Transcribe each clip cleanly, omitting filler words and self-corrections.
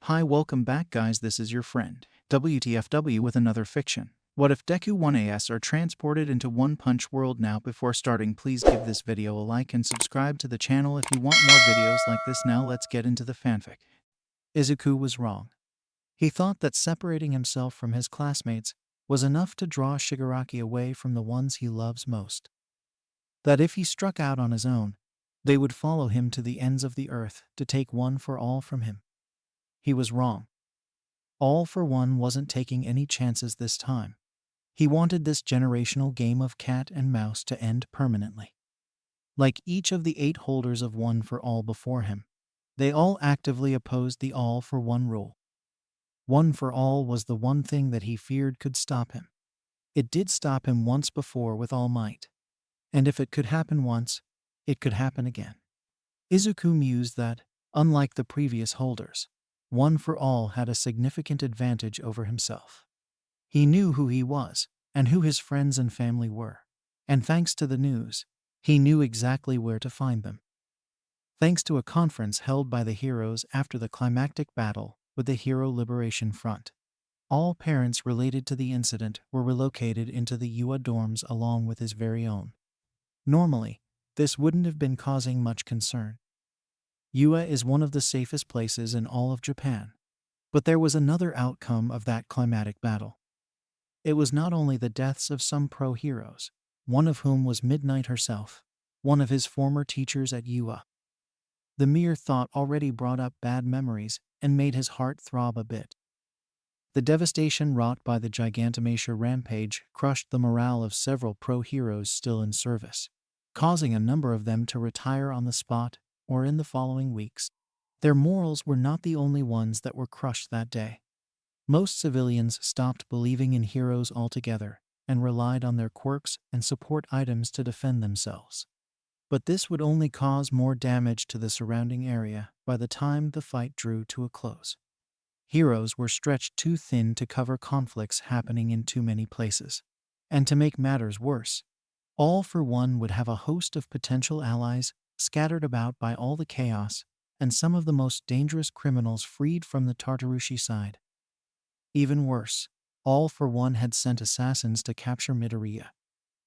Hi, welcome back guys, this is your friend, WTFW with another fiction. What if Deku 1A's are transported into One Punch World now? Before starting, please give this video a like and subscribe to the channel if you want more videos like this. Now let's get into the fanfic. Izuku was wrong. He thought that separating himself from his classmates was enough to draw Shigaraki away from the ones he loves most. That if he struck out on his own, they would follow him to the ends of the earth to take one for all from him. He was wrong. All for One wasn't taking any chances this time. He wanted this generational game of cat and mouse to end permanently. Like each of the 8 holders of One for All before him, they all actively opposed the All for One rule. One for All was the one thing that he feared could stop him. It did stop him once before with all might. And if it could happen once, it could happen again. Izuku mused that, unlike the previous holders, One for All had a significant advantage over himself. He knew who he was, and who his friends and family were. And thanks to the news, he knew exactly where to find them. Thanks to a conference held by the heroes after the climactic battle with the Hero Liberation Front, all parents related to the incident were relocated into the UA dorms along with his very own. Normally, this wouldn't have been causing much concern. UA is one of the safest places in all of Japan. But there was another outcome of that climatic battle. It was not only the deaths of some pro-heroes, one of whom was Midnight herself, one of his former teachers at UA. The mere thought already brought up bad memories and made his heart throb a bit. The devastation wrought by the Gigantomachia rampage crushed the morale of several pro-heroes still in service, causing a number of them to retire on the spot or in the following weeks. Their morals were not the only ones that were crushed that day. Most civilians stopped believing in heroes altogether and relied on their quirks and support items to defend themselves. But this would only cause more damage to the surrounding area by the time the fight drew to a close. Heroes were stretched too thin to cover conflicts happening in too many places. And to make matters worse, All for One would have a host of potential allies scattered about by all the chaos and some of the most dangerous criminals freed from the Tartarushi side. Even worse, All for One had sent assassins to capture Midoriya,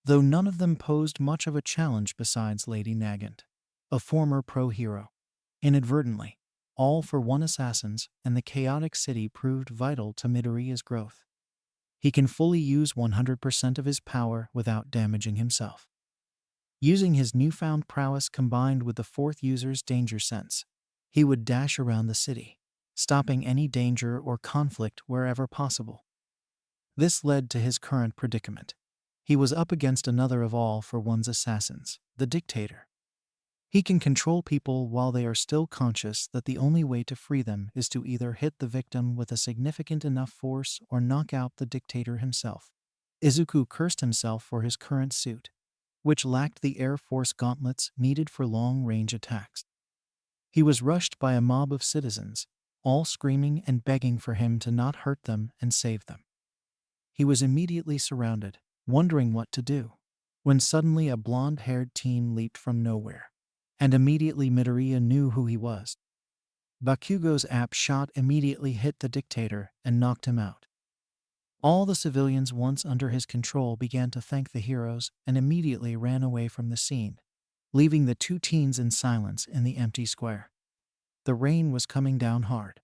though none of them posed much of a challenge besides Lady Nagant, a former pro-hero. Inadvertently, All for One assassins and the chaotic city proved vital to Midoriya's growth. He can fully use 100% of his power without damaging himself. Using his newfound prowess combined with the 4th user's danger sense, he would dash around the city, stopping any danger or conflict wherever possible. This led to his current predicament. He was up against another of All for One's assassins, the Dictator. He can control people while they are still conscious that the only way to free them is to either hit the victim with a significant enough force or knock out the Dictator himself. Izuku cursed himself for his current suit, which lacked the Air Force gauntlets needed for long-range attacks. He was rushed by a mob of citizens, all screaming and begging for him to not hurt them and save them. He was immediately surrounded, wondering what to do, when suddenly a blonde-haired teen leaped from nowhere, and immediately Midoriya knew who he was. Bakugo's app shot immediately hit the Dictator and knocked him out. All the civilians once under his control began to thank the heroes and immediately ran away from the scene, leaving the 2 teens in silence in the empty square. The rain was coming down hard.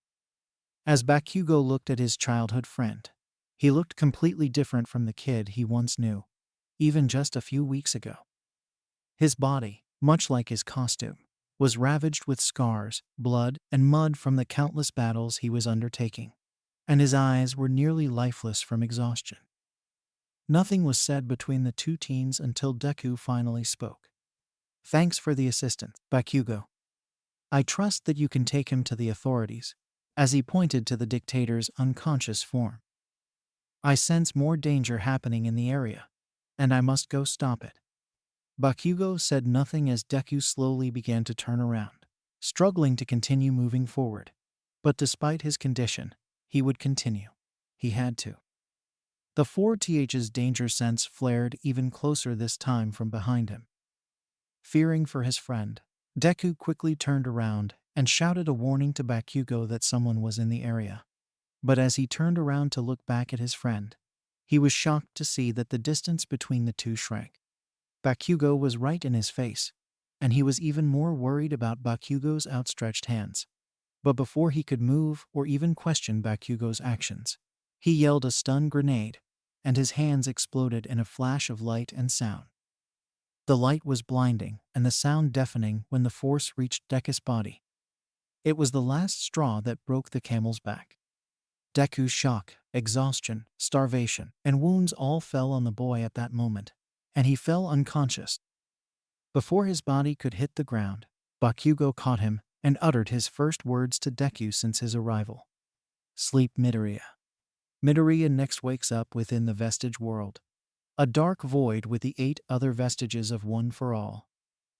As Bakugo looked at his childhood friend, he looked completely different from the kid he once knew, even just a few weeks ago. His body, much like his costume, was ravaged with scars, blood, and mud from the countless battles he was undertaking, and his eyes were nearly lifeless from exhaustion. Nothing was said between the 2 teens until Deku finally spoke. "Thanks for the assistance, Bakugo. I trust that you can take him to the authorities," as he pointed to the Dictator's unconscious form. "I sense more danger happening in the area, and I must go stop it." Bakugo said nothing as Deku slowly began to turn around, struggling to continue moving forward. But despite his condition, he would continue. He had to. The 4Th's danger sense flared even closer this time from behind him. Fearing for his friend, Deku quickly turned around and shouted a warning to Bakugo that someone was in the area. But as he turned around to look back at his friend, he was shocked to see that the distance between the two shrank. Bakugo was right in his face, and he was even more worried about Bakugo's outstretched hands. But before he could move or even question Bakugo's actions, he yelled a stun grenade, and his hands exploded in a flash of light and sound. The light was blinding and the sound deafening when the force reached Deku's body. It was the last straw that broke the camel's back. Deku's shock, exhaustion, starvation, and wounds all fell on the boy at that moment, and he fell unconscious. Before his body could hit the ground, Bakugo caught him and uttered his first words to Deku since his arrival. Sleep, Midoriya. Midoriya next wakes up within the vestige world, a dark void with the 8 other vestiges of 1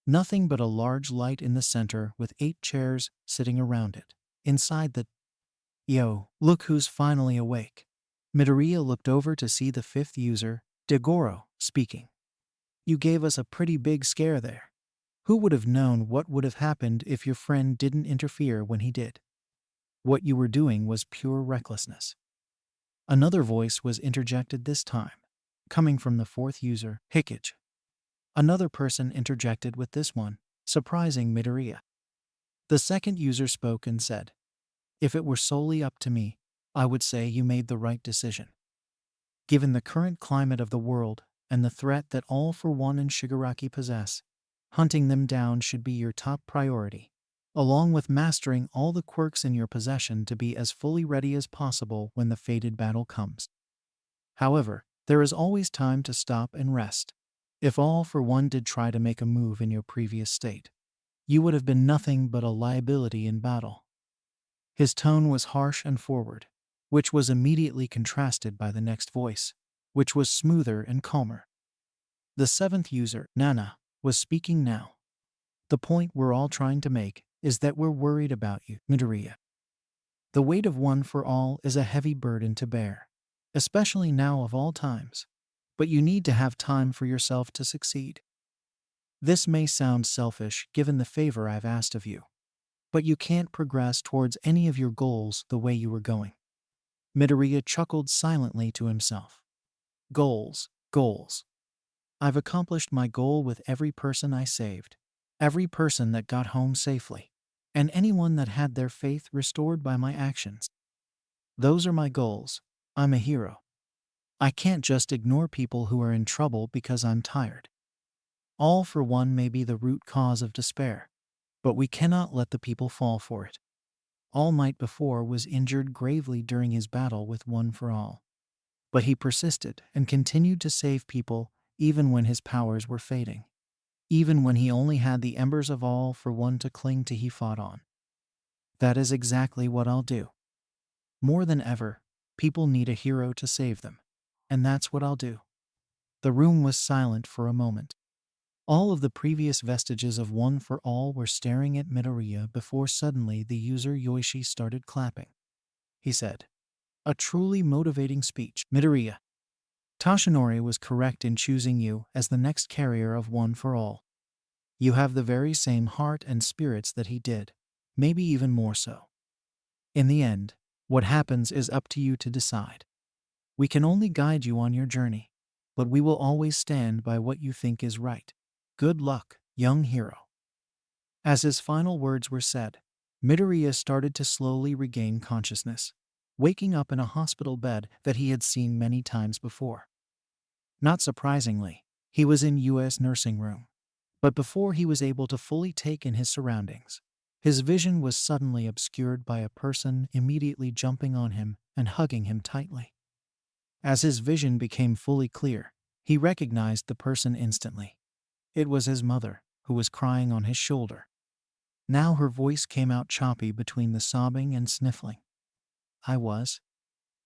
Nothing but a large light in the center with 8 chairs sitting around it. Inside the Yo, look who's finally awake. Midoriya looked over to see the 5th user, Degoro, speaking. You gave us a pretty big scare there. Who would have known what would have happened if your friend didn't interfere when he did? What you were doing was pure recklessness. Another voice was interjected this time, coming from the 4th user, Hikage. Another person interjected with this one, surprising Midoriya. The 2nd user spoke and said, If it were solely up to me, I would say you made the right decision. Given the current climate of the world and the threat that All for One and Shigaraki possess, hunting them down should be your top priority, along with mastering all the quirks in your possession to be as fully ready as possible when the fated battle comes. However, there is always time to stop and rest. If All for One did try to make a move in your previous state, you would have been nothing but a liability in battle. His tone was harsh and forward, which was immediately contrasted by the next voice, which was smoother and calmer. The 7th user, Nana, was speaking now. The point we're all trying to make is that we're worried about you, Midoriya. The weight of 1 is a heavy burden to bear, especially now of all times, but you need to have time for yourself to succeed. This may sound selfish given the favor I've asked of you, but you can't progress towards any of your goals the way you were going. Midoriya chuckled silently to himself. Goals, goals. I've accomplished my goal with every person I saved, every person that got home safely, and anyone that had their faith restored by my actions. Those are my goals. I'm a hero. I can't just ignore people who are in trouble because I'm tired. All for One may be the root cause of despair, but we cannot let the people fall for it. All Might before was injured gravely during his battle with 1 but he persisted and continued to save people even when his powers were fading. Even when he only had the embers of All for One to cling to, he fought on. That is exactly what I'll do. More than ever, people need a hero to save them, and that's what I'll do. The room was silent for a moment. All of the previous vestiges of 1 were staring at Midoriya before suddenly the user Yoichi started clapping. He said, A truly motivating speech, Midoriya. Toshinori was correct in choosing you as the next carrier of 1. You have the very same heart and spirits that he did, maybe even more so. In the end, what happens is up to you to decide. We can only guide you on your journey, but we will always stand by what you think is right. Good luck, young hero. As his final words were said, Midoriya started to slowly regain consciousness, waking up in a hospital bed that he had seen many times before. Not surprisingly, he was in U.S. nursing room. But before he was able to fully take in his surroundings, his vision was suddenly obscured by a person immediately jumping on him and hugging him tightly. As his vision became fully clear, he recognized the person instantly. It was his mother, who was crying on his shoulder. Now her voice came out choppy between the sobbing and sniffling. I was,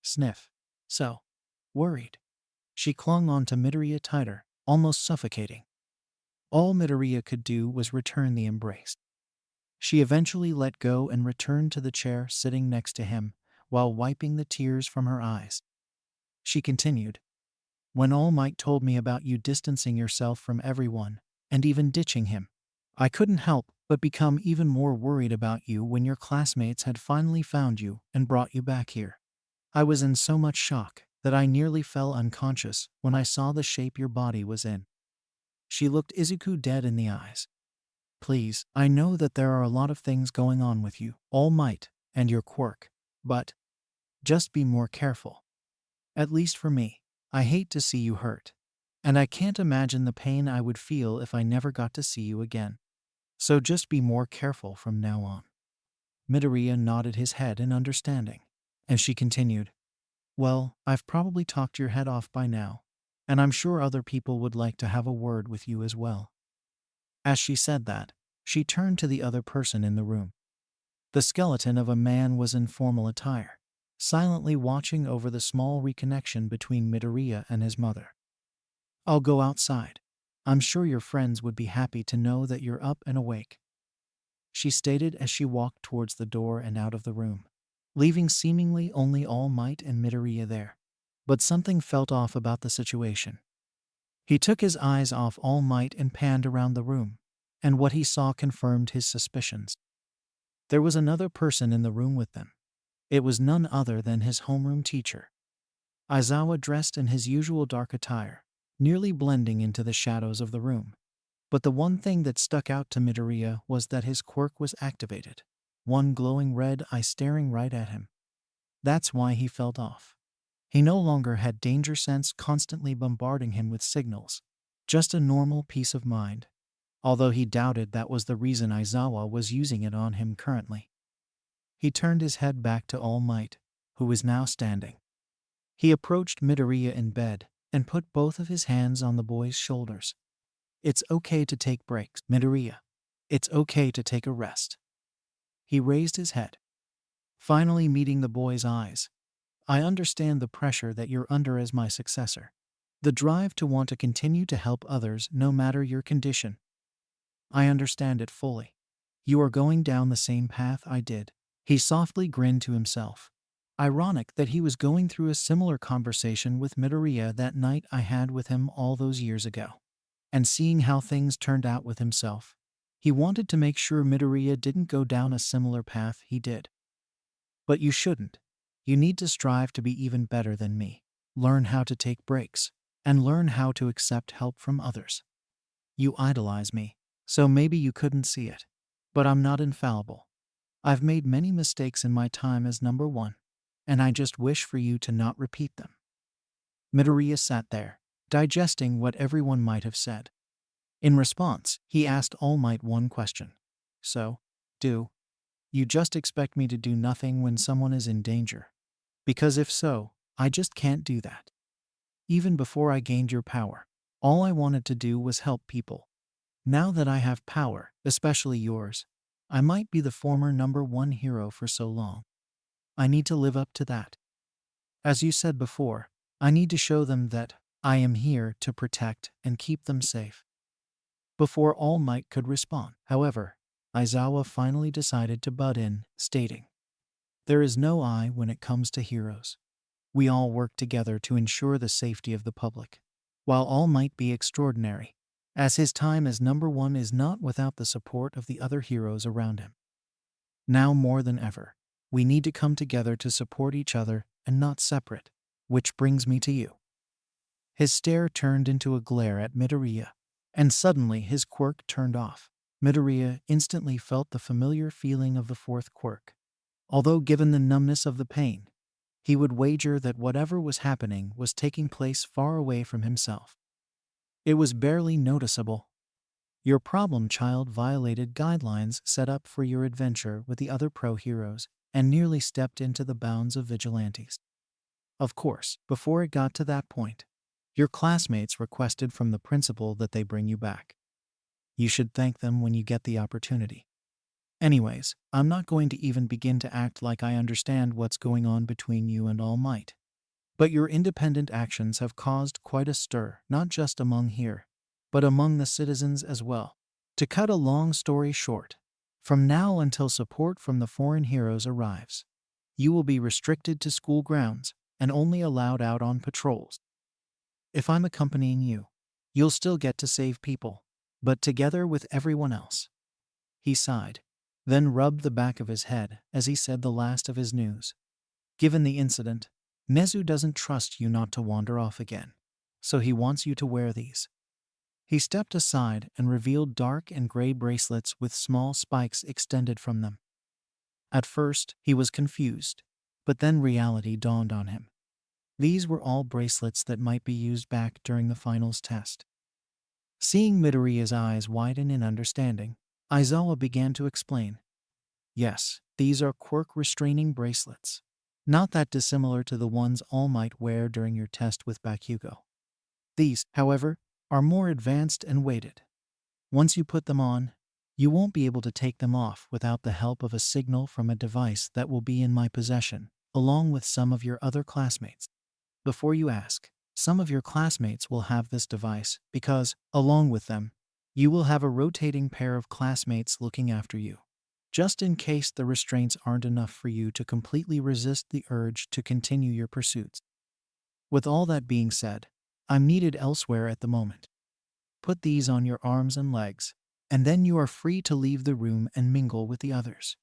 sniff, so worried. She clung on to Midoriya tighter, almost suffocating. All Midoriya could do was return the embrace. She eventually let go and returned to the chair sitting next to him, while wiping the tears from her eyes. She continued, When All Might told me about you distancing yourself from everyone, and even ditching him, I couldn't help but become even more worried about you when your classmates had finally found you and brought you back here. I was in so much shock that I nearly fell unconscious when I saw the shape your body was in." She looked Izuku dead in the eyes. "Please, I know that there are a lot of things going on with you, All Might, and your quirk, but just be more careful. At least for me, I hate to see you hurt. And I can't imagine the pain I would feel if I never got to see you again. So just be more careful from now on." Midoriya nodded his head in understanding, and she continued, "Well, I've probably talked your head off by now, and I'm sure other people would like to have a word with you as well." As she said that, she turned to the other person in the room. The skeleton of a man was in formal attire, silently watching over the small reconnection between Midoriya and his mother. "I'll go outside. I'm sure your friends would be happy to know that you're up and awake," she stated as she walked towards the door and out of the room, leaving seemingly only All Might and Midoriya there. But something felt off about the situation. He took his eyes off All Might and panned around the room, and what he saw confirmed his suspicions. There was another person in the room with them. It was none other than his homeroom teacher, Aizawa, dressed in his usual dark attire, nearly blending into the shadows of the room. But the one thing that stuck out to Midoriya was that his quirk was activated, one glowing red eye staring right at him. That's why he felt off. He no longer had danger sense constantly bombarding him with signals, just a normal peace of mind, although he doubted that was the reason Aizawa was using it on him currently. He turned his head back to All Might, who was now standing. He approached Midoriya in bed and put both of his hands on the boy's shoulders. "It's okay to take breaks, Midoriya. It's okay to take a rest." He raised his head, finally meeting the boy's eyes. "I understand the pressure that you're under as my successor. The drive to want to continue to help others no matter your condition. I understand it fully. You are going down the same path I did." He softly grinned to himself. Ironic that he was going through a similar conversation with Midoriya that night I had with him all those years ago. And seeing how things turned out with himself, he wanted to make sure Midoriya didn't go down a similar path he did. "But you shouldn't. You need to strive to be even better than me. Learn how to take breaks, and learn how to accept help from others. You idolize me, so maybe you couldn't see it. But I'm not infallible. I've made many mistakes in my time as number one, and I just wish for you to not repeat them." Midoriya sat there, digesting what everyone might have said. In response, he asked All Might one question. "So, do you just expect me to do nothing when someone is in danger? Because if so, I just can't do that. Even before I gained your power, all I wanted to do was help people. Now that I have power, especially yours, I might be the former number one hero for so long. I need to live up to that. As you said before, I need to show them that I am here to protect and keep them safe." Before All Might could respond, however, Aizawa finally decided to butt in, stating, "There is no I when it comes to heroes. We all work together to ensure the safety of the public. While All Might be extraordinary, as his time as number one is not without the support of the other heroes around him. Now more than ever, we need to come together to support each other and not separate, which brings me to you." His stare turned into a glare at Midoriya, and suddenly his quirk turned off. Midoriya instantly felt the familiar feeling of the fourth quirk. Although given the numbness of the pain, he would wager that whatever was happening was taking place far away from himself. It was barely noticeable. Your problem child violated guidelines set up for your adventure with the other pro heroes and nearly stepped into the bounds of vigilantes. Of course, before it got to that point, your classmates requested from the principal that they bring you back. You should thank them when you get the opportunity. Anyways, I'm not going to even begin to act like I understand what's going on between you and All Might. But your independent actions have caused quite a stir, not just among here, but among the citizens as well. To cut a long story short, from now until support from the foreign heroes arrives, you will be restricted to school grounds and only allowed out on patrols. If I'm accompanying you, you'll still get to save people, but together with everyone else. He sighed, then rubbed the back of his head as he said the last of his news. Given the incident, Nezu doesn't trust you not to wander off again, so he wants you to wear these. He stepped aside and revealed dark and gray bracelets with small spikes extended from them. At first, he was confused, but then reality dawned on him. These were all bracelets that might be used back during the finals test. Seeing Midoriya's eyes widen in understanding, Aizawa began to explain. Yes, these are quirk restraining bracelets. Not that dissimilar to the ones All Might wear during your test with Bakugo. These, however, are more advanced and weighted. Once you put them on, you won't be able to take them off without the help of a signal from a device that will be in my possession, along with some of your other classmates. Before you ask, some of your classmates will have this device because, along with them, you will have a rotating pair of classmates looking after you, just in case the restraints aren't enough for you to completely resist the urge to continue your pursuits. With all that being said, I'm needed elsewhere at the moment. Put these on your arms and legs, and then you are free to leave the room and mingle with the others.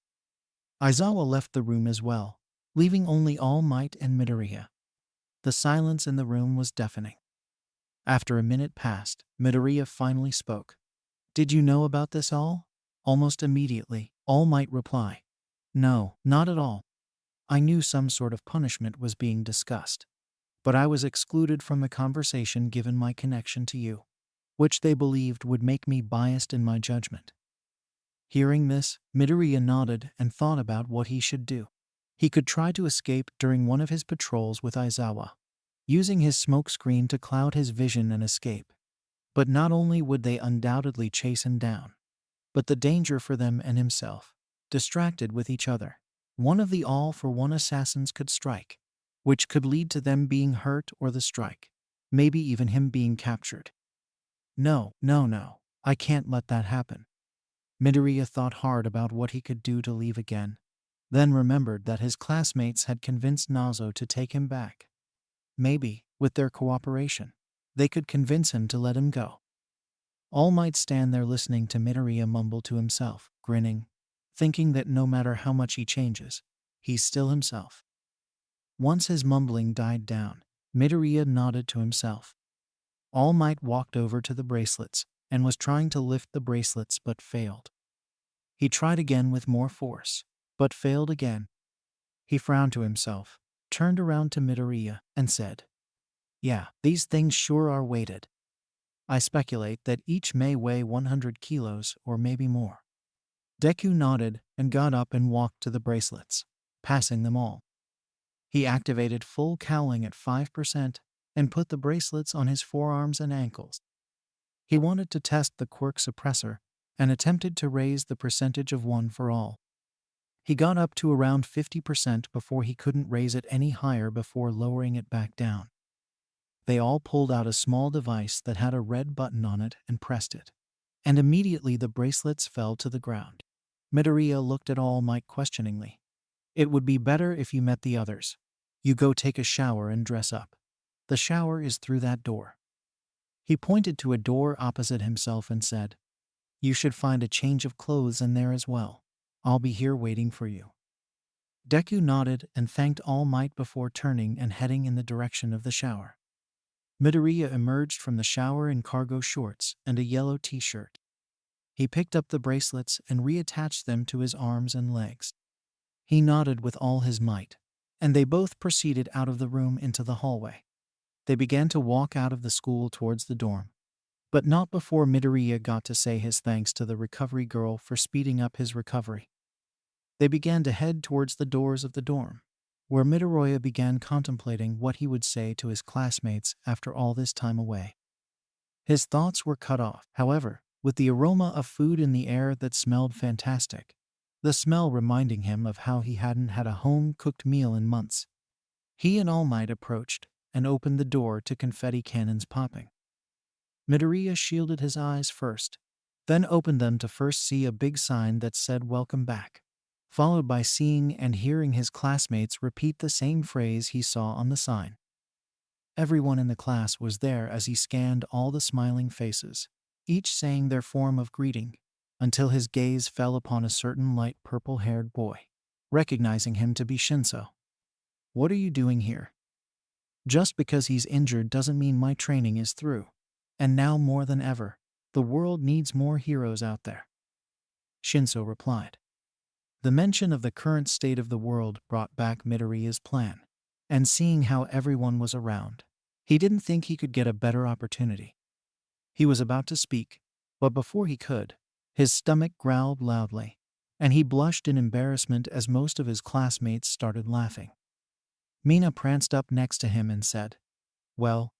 Aizawa left the room as well, leaving only All Might and Midoriya. The silence in the room was deafening. After a minute passed, Midoriya finally spoke. Did you know about this all? Almost immediately, All Might reply. No, not at all. I knew some sort of punishment was being discussed, but I was excluded from the conversation given my connection to you, which they believed would make me biased in my judgment. Hearing this, Midoriya nodded and thought about what he should do. He could try to escape during one of his patrols with Aizawa, using his smoke screen to cloud his vision and escape. But not only would they undoubtedly chase him down, but the danger for them and himself, distracted with each other, one of the all-for-one assassins could strike, which could lead to them being hurt or the strike, maybe even him being captured. No, I can't let that happen. Midoriya thought hard about what he could do to leave again, then remembered that his classmates had convinced Nazo to take him back. Maybe, with their cooperation, they could convince him to let him go. All Might stand there listening to Midoriya mumble to himself, grinning, thinking that no matter how much he changes, he's still himself. Once his mumbling died down, Midoriya nodded to himself. All Might walked over to the bracelets and was trying to lift the bracelets but failed. He tried again with more force, but failed again. He frowned to himself, turned around to Midoriya, and said, Yeah, these things sure are weighted. I speculate that each may weigh 100 kilos or maybe more. Deku nodded and got up and walked to the bracelets, passing them all. He activated full cowling at 5% and put the bracelets on his forearms and ankles. He wanted to test the quirk suppressor and attempted to raise the percentage of one for all. He got up to around 50% before he couldn't raise it any higher before lowering it back down. They all pulled out a small device that had a red button on it and pressed it, and immediately the bracelets fell to the ground. Midoriya looked at All Might questioningly. It would be better if you met the others. You go take a shower and dress up. The shower is through that door. He pointed to a door opposite himself and said, You should find a change of clothes in there as well. I'll be here waiting for you. Deku nodded and thanked All Might before turning and heading in the direction of the shower. Midoriya emerged from the shower in cargo shorts and a yellow t-shirt. He picked up the bracelets and reattached them to his arms and legs. He nodded with all his might, and they both proceeded out of the room into the hallway. They began to walk out of the school towards the dorm, but not before Midoriya got to say his thanks to the recovery girl for speeding up his recovery. They began to head towards the doors of the dorm, where Midoriya began contemplating what he would say to his classmates after all this time away. His thoughts were cut off, however, with the aroma of food in the air that smelled fantastic, the smell reminding him of how he hadn't had a home-cooked meal in months. He and All Might approached and opened the door to confetti cannons popping. Midoriya shielded his eyes first, then opened them to first see a big sign that said "Welcome back," followed by seeing and hearing his classmates repeat the same phrase he saw on the sign. Everyone in the class was there as he scanned all the smiling faces, each saying their form of greeting, until his gaze fell upon a certain light purple-haired boy, recognizing him to be Shinso. "What are you doing here?" "Just because he's injured doesn't mean my training is through. And now more than ever, the world needs more heroes out there," Shinso replied. The mention of the current state of the world brought back Midoriya's plan, and seeing how everyone was around, he didn't think he could get a better opportunity. He was about to speak, but before he could, his stomach growled loudly, and he blushed in embarrassment as most of his classmates started laughing. Mina pranced up next to him and said, Well,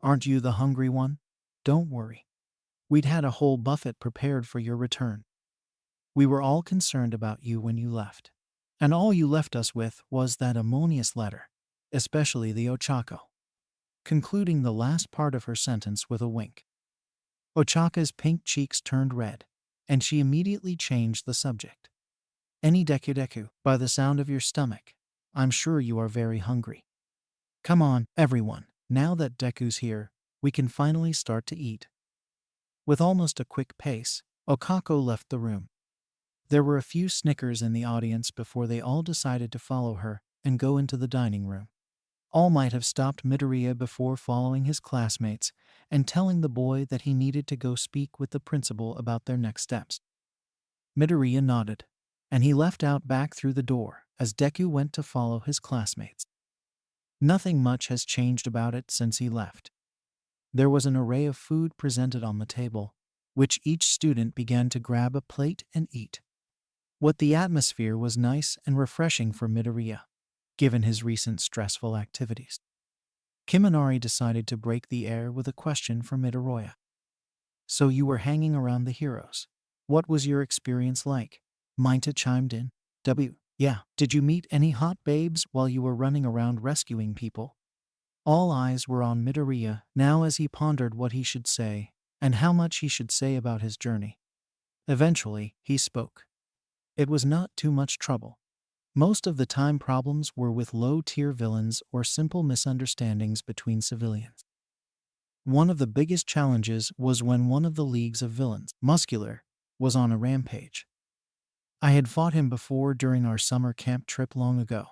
aren't you the hungry one? Don't worry. We'd had a whole buffet prepared for your return. We were all concerned about you when you left. And all you left us with was that ammonious letter, especially the Ochako," concluding the last part of her sentence with a wink. Ochaka's pink cheeks turned red, and she immediately changed the subject. "Any Deku, by the sound of your stomach, I'm sure you are very hungry. Come on, everyone, now that Deku's here, we can finally start to eat." With almost a quick pace, Okako left the room. There were a few snickers in the audience before they all decided to follow her and go into the dining room. All might have stopped Midoriya before following his classmates and telling the boy that he needed to go speak with the principal about their next steps. Midoriya nodded, and he left out back through the door as Deku went to follow his classmates. Nothing much has changed about it since he left. There was an array of food presented on the table, which each student began to grab a plate and eat. The atmosphere was nice and refreshing for Midoriya, given his recent stressful activities. Kiminari decided to break the air with a question for Midoriya. "So you were hanging around the heroes. What was your experience like?" Minta chimed in. Yeah, did you meet any hot babes while you were running around rescuing people?" All eyes were on Midoriya now as he pondered what he should say and how much he should say about his journey. Eventually, he spoke. "It was not too much trouble. Most of the time problems were with low-tier villains or simple misunderstandings between civilians. One of the biggest challenges was when one of the leagues of villains, Muscular, was on a rampage. I had fought him before during our summer camp trip long ago.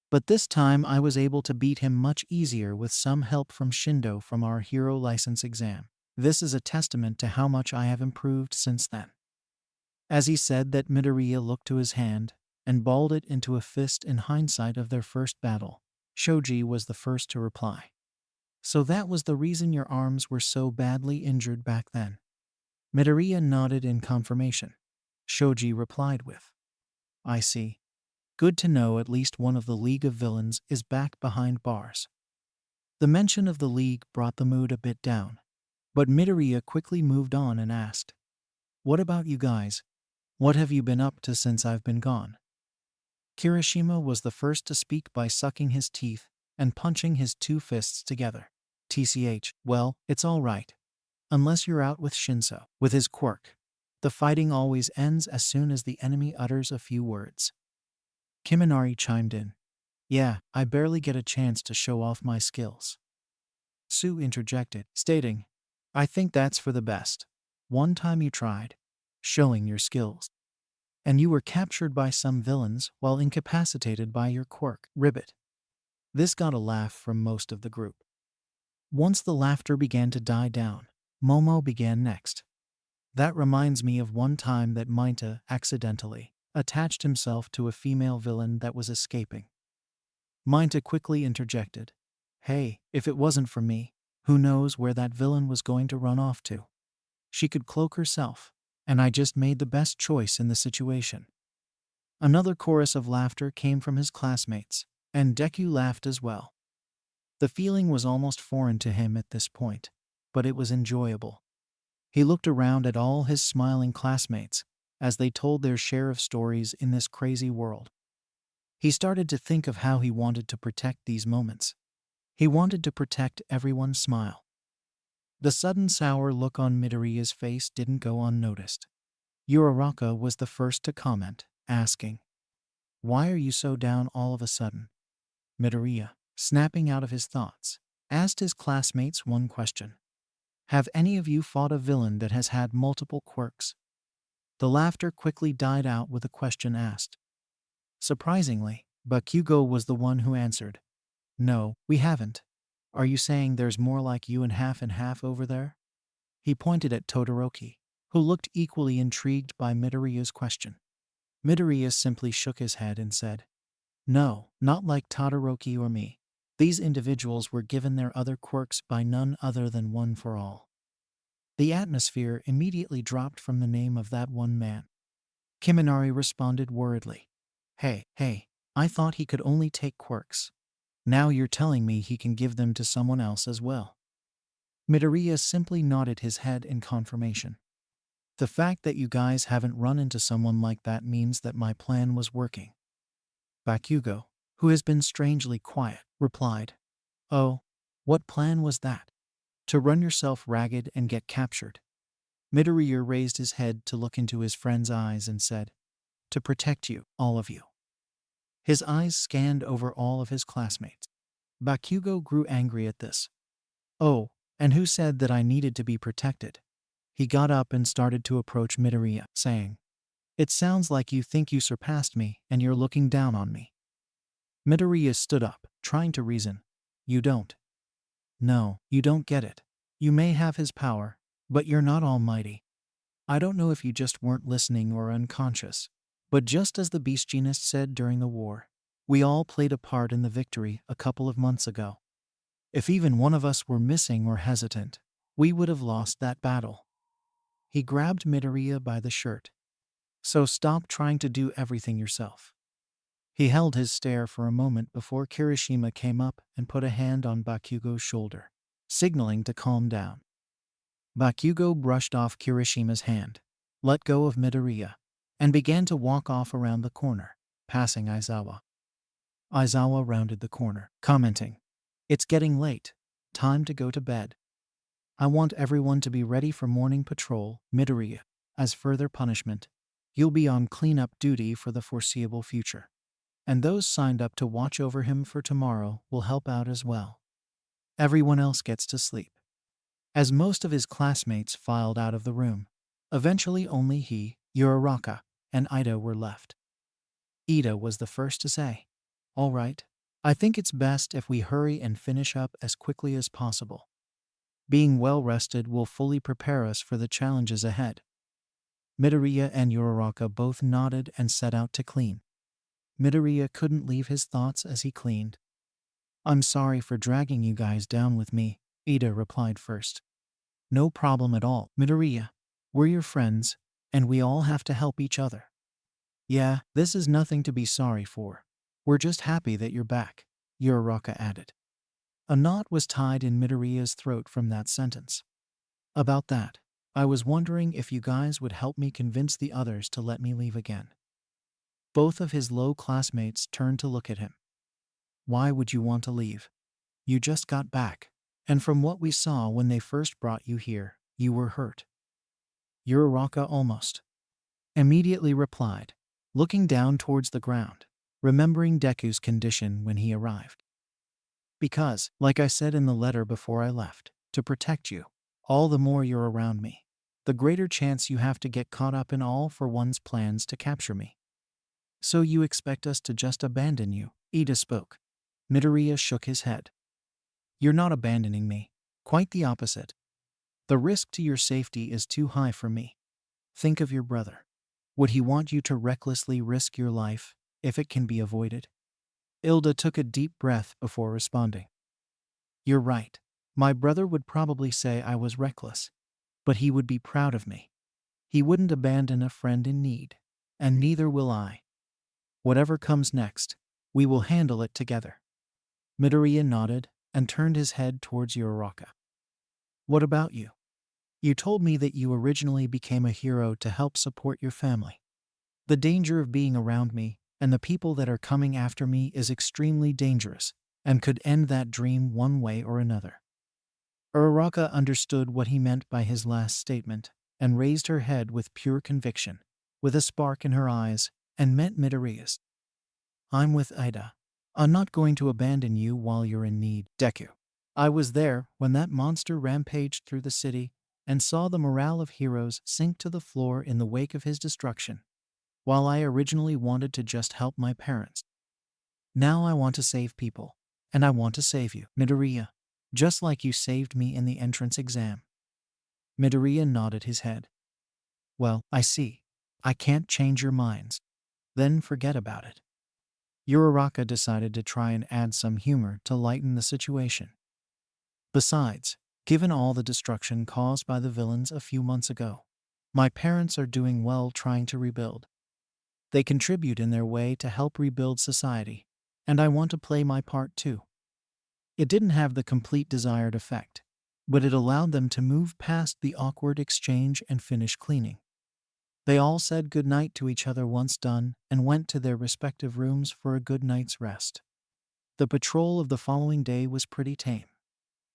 But this time I was able to beat him much easier with some help from Shindo from our hero license exam. This is a testament to how much I have improved since then." As he said that, Midoriya looked to his hand and balled it into a fist in hindsight of their first battle. Shoji was the first to reply. "So that was the reason your arms were so badly injured back then?" Midoriya nodded in confirmation. Shoji replied with, "I see. Good to know at least one of the League of Villains is back behind bars." The mention of the League brought the mood a bit down, but Midoriya quickly moved on and asked, "What about you guys? What have you been up to since I've been gone?" Kirishima was the first to speak by sucking his teeth and punching his two fists together. Well, it's all right. Unless you're out with Shinso, with his quirk. The fighting always ends as soon as the enemy utters a few words." Kiminari chimed in. "Yeah, I barely get a chance to show off my skills." Sue interjected, stating, "I think that's for the best. One time you tried showing your skills, and you were captured by some villains while incapacitated by your quirk, Ribbit." This got a laugh from most of the group. Once the laughter began to die down, Momo began next. "That reminds me of one time that Minta accidentally attached himself to a female villain that was escaping." Minta quickly interjected, "Hey, if it wasn't for me, who knows where that villain was going to run off to? She could cloak herself, and I just made the best choice in the situation." Another chorus of laughter came from his classmates, and Deku laughed as well. The feeling was almost foreign to him at this point, but it was enjoyable. He looked around at all his smiling classmates as they told their share of stories in this crazy world. He started to think of how he wanted to protect these moments. He wanted to protect everyone's smile. The sudden sour look on Midoriya's face didn't go unnoticed. Uraraka was the first to comment, asking, "Why are you so down all of a sudden?" Midoriya, snapping out of his thoughts, asked his classmates one question. "Have any of you fought a villain that has had multiple quirks?" The laughter quickly died out with a question asked. Surprisingly, Bakugo was the one who answered. No, we haven't. Are you saying there's more like you and half over there? He pointed at Todoroki, who looked equally intrigued by Midoriya's question. Midoriya simply shook his head and said, No, not like Todoroki or me. These individuals were given their other quirks by none other than One for All. The atmosphere immediately dropped from the name of that one man. Kiminari responded worriedly. Hey, I thought he could only take quirks. Now you're telling me he can give them to someone else as well. Midoriya simply nodded his head in confirmation. The fact that you guys haven't run into someone like that means that my plan was working. Bakugo, who has been strangely quiet, replied. Oh, what plan was that? To run yourself ragged and get captured? Midoriya raised his head to look into his friend's eyes and said, To protect you, all of you. His eyes scanned over all of his classmates. Bakugo grew angry at this. Oh, and who said that I needed to be protected? He got up and started to approach Midoriya, saying, It sounds like you think you surpassed me and you're looking down on me. Midoriya stood up, trying to reason. You don't. No, you don't get it. You may have his power, but you're not almighty. I don't know if you just weren't listening or unconscious, but just as the Beast Genist said during the war, we all played a part in the victory a couple of months ago. If even one of us were missing or hesitant, we would have lost that battle. He grabbed Midoriya by the shirt. So stop trying to do everything yourself. He held his stare for a moment before Kirishima came up and put a hand on Bakugo's shoulder, signaling to calm down. Bakugo brushed off Kirishima's hand, let go of Midoriya, and began to walk off around the corner, passing Aizawa. Aizawa rounded the corner, commenting, It's getting late. Time to go to bed. I want everyone to be ready for morning patrol, Midoriya. As further punishment, you'll be on cleanup duty for the foreseeable future. And those signed up to watch over him for tomorrow will help out as well. Everyone else gets to sleep. As most of his classmates filed out of the room, eventually only he, Uraraka, and Ida were left. Ida was the first to say, All right, I think it's best if we hurry and finish up as quickly as possible. Being well rested will fully prepare us for the challenges ahead. Midoriya and Uraraka both nodded and set out to clean. Midoriya couldn't leave his thoughts as he cleaned. I'm sorry for dragging you guys down with me, Ida replied first. No problem at all, Midoriya. We're your friends, and we all have to help each other. Yeah, this is nothing to be sorry for. We're just happy that you're back, Uraraka added. A knot was tied in Midoriya's throat from that sentence. About that, I was wondering if you guys would help me convince the others to let me leave again. Both of his low classmates turned to look at him. Why would you want to leave? You just got back, and from what we saw when they first brought you here, you were hurt. Uraraka almost immediately replied, looking down towards the ground, remembering Deku's condition when he arrived. Because, like I said in the letter before I left, to protect you, all the more you're around me, the greater chance you have to get caught up in all for one's plans to capture me. So you expect us to just abandon you? Ida spoke. Midoriya shook his head. You're not abandoning me. Quite the opposite. The risk to your safety is too high for me. Think of your brother. Would he want you to recklessly risk your life, if it can be avoided? Ilda took a deep breath before responding. You're right. My brother would probably say I was reckless, but he would be proud of me. He wouldn't abandon a friend in need, and neither will I. Whatever comes next, we will handle it together. Midoriya nodded and turned his head towards Uraraka. What about you? You told me that you originally became a hero to help support your family. The danger of being around me and the people that are coming after me is extremely dangerous and could end that dream one way or another. Uraraka understood what he meant by his last statement and raised her head with pure conviction, with a spark in her eyes, and met Midoriya's. I'm with Ida. I'm not going to abandon you while you're in need, Deku. I was there when that monster rampaged through the city, and saw the morale of heroes sink to the floor in the wake of his destruction. While I originally wanted to just help my parents, now I want to save people. And I want to save you, Midoriya. Just like you saved me in the entrance exam. Midoriya nodded his head. Well, I see. I can't change your minds. Then forget about it. Uraraka decided to try and add some humor to lighten the situation. Besides, given all the destruction caused by the villains a few months ago, my parents are doing well trying to rebuild. They contribute in their way to help rebuild society, and I want to play my part too. It didn't have the complete desired effect, but it allowed them to move past the awkward exchange and finish cleaning. They all said goodnight to each other once done and went to their respective rooms for a good night's rest. The patrol of the following day was pretty tame.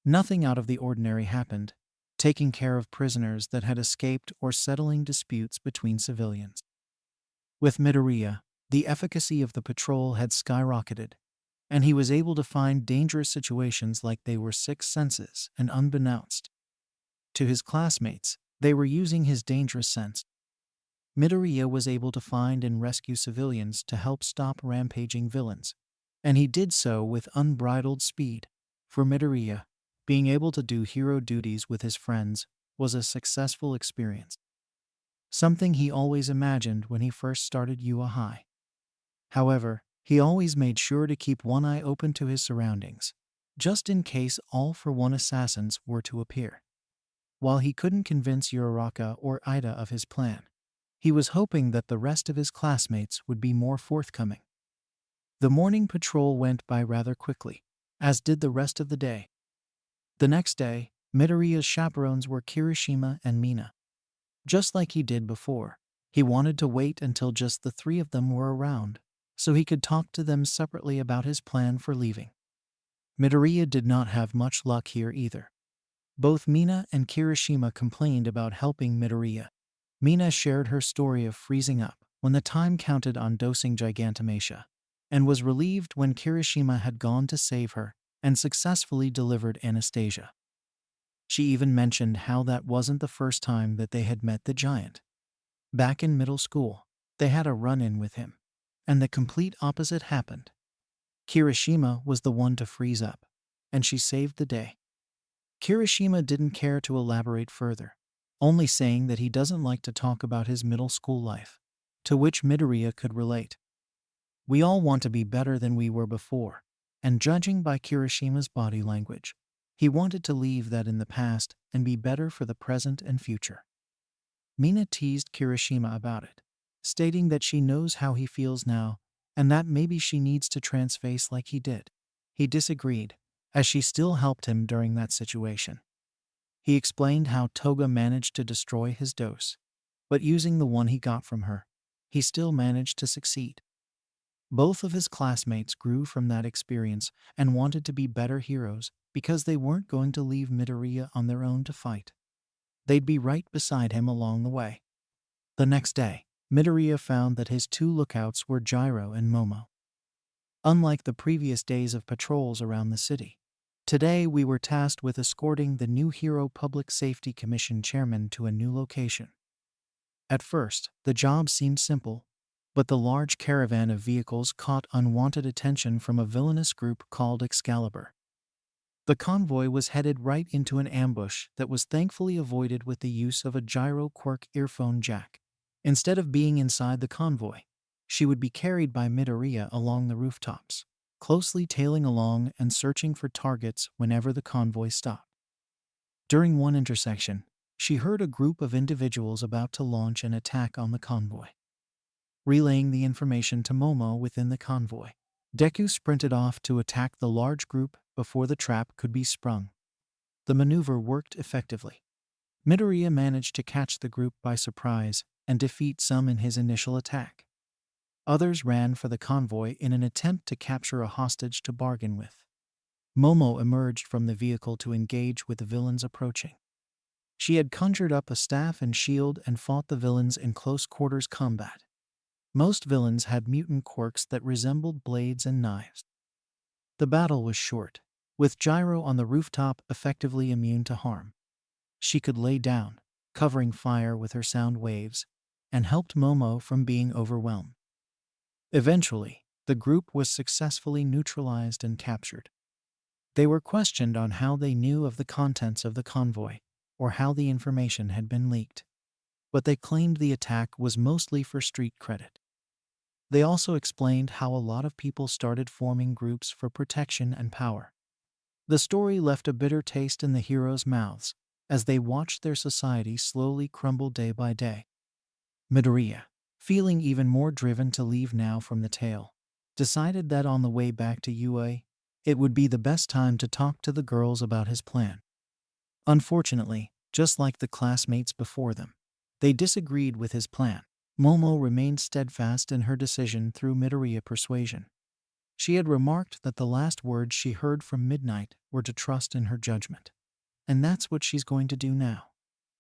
Nothing out of the ordinary happened, taking care of prisoners that had escaped or settling disputes between civilians. With Midoriya, the efficacy of the patrol had skyrocketed, and he was able to find dangerous situations like they were sixth senses and unbeknownst to his classmates, they were using his dangerous sense. Midoriya was able to find and rescue civilians to help stop rampaging villains, and he did so with unbridled speed. For Midoriya, being able to do hero duties with his friends was a successful experience, something he always imagined when he first started UA High. However, he always made sure to keep one eye open to his surroundings, just in case all for one assassins were to appear. While he couldn't convince Uraraka or Ida of his plan, he was hoping that the rest of his classmates would be more forthcoming. The morning patrol went by rather quickly, as did the rest of the day. The next day, Midoriya's chaperones were Kirishima and Mina. Just like he did before, he wanted to wait until just the three of them were around, so he could talk to them separately about his plan for leaving. Midoriya did not have much luck here either. Both Mina and Kirishima complained about helping Midoriya. Mina shared her story of freezing up when the time counted on dosing Gigantamacia, and was relieved when Kirishima had gone to save her and successfully delivered Anastasia. She even mentioned how that wasn't the first time that they had met the giant. Back in middle school, they had a run-in with him, and the complete opposite happened. Kirishima was the one to freeze up, and she saved the day. Kirishima didn't care to elaborate further, only saying that he doesn't like to talk about his middle school life, to which Midoriya could relate. We all want to be better than we were before, and judging by Kirishima's body language, he wanted to leave that in the past and be better for the present and future. Mina teased Kirishima about it, stating that she knows how he feels now and that maybe she needs to transface like he did. He disagreed, as she still helped him during that situation. He explained how Toga managed to destroy his dose, but using the one he got from her, he still managed to succeed. Both of his classmates grew from that experience and wanted to be better heroes because they weren't going to leave Midoriya on their own to fight. They'd be right beside him along the way. The next day, Midoriya found that his two lookouts were Gyro and Momo. Unlike the previous days of patrols around the city, today we were tasked with escorting the new Hero Public Safety Commission chairman to a new location. At first, the job seemed simple, but the large caravan of vehicles caught unwanted attention from a villainous group called Excalibur. The convoy was headed right into an ambush that was thankfully avoided with the use of a gyro quirk earphone jack. Instead of being inside the convoy, she would be carried by Midoriya along the rooftops, closely tailing along and searching for targets whenever the convoy stopped. During one intersection, she heard a group of individuals about to launch an attack on the convoy. Relaying the information to Momo within the convoy, Deku sprinted off to attack the large group before the trap could be sprung. The maneuver worked effectively. Midoriya managed to catch the group by surprise and defeat some in his initial attack. Others ran for the convoy in an attempt to capture a hostage to bargain with. Momo emerged from the vehicle to engage with the villains approaching. She had conjured up a staff and shield and fought the villains in close quarters combat. Most villains had mutant quirks that resembled blades and knives. The battle was short, with Gyro on the rooftop effectively immune to harm. she could lay down, covering fire with her sound waves, and helped Momo from being overwhelmed. Eventually, the group was successfully neutralized and captured. They were questioned on how they knew of the contents of the convoy, or how the information had been leaked. But they claimed the attack was mostly for street credit. They also explained how a lot of people started forming groups for protection and power. The story left a bitter taste in the heroes' mouths as they watched their society slowly crumble day by day. Midoriya, feeling even more driven to leave now from the tale, decided that on the way back to UA, it would be the best time to talk to the girls about his plan. Unfortunately, just like the classmates before them, they disagreed with his plan. Momo remained steadfast in her decision through Midoriya persuasion. She had remarked that the last words she heard from Midnight were to trust in her judgment. And that's what she's going to do now.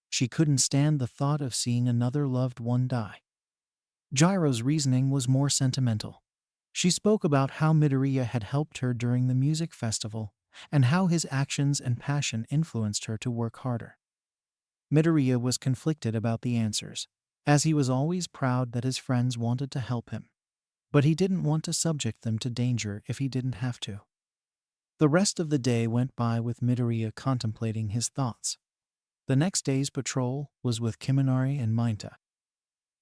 She couldn't stand the thought of seeing another loved one die. Gyro's reasoning was more sentimental. She spoke about how Midoriya had helped her during the music festival and how his actions and passion influenced her to work harder. Midoriya was conflicted about the answers, as he was always proud that his friends wanted to help him. But he didn't want to subject them to danger if he didn't have to. The rest of the day went by with Midoriya contemplating his thoughts. The next day's patrol was with Kiminari and Mainta.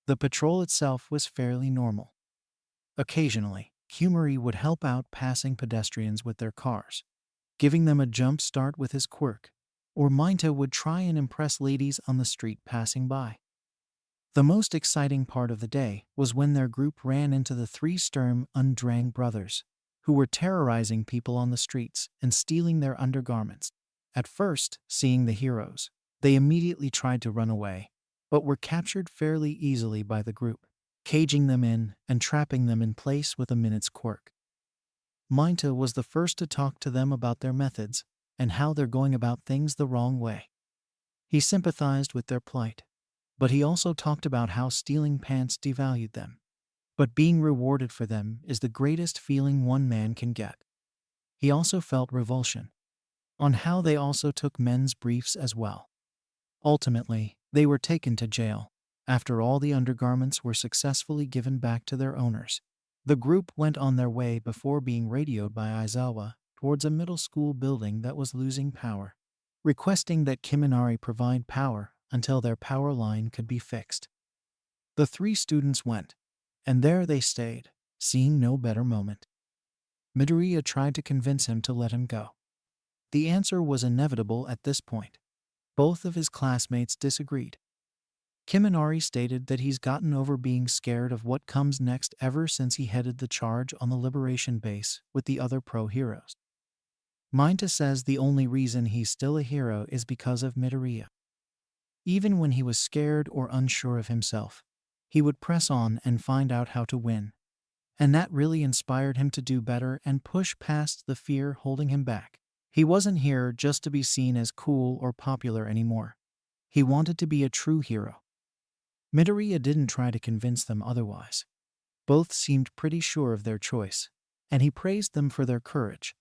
The patrol itself was fairly normal. Occasionally, Kiminari would help out passing pedestrians with their cars, giving them a jump start with his quirk, or Mainta would try and impress ladies on the street passing by. The most exciting part of the day was when their group ran into the three Sturm und Drang brothers, who were terrorizing people on the streets and stealing their undergarments. At first, seeing the heroes, they immediately tried to run away, but were captured fairly easily by the group, caging them in and trapping them in place with a minute's quirk. Mainta was the first to talk to them about their methods and how they're going about things the wrong way. He sympathized with their plight, but he also talked about how stealing pants devalued them. But being rewarded for them is the greatest feeling one man can get. He also felt revulsion on how they also took men's briefs as well. Ultimately, they were taken to jail. After all the undergarments were successfully given back to their owners, the group went on their way before being radioed by Aizawa towards a middle school building that was losing power, requesting that Kiminari provide power until their power line could be fixed. The three students went, and there they stayed, seeing no better moment. Midoriya tried to convince him to let him go. The answer was inevitable at this point. Both of his classmates disagreed. Kiminari stated that he's gotten over being scared of what comes next ever since he headed the charge on the Liberation Base with the other pro-heroes. Mainta says the only reason he's still a hero is because of Midoriya. Even when he was scared or unsure of himself, he would press on and find out how to win. And that really inspired him to do better and push past the fear holding him back. He wasn't here just to be seen as cool or popular anymore. He wanted to be a true hero. Midoriya didn't try to convince them otherwise. Both seemed pretty sure of their choice, and he praised them for their courage.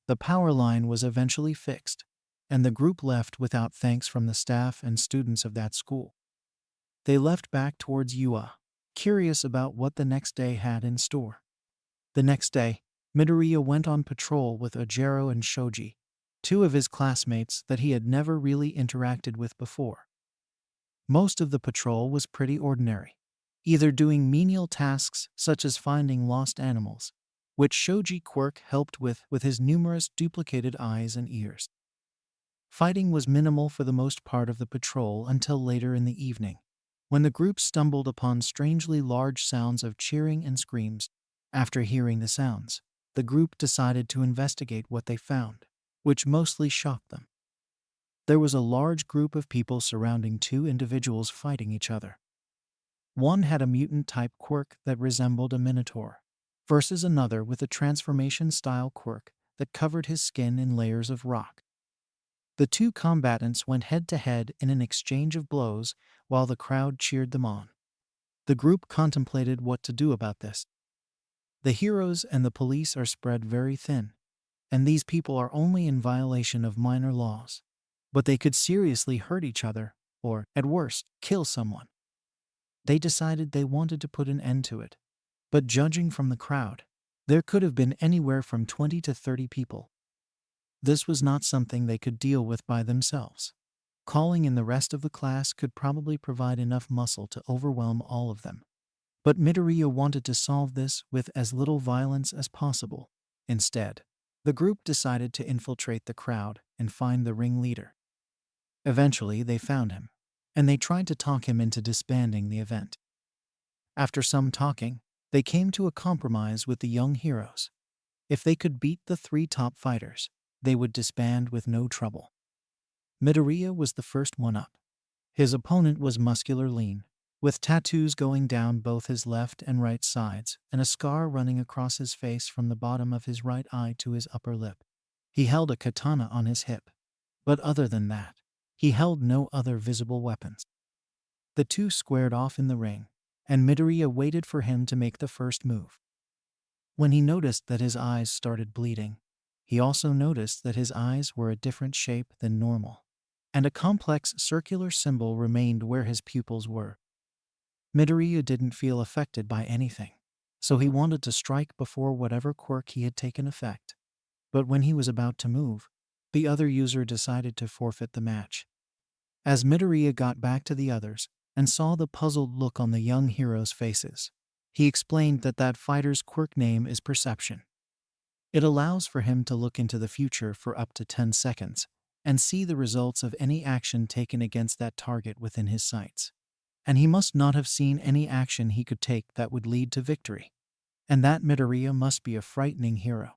The power line was eventually fixed, and the group left without thanks from the staff and students of that school. They left back towards UA, curious about what the next day had in store. The next day, Midoriya went on patrol with Ojiro and Shoji, two of his classmates that he had never really interacted with before. Most of the patrol was pretty ordinary, either doing menial tasks such as finding lost animals, which Shoji Quirk helped with his numerous duplicated eyes and ears. Fighting was minimal for the most part of the patrol until later in the evening, when the group stumbled upon strangely large sounds of cheering and screams. After hearing the sounds, the group decided to investigate what they found, which mostly shocked them. There was a large group of people surrounding two individuals fighting each other. One had a mutant-type quirk that resembled a minotaur, versus another with a transformation-style quirk that covered his skin in layers of rock. The two combatants went head-to-head in an exchange of blows while the crowd cheered them on. The group contemplated what to do about this. The heroes and the police are spread very thin, and these people are only in violation of minor laws. but they could seriously hurt each other, or, at worst, kill someone. They decided they wanted to put an end to it. But judging from the crowd, there could have been anywhere from 20 to 30 people. This was not something they could deal with by themselves. Calling in the rest of the class could probably provide enough muscle to overwhelm all of them. But Midoriya wanted to solve this with as little violence as possible. Instead, the group decided to infiltrate the crowd and find the ringleader. Eventually, they found him, and they tried to talk him into disbanding the event. After some talking, they came to a compromise with the young heroes. If they could beat the 3 top fighters, they would disband with no trouble. Midoriya was the first one up. His opponent was muscular lean, with tattoos going down both his left and right sides and a scar running across his face from the bottom of his right eye to his upper lip. He held a katana on his hip, but other than that, he held no other visible weapons. The two squared off in the ring, and Midoriya waited for him to make the first move. When he noticed that his eyes started bleeding, he also noticed that his eyes were a different shape than normal, and a complex circular symbol remained where his pupils were. Midoriya didn't feel affected by anything, so he wanted to strike before whatever quirk he had taken effect. But when he was about to move, the other user decided to forfeit the match. As Midoriya got back to the others and saw the puzzled look on the young heroes' faces, he explained that fighter's quirk name is Perception. It allows for him to look into the future for up to 10 seconds and see the results of any action taken against that target within his sights. And he must not have seen any action he could take that would lead to victory. And that Midoriya must be a frightening hero.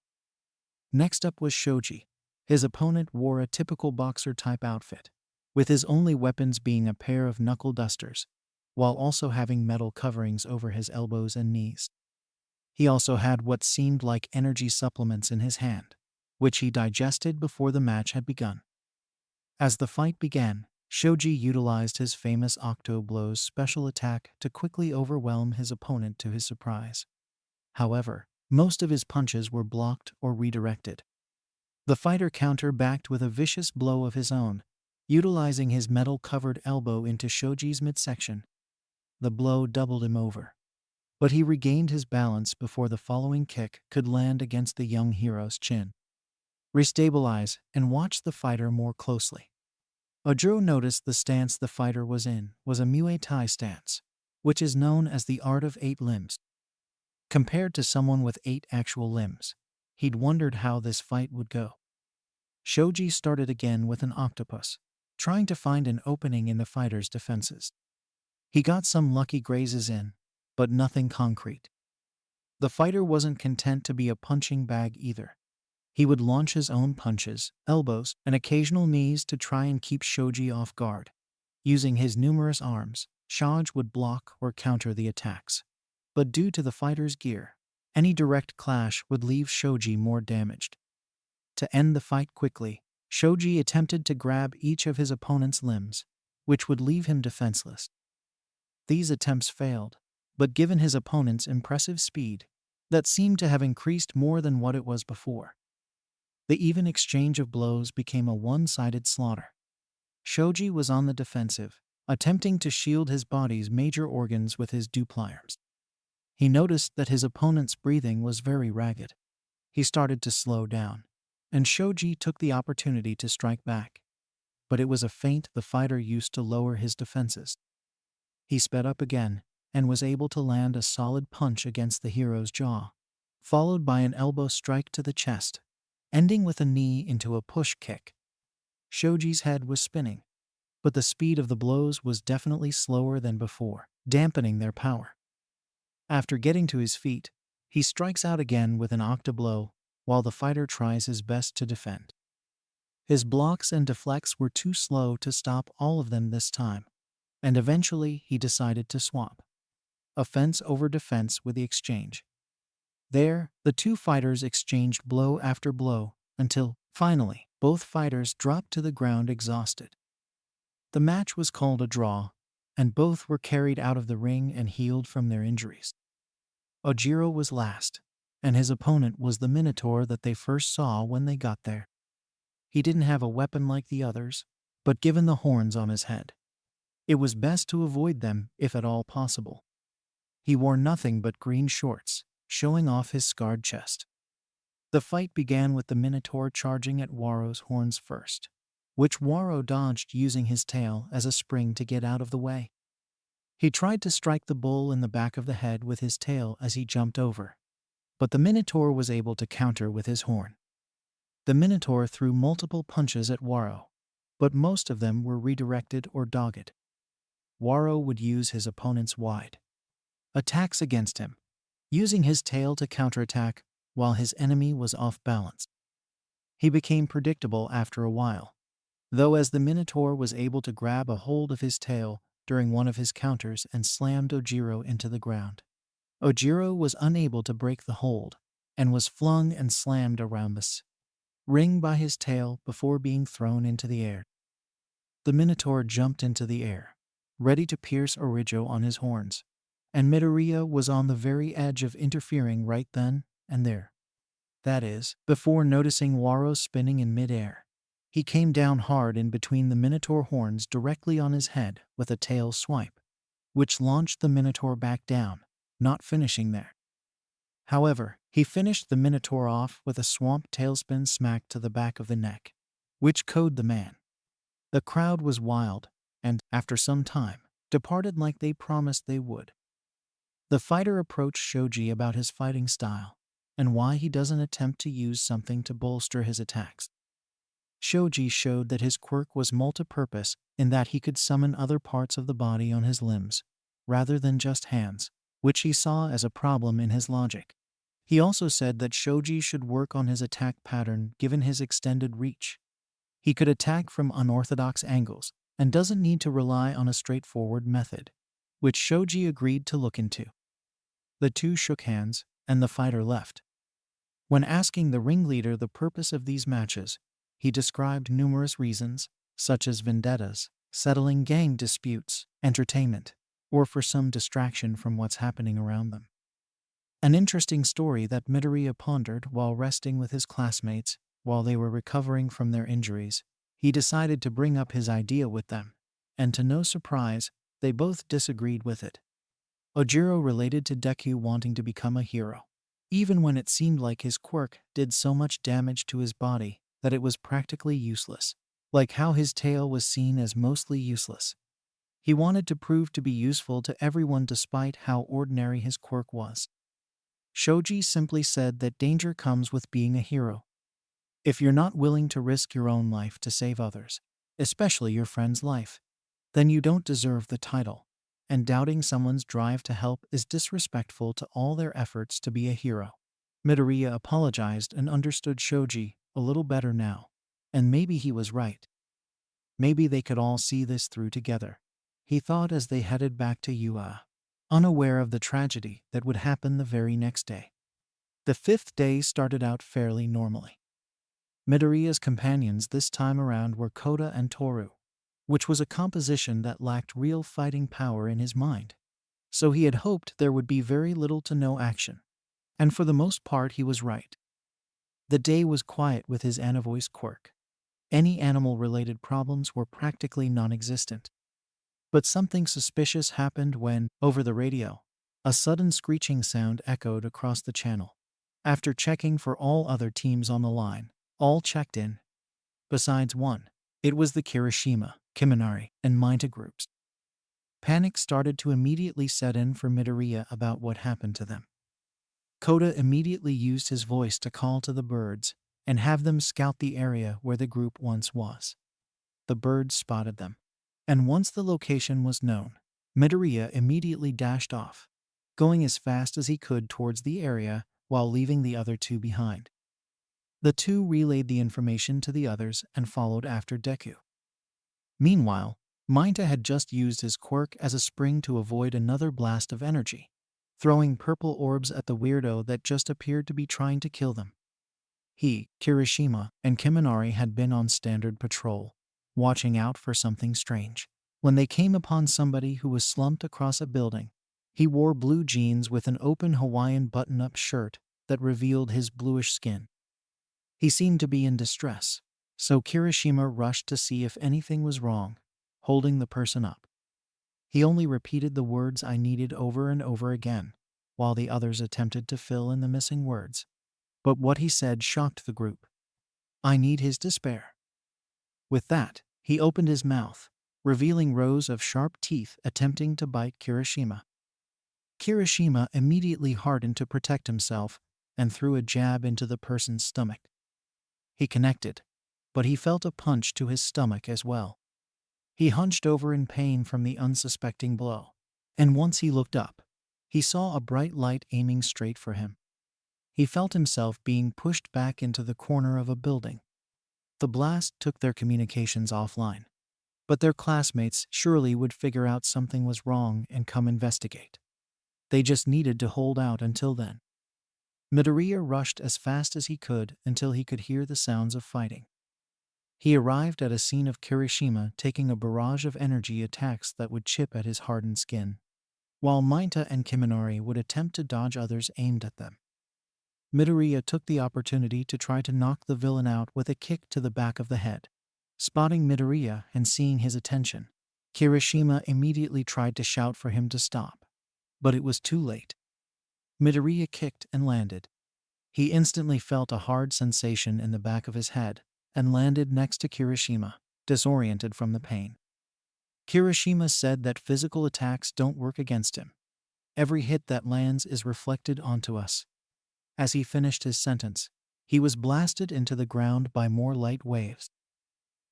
Next up was Shoji. His opponent wore a typical boxer-type outfit, with his only weapons being a pair of knuckle dusters, while also having metal coverings over his elbows and knees. He also had what seemed like energy supplements in his hand, which he digested before the match had begun. As the fight began, Shoji utilized his famous Octo Blows special attack to quickly overwhelm his opponent to his surprise. However, most of his punches were blocked or redirected. The fighter counter-backed with a vicious blow of his own, utilizing his metal-covered elbow into Shoji's midsection. The blow doubled him over, but he regained his balance before the following kick could land against the young hero's chin. Restabilize and watch the fighter more closely. Ojiro noticed the stance the fighter was in was a Muay Thai stance, which is known as the art of 8 limbs. Compared to someone with 8 actual limbs, he'd wondered how this fight would go. Shoji started again with an octopus, trying to find an opening in the fighter's defenses. He got some lucky grazes in, but nothing concrete. The fighter wasn't content to be a punching bag either. He would launch his own punches, elbows, and occasional knees to try and keep Shoji off guard. Using his numerous arms, Shoji would block or counter the attacks. But due to the fighter's gear, any direct clash would leave Shoji more damaged. To end the fight quickly, Shoji attempted to grab each of his opponent's limbs, which would leave him defenseless. These attempts failed, but given his opponent's impressive speed, that seemed to have increased more than what it was before. The even exchange of blows became a one-sided slaughter. Shoji was on the defensive, attempting to shield his body's major organs with his dupliers. He noticed that his opponent's breathing was very ragged. He started to slow down, and Shoji took the opportunity to strike back. But it was a feint the fighter used to lower his defenses. He sped up again, and was able to land a solid punch against the hero's jaw, followed by an elbow strike to the chest, ending with a knee into a push kick. Shoji's head was spinning, but the speed of the blows was definitely slower than before, dampening their power. After getting to his feet, he strikes out again with an octablow, while the fighter tries his best to defend. His blocks and deflects were too slow to stop all of them this time, and eventually he decided to swap. Offense over defense with the exchange. There, the two fighters exchanged blow after blow, until, finally, both fighters dropped to the ground exhausted. The match was called a draw, and both were carried out of the ring and healed from their injuries. Ojiro was last, and his opponent was the Minotaur that they first saw when they got there. He didn't have a weapon like the others, but given the horns on his head, it was best to avoid them if at all possible. He wore nothing but green shorts, showing off his scarred chest. The fight began with the Minotaur charging at Waro's horns first, which Waro dodged using his tail as a spring to get out of the way. He tried to strike the bull in the back of the head with his tail as he jumped over, but the Minotaur was able to counter with his horn. The Minotaur threw multiple punches at Waro, but most of them were redirected or dogged. Waro would use his opponent's wide attacks against him, using his tail to counterattack while his enemy was off balance. He became predictable after a while, though, as the Minotaur was able to grab a hold of his tail during one of his counters and slammed Ojiro into the ground. Ojiro was unable to break the hold and was flung and slammed around the ring by his tail before being thrown into the air. The Minotaur jumped into the air, ready to pierce Orijo on his horns, and Midoriya was on the very edge of interfering right then and there. That is, before noticing Waro spinning in midair. He came down hard in between the Minotaur horns directly on his head with a tail swipe, which launched the Minotaur back down, not finishing there. However, he finished the Minotaur off with a swamp tailspin smack to the back of the neck, which killed the man. The crowd was wild, and, after some time, departed like they promised they would. The fighter approached Shoji about his fighting style, and why he doesn't attempt to use something to bolster his attacks. Shoji showed that his quirk was multi-purpose in that he could summon other parts of the body on his limbs, rather than just hands, which he saw as a problem in his logic. He also said that Shoji should work on his attack pattern given his extended reach. He could attack from unorthodox angles and doesn't need to rely on a straightforward method, which Shoji agreed to look into. The two shook hands, and the fighter left. When asking the ringleader the purpose of these matches, he described numerous reasons, such as vendettas, settling gang disputes, entertainment, or for some distraction from what's happening around them. An interesting story that Midoriya pondered while resting with his classmates while they were recovering from their injuries. He decided to bring up his idea with them, and to no surprise, they both disagreed with it. Ojiro related to Deku wanting to become a hero, even when it seemed like his quirk did so much damage to his body that it was practically useless, like how his tail was seen as mostly useless. He wanted to prove to be useful to everyone despite how ordinary his quirk was. Shoji simply said that danger comes with being a hero. If you're not willing to risk your own life to save others, especially your friend's life, then you don't deserve the title, and doubting someone's drive to help is disrespectful to all their efforts to be a hero. Midoriya apologized and understood Shoji a little better now, and maybe he was right. Maybe they could all see this through together, he thought as they headed back to Ua, unaware of the tragedy that would happen the very next day. The fifth day started out fairly normally. Midoriya's companions this time around were Kota and Toru, which was a composition that lacked real fighting power in his mind. So he had hoped there would be very little to no action. And for the most part he was right. The day was quiet with his Anavoice quirk. Any animal-related problems were practically non-existent. But something suspicious happened when, over the radio, a sudden screeching sound echoed across the channel. After checking for all other teams on the line, all checked in. Besides one, it was the Kirishima, Kiminari, and Minta groups. Panic started to immediately set in for Midoriya about what happened to them. Kota immediately used his voice to call to the birds and have them scout the area where the group once was. The birds spotted them, and once the location was known, Midoriya immediately dashed off, going as fast as he could towards the area while leaving the other two behind. The two relayed the information to the others and followed after Deku. Meanwhile, Minta had just used his quirk as a spring to avoid another blast of energy, throwing purple orbs at the weirdo that just appeared to be trying to kill them. He, Kirishima, and Kiminari had been on standard patrol, watching out for something strange, when they came upon somebody who was slumped across a building. He wore blue jeans with an open Hawaiian button-up shirt that revealed his bluish skin. He seemed to be in distress, So Kirishima rushed to see if anything was wrong, holding the person up. He only repeated the words "I needed" over and over again, while the others attempted to fill in the missing words. But what he said shocked the group. "I need his despair." With that, he opened his mouth, revealing rows of sharp teeth attempting to bite Kirishima. Kirishima immediately hardened to protect himself and threw a jab into the person's stomach. He connected, but he felt a punch to his stomach as well. He hunched over in pain from the unsuspecting blow, and once he looked up, he saw a bright light aiming straight for him. He felt himself being pushed back into the corner of a building. The blast took their communications offline, but their classmates surely would figure out something was wrong and come investigate. They just needed to hold out until then. Midoriya rushed as fast as he could until he could hear the sounds of fighting. He arrived at a scene of Kirishima taking a barrage of energy attacks that would chip at his hardened skin, while Mainta and Kiminari would attempt to dodge others aimed at them. Midoriya took the opportunity to try to knock the villain out with a kick to the back of the head. Spotting Midoriya and seeing his attention, Kirishima immediately tried to shout for him to stop, but it was too late. Midoriya kicked and landed. He instantly felt a hard sensation in the back of his head and landed next to Kirishima, disoriented from the pain. Kirishima said that physical attacks don't work against him. Every hit that lands is reflected onto us. As he finished his sentence, he was blasted into the ground by more light waves.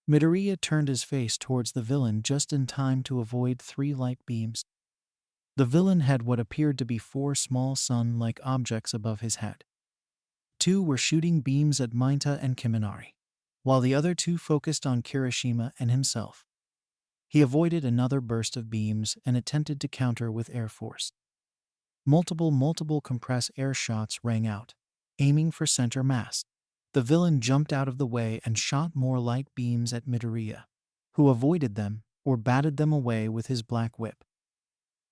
Midoriya turned his face towards the villain just in time to avoid 3 light beams. The villain had what appeared to be 4 small sun-like objects above his head. 2 were shooting beams at Mainta and Kiminari, while the other 2 focused on Kirishima and himself. He avoided another burst of beams and attempted to counter with air force. Multiple compressed air shots rang out, aiming for center mass. The villain jumped out of the way and shot more light beams at Midoriya, who avoided them or batted them away with his black whip.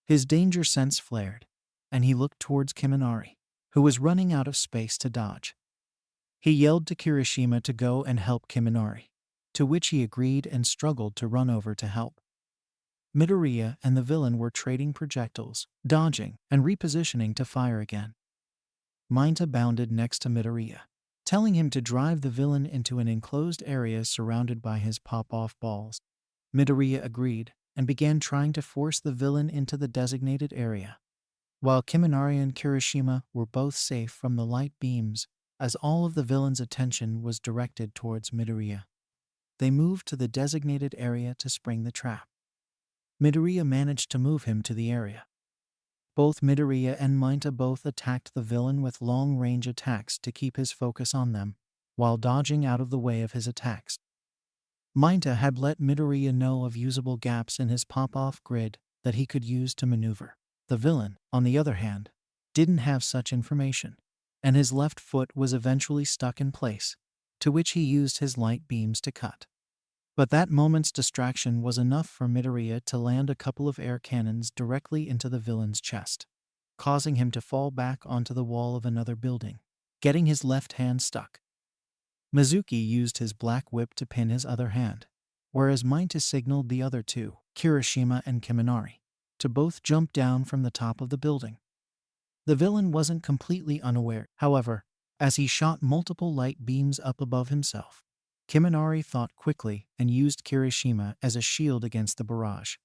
His danger sense flared, and he looked towards Kiminari, who was running out of space to dodge. He yelled to Kirishima to go and help Kiminari, to which he agreed and struggled to run over to help. Midoriya and the villain were trading projectiles, dodging, and repositioning to fire again. Mainta bounded next to Midoriya, telling him to drive the villain into an enclosed area surrounded by his pop-off balls. Midoriya agreed and began trying to force the villain into the designated area, while Kiminari and Kirishima were both safe from the light beams, as all of the villain's attention was directed towards Midoriya. They moved to the designated area to spring the trap. Midoriya managed to move him to the area. Both Midoriya and Mainta both attacked the villain with long-range attacks to keep his focus on them, while dodging out of the way of his attacks. Mainta had let Midoriya know of usable gaps in his pop-off grid that he could use to maneuver. The villain, on the other hand, didn't have such information, and his left foot was eventually stuck in place, to which he used his light beams to cut. But that moment's distraction was enough for Midoriya to land a couple of air cannons directly into the villain's chest, causing him to fall back onto the wall of another building, getting his left hand stuck. Mizuki used his black whip to pin his other hand, whereas Mainta signaled the other 2, Kirishima and Kiminari, to both jump down from the top of the building. The villain wasn't completely unaware, however, as he shot multiple light beams up above himself. Kiminari thought quickly and used Kirishima as a shield against the barrage.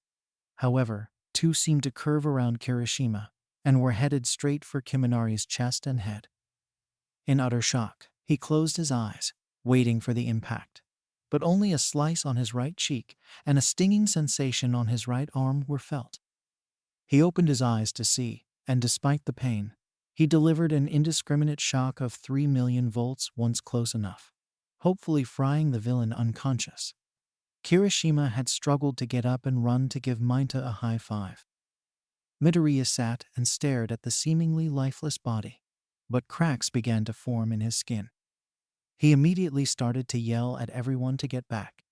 However, 2 seemed to curve around Kirishima and were headed straight for Kiminari's chest and head. In utter shock, he closed his eyes, waiting for the impact. But only a slice on his right cheek and a stinging sensation on his right arm were felt. He opened his eyes to see, and despite the pain, he delivered an indiscriminate shock of 3 million volts once close enough, hopefully frying the villain unconscious. Kirishima had struggled to get up and run to give Mainta a high five. Midoriya sat and stared at the seemingly lifeless body, but cracks began to form in his skin. He immediately started to yell at everyone to get back.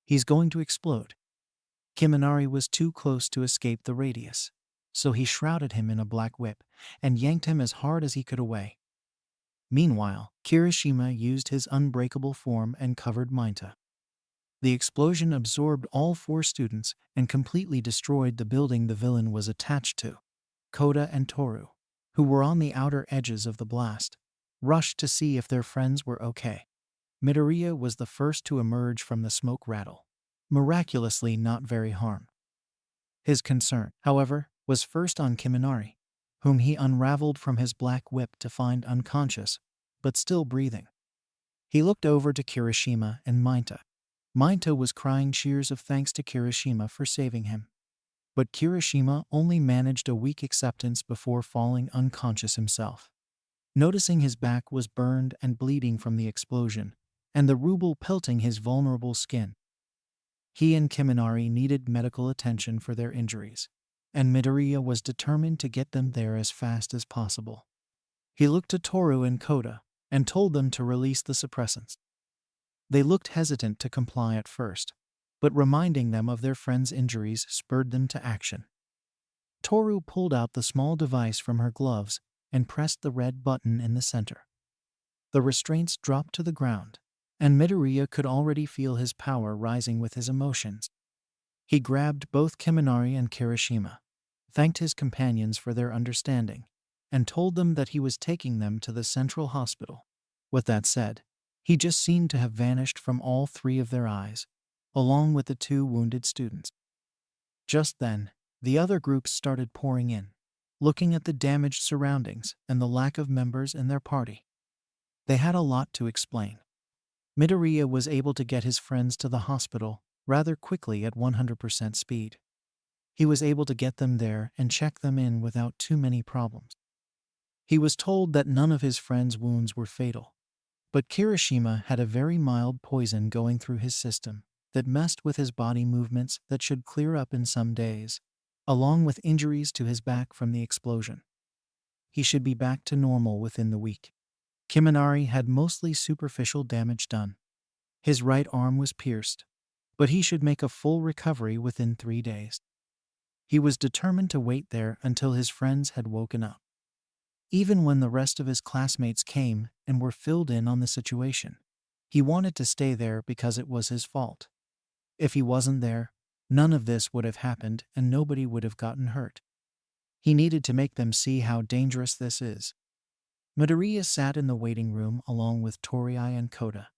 He's going to explode. Kiminari was too close to escape the radius, so he shrouded him in a black whip and yanked him as hard as he could away. Meanwhile, Kirishima used his unbreakable form and covered Mainta. The explosion absorbed all 4 students and completely destroyed the building the villain was attached to. Koda and Toru, who were on the outer edges of the blast, rushed to see if their friends were okay. Midoriya was the first to emerge from the smoke rattle, miraculously not very harmed. His concern, however, was first on Kiminari, whom he unraveled from his black whip to find unconscious, but still breathing. He looked over to Kirishima and Mainta. Mainta was crying cheers of thanks to Kirishima for saving him. But Kirishima only managed a weak acceptance before falling unconscious himself. Noticing his back was burned and bleeding from the explosion, and the ruble pelting his vulnerable skin, he and Kiminari needed medical attention for their injuries, and Midoriya was determined to get them there as fast as possible. He looked to Toru and Koda and told them to release the suppressants. They looked hesitant to comply at first, but reminding them of their friend's injuries spurred them to action. Toru pulled out the small device from her gloves and pressed the red button in the center. The restraints dropped to the ground, and Midoriya could already feel his power rising with his emotions. He grabbed both Kiminari and Kirishima, thanked his companions for their understanding, and told them that he was taking them to the central hospital. With that said, he just seemed to have vanished from all 3 of their eyes, along with the 2 wounded students. Just then, the other groups started pouring in, looking at the damaged surroundings and the lack of members in their party. They had a lot to explain. Midoriya was able to get his friends to the hospital rather quickly at 100% speed. He was able to get them there and check them in without too many problems. He was told that none of his friends' wounds were fatal, but Kirishima had a very mild poison going through his system that messed with his body movements that should clear up in some days, along with injuries to his back from the explosion. He should be back to normal within the week. Kiminari had mostly superficial damage done. His right arm was pierced, but he should make a full recovery within 3 days. He was determined to wait there until his friends had woken up. Even when the rest of his classmates came and were filled in on the situation, he wanted to stay there because it was his fault. If he wasn't there, none of this would have happened and nobody would have gotten hurt. He needed to make them see how dangerous this is. Midoriya sat in the waiting room along with Toriai and Koda.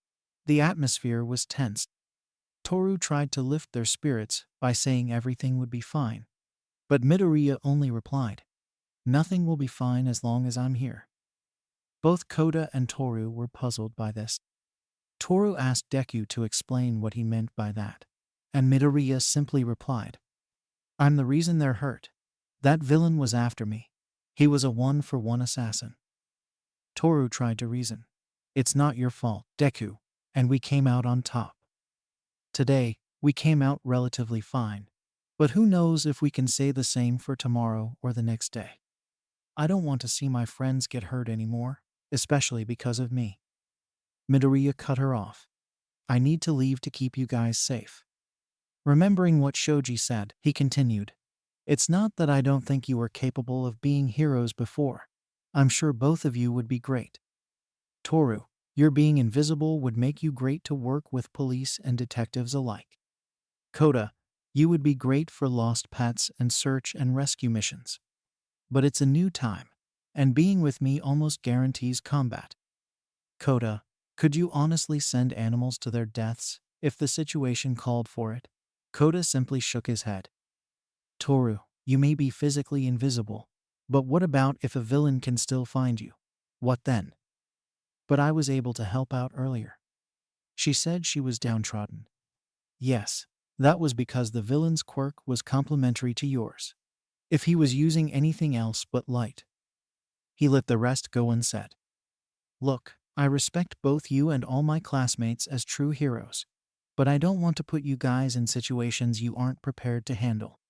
The atmosphere was tense. Toru tried to lift their spirits by saying everything would be fine, but Midoriya only replied, "Nothing will be fine as long as I'm here." Both Koda and Toru were puzzled by this. Toru asked Deku to explain what he meant by that, and Midoriya simply replied, "I'm the reason they're hurt. That villain was after me. He was a 1-for-1 assassin." Toru tried to reason. "It's not your fault, Deku, and we came out on top. Today, we came out relatively fine, but who knows if we can say the same for tomorrow or the next day. I don't want to see my friends get hurt anymore, especially because of me." Midoriya cut her off. "I need to leave to keep you guys safe." Remembering what Shoji said, he continued, "It's not that I don't think you were capable of being heroes before. I'm sure both of you would be great. Toru, your being invisible would make you great to work with police and detectives alike. Koda, you would be great for lost pets and search and rescue missions. But it's a new time, and being with me almost guarantees combat. Koda, could you honestly send animals to their deaths if the situation called for it?" Koda simply shook his head. "Toru, you may be physically invisible, but what about if a villain can still find you? What then?" "But I was able to help out earlier." She said she was downtrodden. "Yes, that was because the villain's quirk was complementary to yours. If he was using anything else but light, he let the rest go and said, 'Look, I respect both you and all my classmates as true heroes, but I don't want to put you guys in situations you aren't prepared to handle.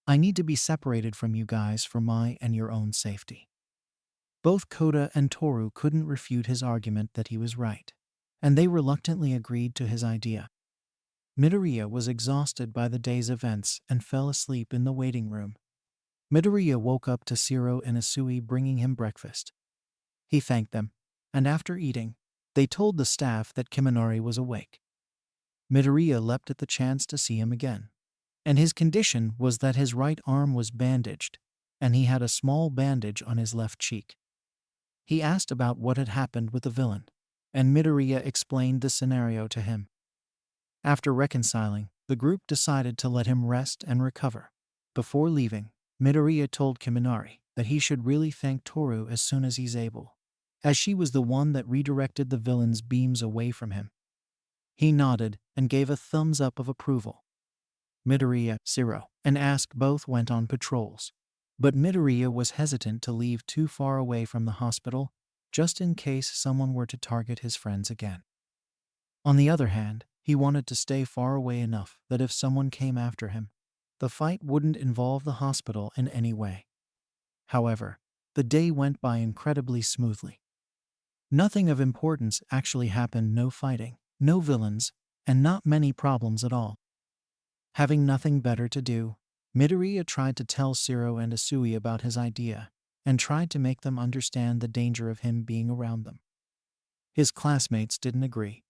I need to be separated from you guys for my and your own safety.'" Both Koda and Toru couldn't refute his argument that he was right, and they reluctantly agreed to his idea. Midoriya was exhausted by the day's events and fell asleep in the waiting room. Midoriya woke up to Shiro and Isui bringing him breakfast. He thanked them, and after eating, they told the staff that Kiminari was awake. Midoriya leapt at the chance to see him again, and his condition was that his right arm was bandaged, and he had a small bandage on his left cheek. He asked about what had happened with the villain, and Midoriya explained the scenario to him. After reconciling, the group decided to let him rest and recover. Before leaving, Midoriya told Kiminari that he should really thank Toru as soon as he's able, as she was the one that redirected the villain's beams away from him. He nodded and gave a thumbs up of approval. Midoriya, Zero, and Ask both went on patrols, but Midoriya was hesitant to leave too far away from the hospital, just in case someone were to target his friends again. On the other hand, he wanted to stay far away enough that if someone came after him, the fight wouldn't involve the hospital in any way. However, the day went by incredibly smoothly. Nothing of importance actually happened, no fighting, no villains, and not many problems at all. Having nothing better to do, Midoriya tried to tell Zero and Asui about his idea, and tried to make them understand the danger of him being around them. His classmates didn't agree.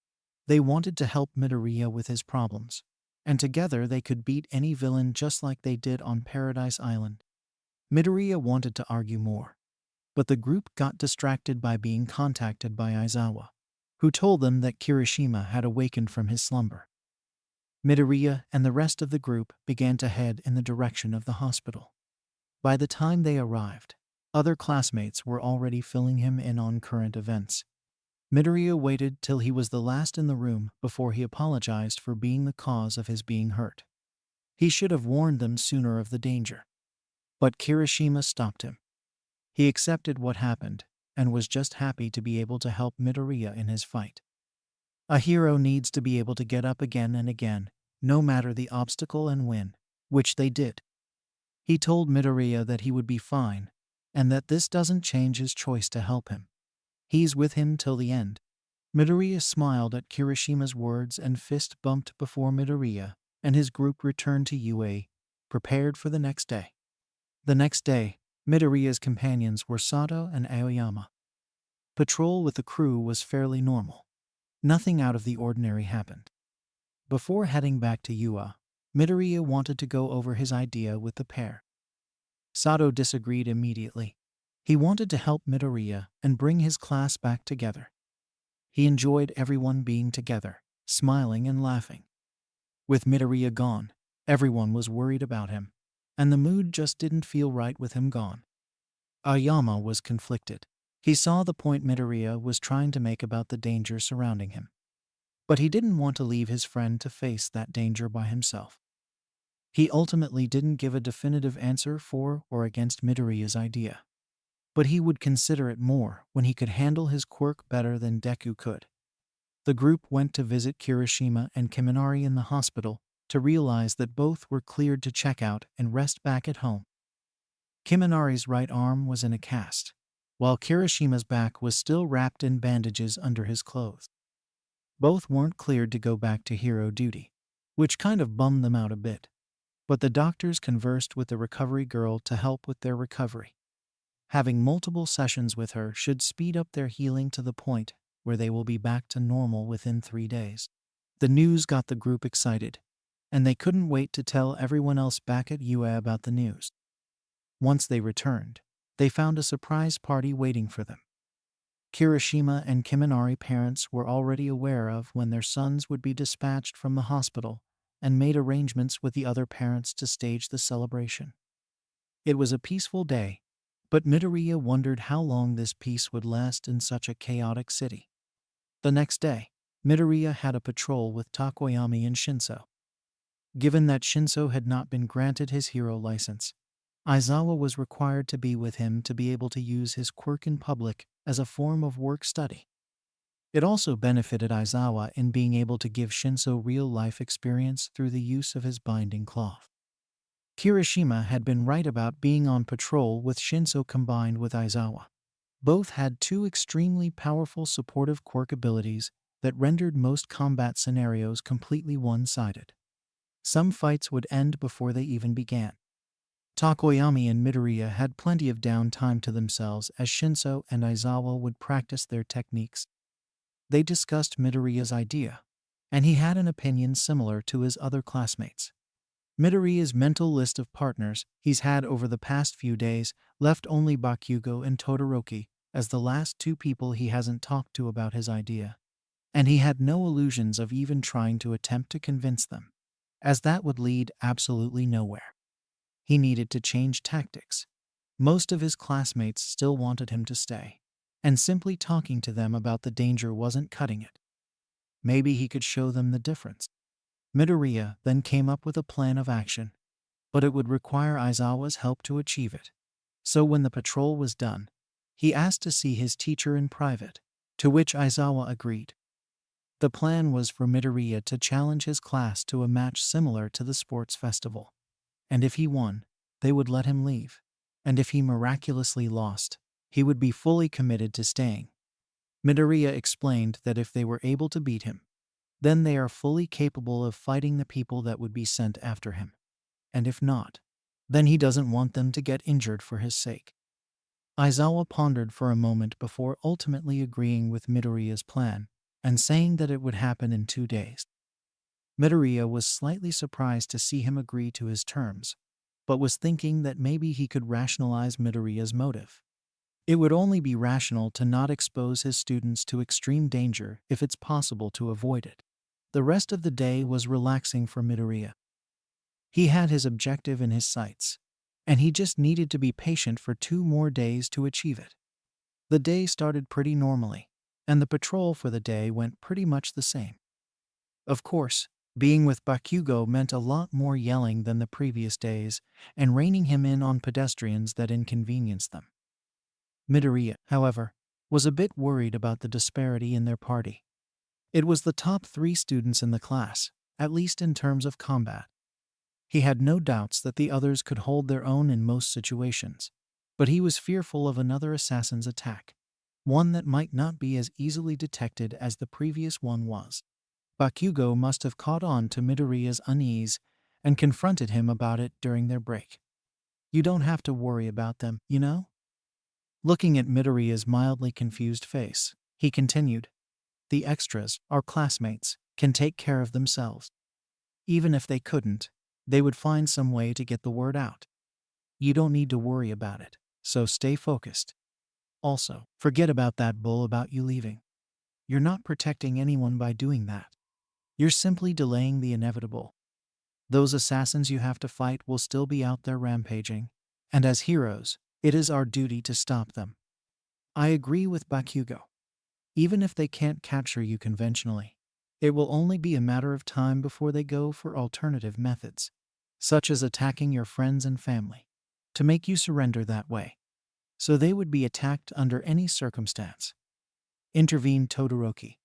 They wanted to help Midoriya with his problems, and together they could beat any villain just like they did on Paradise Island. Midoriya wanted to argue more, but the group got distracted by being contacted by Aizawa, who told them that Kirishima had awakened from his slumber. Midoriya and the rest of the group began to head in the direction of the hospital. By the time they arrived, other classmates were already filling him in on current events. Midoriya waited till he was the last in the room before he apologized for being the cause of his being hurt. He should have warned them sooner of the danger. But Kirishima stopped him. He accepted what happened and was just happy to be able to help Midoriya in his fight. A hero needs to be able to get up again and again, no matter the obstacle, and win, which they did. He told Midoriya that he would be fine, and that this doesn't change his choice to help him. He's with him till the end. Midoriya smiled at Kirishima's words and fist bumped before Midoriya and his group returned to UA, prepared for the next day. The next day, Midoriya's companions were Sato and Aoyama. Patrol with the crew was fairly normal. Nothing out of the ordinary happened. Before heading back to UA, Midoriya wanted to go over his idea with the pair. Sato disagreed immediately. He wanted to help Midoriya and bring his class back together. He enjoyed everyone being together, smiling and laughing. With Midoriya gone, everyone was worried about him, and the mood just didn't feel right with him gone. Aoyama was conflicted. He saw the point Midoriya was trying to make about the danger surrounding him, but he didn't want to leave his friend to face that danger by himself. He ultimately didn't give a definitive answer for or against Midoriya's idea, but he would consider it more when he could handle his quirk better than Deku could. The group went to visit Kirishima and Kiminari in the hospital to realize that both were cleared to check out and rest back at home. Kiminari's right arm was in a cast, while Kirishima's back was still wrapped in bandages under his clothes. Both weren't cleared to go back to hero duty, which kind of bummed them out a bit, but the doctors conversed with the recovery girl to help with their recovery. Having multiple sessions with her should speed up their healing to the point where they will be back to normal within 3 days. The news got the group excited, and they couldn't wait to tell everyone else back at UA about the news. Once they returned, they found a surprise party waiting for them. Kirishima and Kiminari parents were already aware of when their sons would be dispatched from the hospital and made arrangements with the other parents to stage the celebration. It was a peaceful day, but Midoriya wondered how long this peace would last in such a chaotic city. The next day, Midoriya had a patrol with Takoyami and Shinso. Given that Shinso had not been granted his hero license, Aizawa was required to be with him to be able to use his quirk in public as a form of work study. It also benefited Aizawa in being able to give Shinso real-life experience through the use of his binding cloth. Kirishima had been right about being on patrol with Shinso combined with Aizawa. Both had two extremely powerful supportive quirk abilities that rendered most combat scenarios completely one-sided. Some fights would end before they even began. Takoyami and Midoriya had plenty of downtime to themselves as Shinso and Aizawa would practice their techniques. They discussed Midoriya's idea, and he had an opinion similar to his other classmates. Midoriya's mental list of partners he's had over the past few days left only Bakugo and Todoroki as the last two people he hasn't talked to about his idea, and he had no illusions of even trying to attempt to convince them, as that would lead absolutely nowhere. He needed to change tactics. Most of his classmates still wanted him to stay, and simply talking to them about the danger wasn't cutting it. Maybe he could show them the difference. Midoriya then came up with a plan of action, but it would require Aizawa's help to achieve it. So when the patrol was done, he asked to see his teacher in private, to which Aizawa agreed. The plan was for Midoriya to challenge his class to a match similar to the sports festival, and if he won, they would let him leave, and if he miraculously lost, he would be fully committed to staying. Midoriya explained that if they were able to beat him, then they are fully capable of fighting the people that would be sent after him. And if not, then he doesn't want them to get injured for his sake. Aizawa pondered for a moment before ultimately agreeing with Midoriya's plan and saying that it would happen in 2 days. Midoriya was slightly surprised to see him agree to his terms, but was thinking that maybe he could rationalize Midoriya's motive. It would only be rational to not expose his students to extreme danger if it's possible to avoid it. The rest of the day was relaxing for Midoriya. He had his objective in his sights, and he just needed to be patient for 2 more days to achieve it. The day started pretty normally, and the patrol for the day went pretty much the same. Of course, being with Bakugo meant a lot more yelling than the previous days and reining him in on pedestrians that inconvenienced them. Midoriya, however, was a bit worried about the disparity in their party. It was the top 3 students in the class, at least in terms of combat. He had no doubts that the others could hold their own in most situations, but he was fearful of another assassin's attack, one that might not be as easily detected as the previous one was. Bakugo must have caught on to Midoriya's unease and confronted him about it during their break. "You don't have to worry about them, you know?" Looking at Midoriya's mildly confused face, he continued, "The extras, our classmates, can take care of themselves. Even if they couldn't, they would find some way to get the word out. You don't need to worry about it, so stay focused. Also, forget about that bull about you leaving. You're not protecting anyone by doing that. You're simply delaying the inevitable. Those assassins you have to fight will still be out there rampaging, and as heroes, it is our duty to stop them." I agree with Bakugo. Even if they can't capture you conventionally, it will only be a matter of time before they go for alternative methods, such as attacking your friends and family, to make you surrender that way. So they would be attacked under any circumstance. Intervened Todoroki.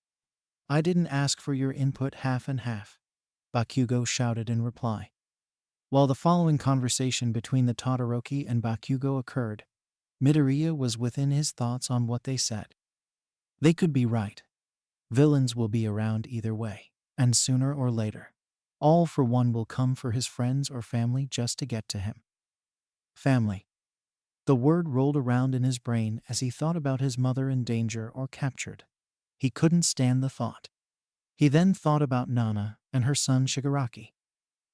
"I didn't ask for your input half and half," Bakugo shouted in reply. While the following conversation between the Todoroki and Bakugo occurred, Midoriya was within his thoughts on what they said. They could be right. Villains will be around either way, and sooner or later, All for One will come for his friends or family just to get to him. Family. The word rolled around in his brain as he thought about his mother in danger or captured. He couldn't stand the thought. He then thought about Nana and her son Shigaraki.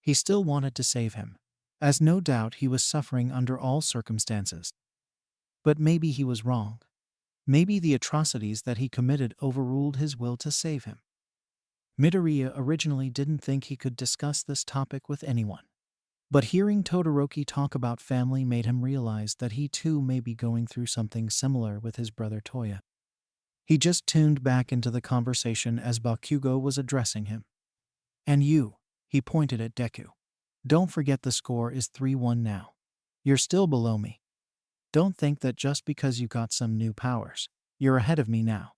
He still wanted to save him, as no doubt he was suffering under all circumstances. But maybe he was wrong. Maybe the atrocities that he committed overruled his will to save him. Midoriya originally didn't think he could discuss this topic with anyone. But hearing Todoroki talk about family made him realize that he too may be going through something similar with his brother Toya. He just tuned back into the conversation as Bakugo was addressing him. "And you," he pointed at Deku. "Don't forget the score is 3-1 now. You're still below me. Don't think that just because you got some new powers, you're ahead of me now."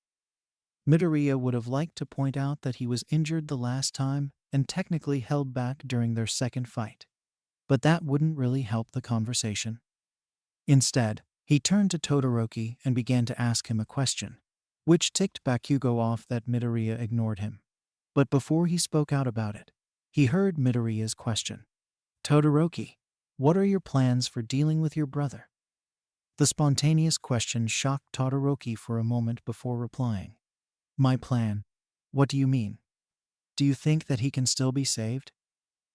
Midoriya would have liked to point out that he was injured the last time and technically held back during their second fight, but that wouldn't really help the conversation. Instead, he turned to Todoroki and began to ask him a question, which ticked Bakugo off that Midoriya ignored him. But before he spoke out about it, he heard Midoriya's question. "Todoroki, What are your plans for dealing with your brother? The spontaneous question shocked Todoroki for a moment before replying. My plan? What do you mean? Do you think that he can still be saved?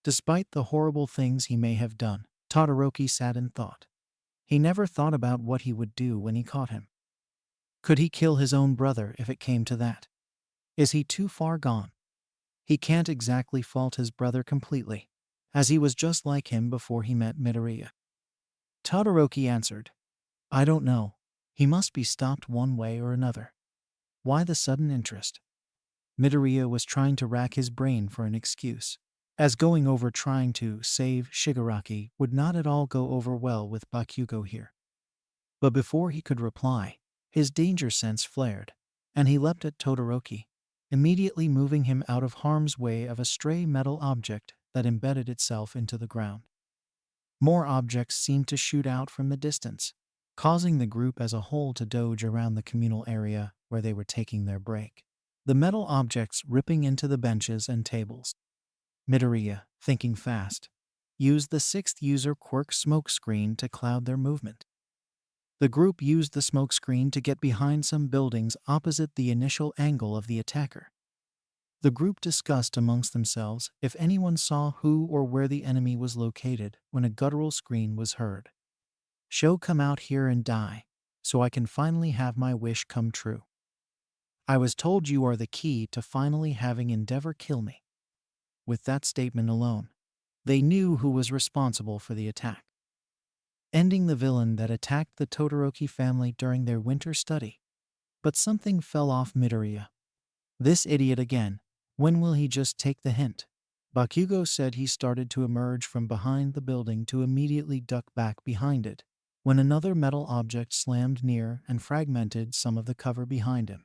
Despite the horrible things he may have done, Todoroki sat in thought. He never thought about what he would do when he caught him. Could he kill his own brother if it came to that? Is he too far gone? He can't exactly fault his brother completely, as he was just like him before he met Midoriya. Todoroki answered, I don't know. He must be stopped one way or another. Why the sudden interest? Midoriya was trying to rack his brain for an excuse, as going over trying to save Shigaraki would not at all go over well with Bakugo here. But before he could reply, his danger sense flared, and he leapt at Todoroki, immediately moving him out of harm's way of a stray metal object that embedded itself into the ground. More objects seemed to shoot out from the distance, causing the group as a whole to doge around the communal area where they were taking their break. The metal objects ripping into the benches and tables. Midoriya, thinking fast, used the sixth user quirk smokescreen to cloud their movement. The group used the smokescreen to get behind some buildings opposite the initial angle of the attacker. The group discussed amongst themselves if anyone saw who or where the enemy was located when a guttural scream was heard. Show come out here and die, so I can finally have my wish come true. I was told you are the key to finally having Endeavor kill me. With that statement alone, they knew who was responsible for the attack. Ending the villain that attacked the Todoroki family during their winter study. But something fell off Midoriya. This idiot again. When will he just take the hint? Bakugo said he started to emerge from behind the building to immediately duck back behind it, when another metal object slammed near and fragmented some of the cover behind him.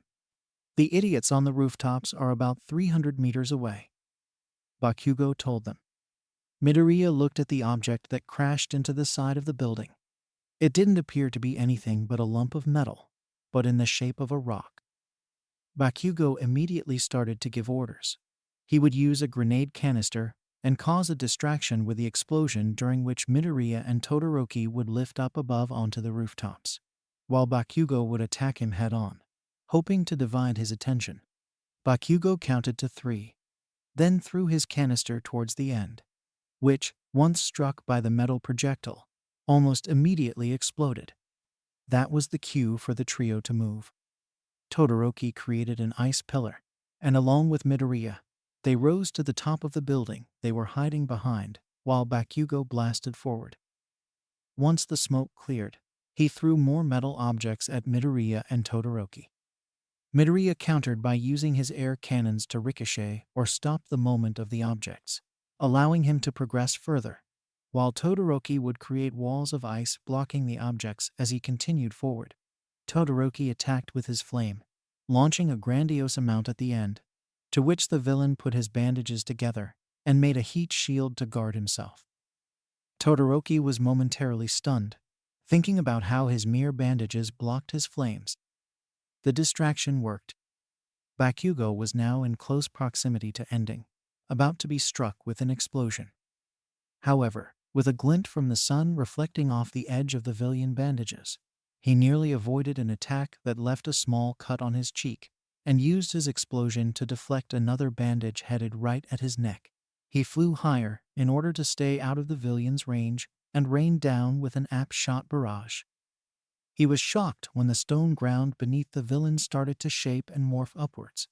The idiots on the rooftops are about 300 meters away, Bakugo told them. Midoriya looked at the object that crashed into the side of the building. It didn't appear to be anything but a lump of metal, but in the shape of a rock. Bakugo immediately started to give orders. He would use a grenade canister and cause a distraction with the explosion, during which Midoriya and Todoroki would lift up above onto the rooftops, while Bakugo would attack him head-on, hoping to divide his attention. Bakugo counted to 3, then threw his canister towards the end, which, once struck by the metal projectile, almost immediately exploded. That was the cue for the trio to move. Todoroki created an ice pillar, and along with Midoriya, they rose to the top of the building they were hiding behind, while Bakugo blasted forward. Once the smoke cleared, he threw more metal objects at Midoriya and Todoroki. Midoriya countered by using his air cannons to ricochet or stop the movement of the objects, allowing him to progress further, while Todoroki would create walls of ice blocking the objects as he continued forward. Todoroki attacked with his flame, launching a grandiose amount at the end, to which the villain put his bandages together and made a heat shield to guard himself. Todoroki was momentarily stunned, thinking about how his mere bandages blocked his flames. The distraction worked. Bakugo was now in close proximity to ending, about to be struck with an explosion. However, with a glint from the sun reflecting off the edge of the villain bandages, he nearly avoided an attack that left a small cut on his cheek, and used his explosion to deflect another bandage headed right at his neck. He flew higher in order to stay out of the villain's range and rained down with an apt shot barrage. He was shocked when the stone ground beneath the villain started to shape and morph upwards,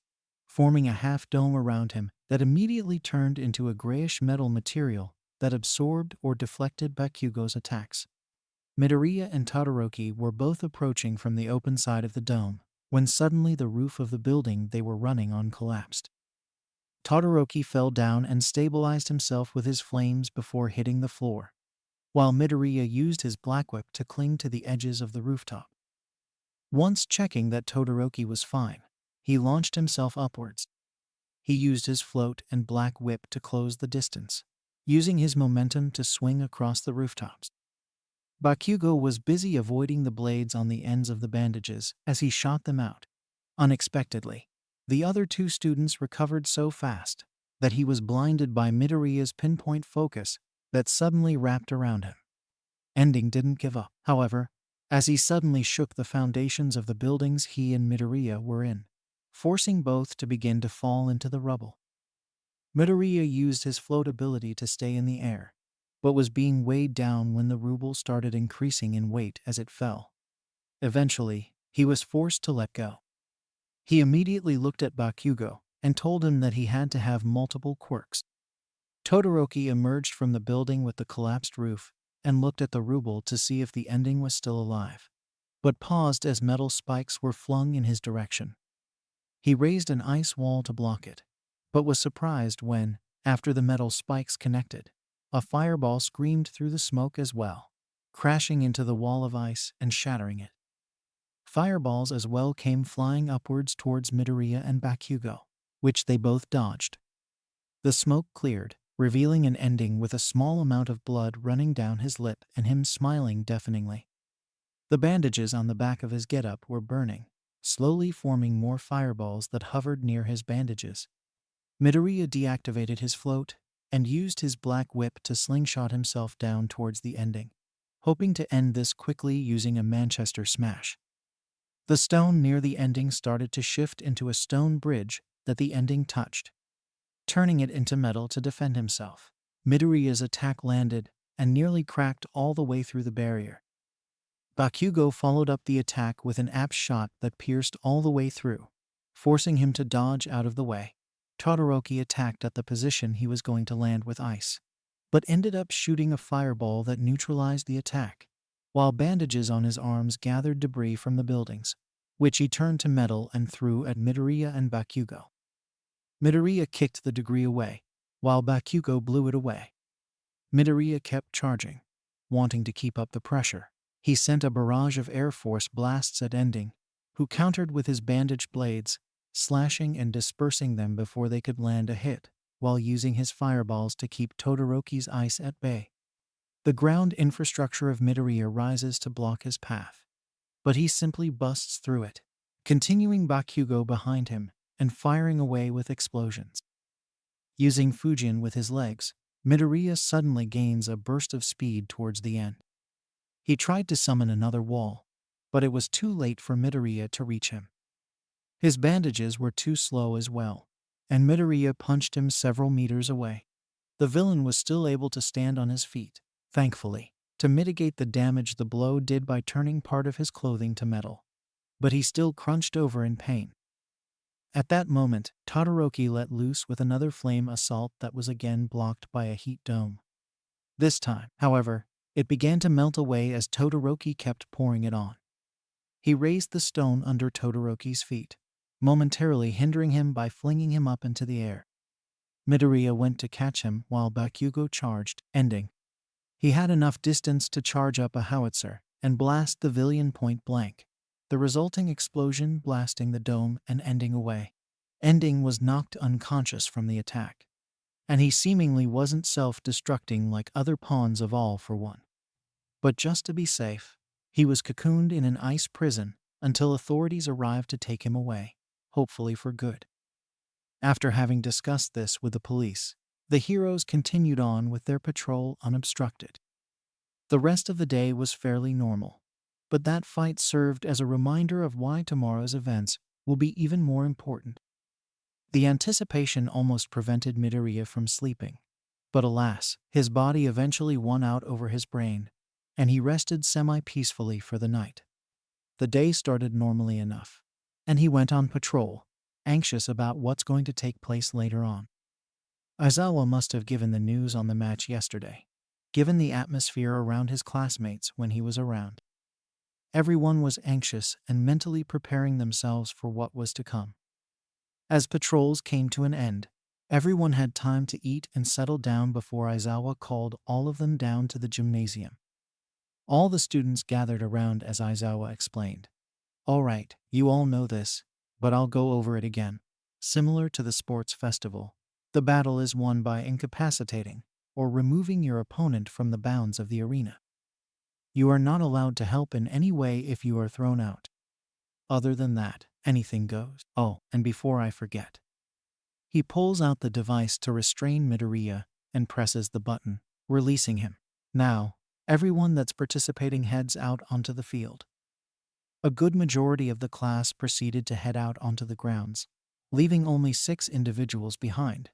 forming a half-dome around him that immediately turned into a grayish metal material that absorbed or deflected Bakugo's attacks. Midoriya and Todoroki were both approaching from the open side of the dome, when suddenly the roof of the building they were running on collapsed. Todoroki fell down and stabilized himself with his flames before hitting the floor, while Midoriya used his black whip to cling to the edges of the rooftop. Once checking that Todoroki was fine, he launched himself upwards. He used his float and black whip to close the distance, using his momentum to swing across the rooftops. Bakugo was busy avoiding the blades on the ends of the bandages as he shot them out. Unexpectedly, the other two students recovered so fast that he was blinded by Midoriya's pinpoint focus that suddenly wrapped around him. Ending didn't give up, however, as he suddenly shook the foundations of the buildings he and Midoriya were in, forcing both to begin to fall into the rubble. Midoriya used his float ability to stay in the air, but was being weighed down when the rubble started increasing in weight as it fell. Eventually, he was forced to let go. He immediately looked at Bakugo and told him that he had to have multiple quirks. Todoroki emerged from the building with the collapsed roof and looked at the rubble to see if the ending was still alive, but paused as metal spikes were flung in his direction. He raised an ice wall to block it, but was surprised when, after the metal spikes connected, a fireball screamed through the smoke as well, crashing into the wall of ice and shattering it. Fireballs as well came flying upwards towards Midoriya and Bakugo, which they both dodged. The smoke cleared, revealing an ending with a small amount of blood running down his lip and him smiling deafeningly. The bandages on the back of his getup were burning, slowly forming more fireballs that hovered near his bandages. Midoriya deactivated his float and used his black whip to slingshot himself down towards the ending, hoping to end this quickly using a Manchester smash. The stone near the ending started to shift into a stone bridge that the ending touched, turning it into metal to defend himself. Midoriya's attack landed and nearly cracked all the way through the barrier. Bakugo followed up the attack with an apt shot that pierced all the way through, forcing him to dodge out of the way. Todoroki attacked at the position he was going to land with ice, but ended up shooting a fireball that neutralized the attack, while bandages on his arms gathered debris from the buildings, which he turned to metal and threw at Midoriya and Bakugo. Midoriya kicked the debris away, while Bakugo blew it away. Midoriya kept charging, wanting to keep up the pressure. He sent a barrage of Air Force blasts at Ending, who countered with his bandage blades, slashing and dispersing them before they could land a hit, while using his fireballs to keep Todoroki's ice at bay. The ground infrastructure of Midoriya rises to block his path, but he simply busts through it, continuing Bakugo behind him and firing away with explosions. Using Fujin with his legs, Midoriya suddenly gains a burst of speed towards the end. He tried to summon another wall, but it was too late for Midoriya to reach him. His bandages were too slow as well, and Midoriya punched him several meters away. The villain was still able to stand on his feet, thankfully, to mitigate the damage the blow did by turning part of his clothing to metal, but he still crunched over in pain. At that moment, Todoroki let loose with another flame assault that was again blocked by a heat dome. This time, however, it began to melt away as Todoroki kept pouring it on. He raised the stone under Todoroki's feet, momentarily hindering him by flinging him up into the air. Midoriya went to catch him while Bakugo charged, Ending. He had enough distance to charge up a howitzer and blast the villain point blank, the resulting explosion blasting the dome and Ending away. Ending was knocked unconscious from the attack, and he seemingly wasn't self-destructing like other pawns of All for One. But just to be safe, he was cocooned in an ice prison until authorities arrived to take him away, hopefully for good. After having discussed this with the police, the heroes continued on with their patrol unobstructed. The rest of the day was fairly normal, but that fight served as a reminder of why tomorrow's events will be even more important. The anticipation almost prevented Midoriya from sleeping, but alas, his body eventually won out over his brain, and he rested semi-peacefully for the night. The day started normally enough, and he went on patrol, anxious about what's going to take place later on. Aizawa must have given the news on the match yesterday, given the atmosphere around his classmates when he was around. Everyone was anxious and mentally preparing themselves for what was to come. As patrols came to an end, everyone had time to eat and settle down before Aizawa called all of them down to the gymnasium. All the students gathered around as Aizawa explained. "All right, you all know this, but I'll go over it again. Similar to the sports festival, the battle is won by incapacitating or removing your opponent from the bounds of the arena. You are not allowed to help in any way if you are thrown out. Other than that, anything goes. Oh, and before I forget." He pulls out the device to restrain Midoriya and presses the button, releasing him. Now, everyone that's participating heads out onto the field. A good majority of the class proceeded to head out onto the grounds, leaving only 6 individuals behind: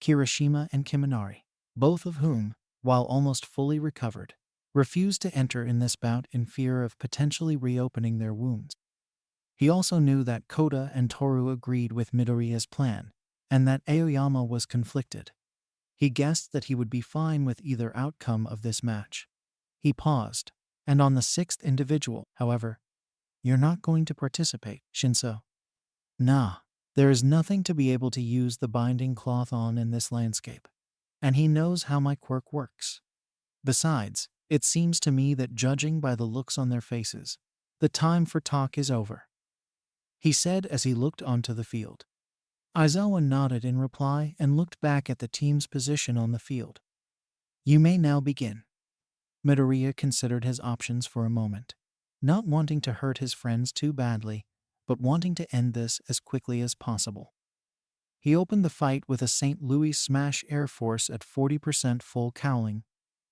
Kirishima and Kiminari, both of whom, while almost fully recovered, refused to enter in this bout in fear of potentially reopening their wounds. He also knew that Kota and Toru agreed with Midoriya's plan, and that Aoyama was conflicted. He guessed that he would be fine with either outcome of this match. He paused, and on the 6th individual, however, "You're not going to participate, Shinso." "Nah, there is nothing to be able to use the binding cloth on in this landscape. And he knows how my quirk works. Besides, it seems to me that judging by the looks on their faces, the time for talk is over," he said as he looked onto the field. Aizawa nodded in reply and looked back at the team's position on the field. "You may now begin." Midoriya considered his options for a moment, not wanting to hurt his friends too badly, but wanting to end this as quickly as possible. He opened the fight with a St. Louis Smash Air Force at 40% full cowling,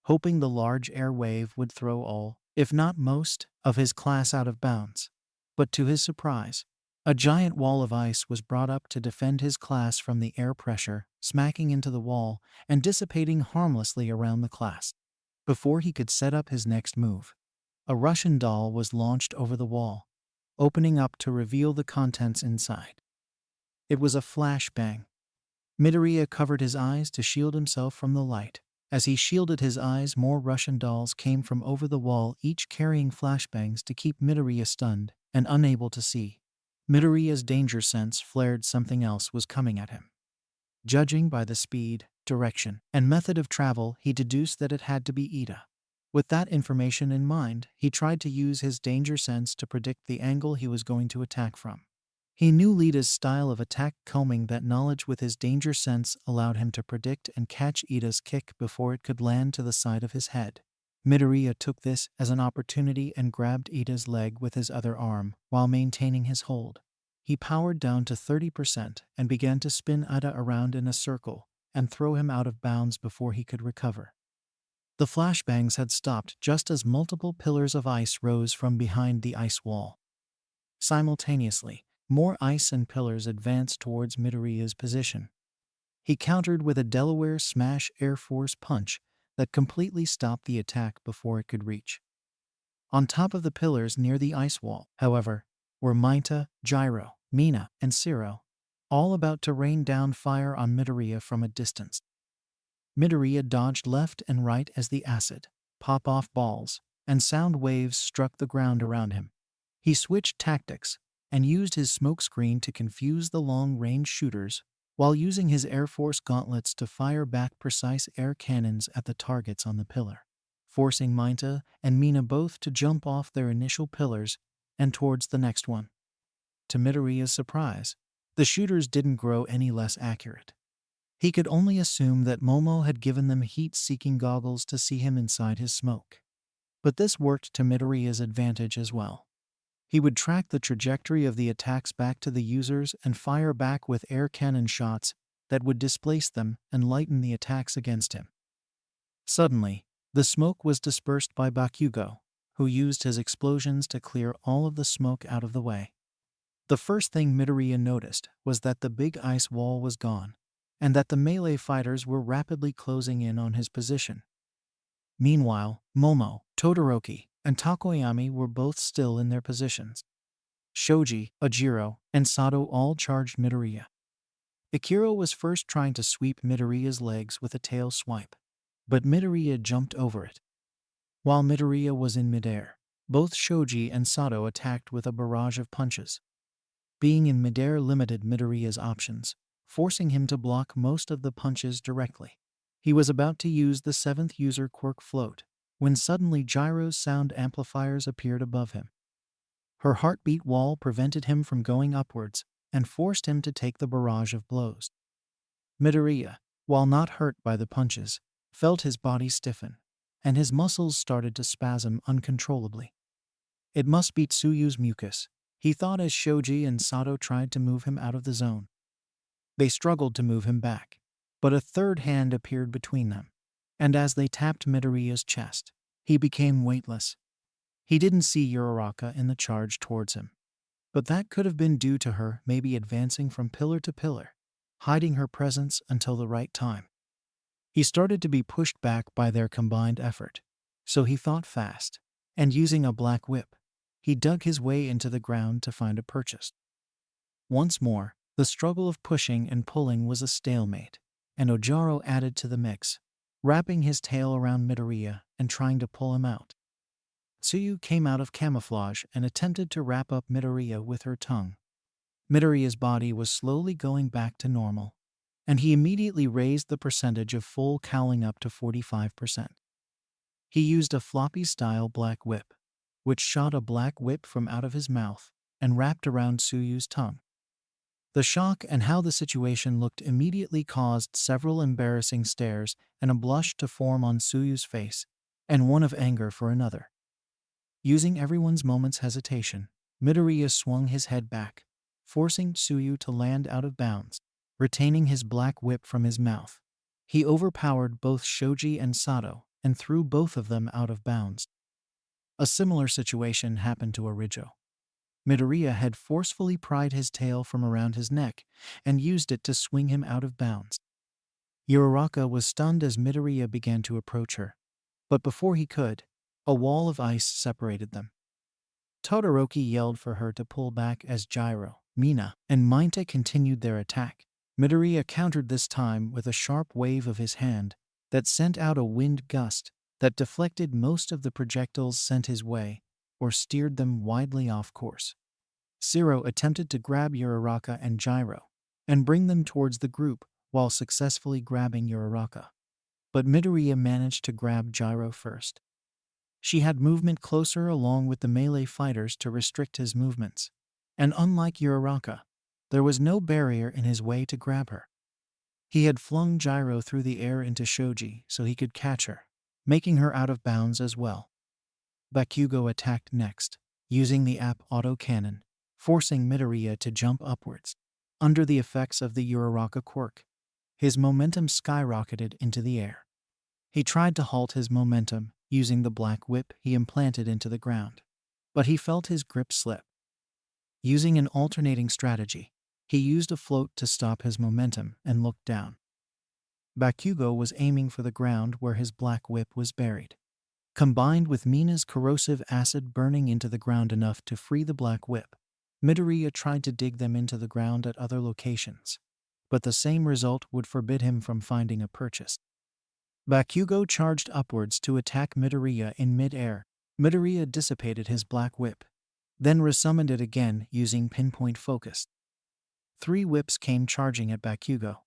hoping the large air wave would throw all, if not most, of his class out of bounds. But to his surprise, a giant wall of ice was brought up to defend his class from the air pressure, smacking into the wall and dissipating harmlessly around the class. Before he could set up his next move, a Russian doll was launched over the wall, opening up to reveal the contents inside. It was a flashbang. Midoriya covered his eyes to shield himself from the light. As he shielded his eyes, more Russian dolls came from over the wall, each carrying flashbangs to keep Midoriya stunned and unable to see. Midoriya's danger sense flared something else was coming at him. Judging by the speed, direction, and method of travel, he deduced that it had to be Ida. With that information in mind, he tried to use his danger sense to predict the angle he was going to attack from. He knew Ida's style of attack, combing that knowledge with his danger sense allowed him to predict and catch Ida's kick before it could land to the side of his head. Midoriya took this as an opportunity and grabbed Ida's leg with his other arm while maintaining his hold. He powered down to 30% and began to spin Ida around in a circle and throw him out of bounds before he could recover. The flashbangs had stopped just as multiple pillars of ice rose from behind the ice wall. Simultaneously, more ice and pillars advanced towards Midoriya's position. He countered with a Delaware Smash Air Force punch that completely stopped the attack before it could reach. On top of the pillars near the ice wall, however, were Mainta, Gyro, Mina, and Zero, all about to rain down fire on Midoriya from a distance. Midoriya dodged left and right as the acid, pop-off balls, and sound waves struck the ground around him. He switched tactics and used his smokescreen to confuse the long-range shooters while using his Air Force gauntlets to fire back precise air cannons at the targets on the pillar, forcing Mainta and Mina both to jump off their initial pillars and towards the next one. To Midoriya's surprise, the shooters didn't grow any less accurate. He could only assume that Momo had given them heat-seeking goggles to see him inside his smoke. But this worked to Midoriya's advantage as well. He would track the trajectory of the attacks back to the users and fire back with air cannon shots that would displace them and lighten the attacks against him. Suddenly, the smoke was dispersed by Bakugo, who used his explosions to clear all of the smoke out of the way. The first thing Midoriya noticed was that the big ice wall was gone, and that the melee fighters were rapidly closing in on his position. Meanwhile, Momo, Todoroki, and Takoyami were both still in their positions. Shoji, Ajiro, and Sato all charged Midoriya. Ikiro was first trying to sweep Midoriya's legs with a tail swipe, but Midoriya jumped over it. While Midoriya was in midair, both Shoji and Sato attacked with a barrage of punches. Being in midair limited Midoriya's options, forcing him to block most of the punches directly. He was about to use the 7th user quirk float, when suddenly Gyro's sound amplifiers appeared above him. Her heartbeat wall prevented him from going upwards and forced him to take the barrage of blows. Midoriya, while not hurt by the punches, felt his body stiffen, and his muscles started to spasm uncontrollably. It must be Tsuyu's mucus, he thought as Shoji and Sato tried to move him out of the zone. They struggled to move him back, but a third hand appeared between them. And as they tapped Midoriya's chest, he became weightless. He didn't see Uraraka in the charge towards him. But that could have been due to her maybe advancing from pillar to pillar, hiding her presence until the right time. He started to be pushed back by their combined effort, so he thought fast, and using a black whip, he dug his way into the ground to find a purchase. Once more, the struggle of pushing and pulling was a stalemate, and Ojaro added to the mix, wrapping his tail around Midoriya and trying to pull him out. Tsuyu came out of camouflage and attempted to wrap up Midoriya with her tongue. Midoriya's body was slowly going back to normal, and he immediately raised the percentage of full cowling up to 45%. He used a floppy-style black whip, which shot a black whip from out of his mouth and wrapped around Tsuyu's tongue. The shock and how the situation looked immediately caused several embarrassing stares and a blush to form on Tsuyu's face, and one of anger for another. Using everyone's moment's hesitation, Midoriya swung his head back, forcing Tsuyu to land out of bounds, retaining his black whip from his mouth. He overpowered both Shoji and Sato and threw both of them out of bounds. A similar situation happened to Arijo. Midoriya had forcefully pried his tail from around his neck and used it to swing him out of bounds. Uraraka was stunned as Midoriya began to approach her, but before he could, a wall of ice separated them. Todoroki yelled for her to pull back as Gyro, Mina, and Mainta continued their attack. Midoriya countered this time with a sharp wave of his hand that sent out a wind gust that deflected most of the projectiles sent his way or steered them widely off course. Zero attempted to grab Uraraka and Gyro and bring them towards the group while successfully grabbing Uraraka. But Midoriya managed to grab Gyro first. She had movement closer along with the melee fighters to restrict his movements, and unlike Uraraka, there was no barrier in his way to grab her. He had flung Gyro through the air into Shoji so he could catch her, making her out of bounds as well. Bakugo attacked next, using the app auto-cannon, forcing Midoriya to jump upwards. Under the effects of the Uraraka quirk, his momentum skyrocketed into the air. He tried to halt his momentum using the black whip he implanted into the ground, but he felt his grip slip. Using an alternating strategy, he used a float to stop his momentum and looked down. Bakugo was aiming for the ground where his black whip was buried. Combined with Mina's corrosive acid burning into the ground enough to free the black whip, Midoriya tried to dig them into the ground at other locations, but the same result would forbid him from finding a purchase. Bakugo charged upwards to attack Midoriya in mid-air. Midoriya dissipated his black whip, then resummoned it again using pinpoint focus. 3 whips came charging at Bakugo.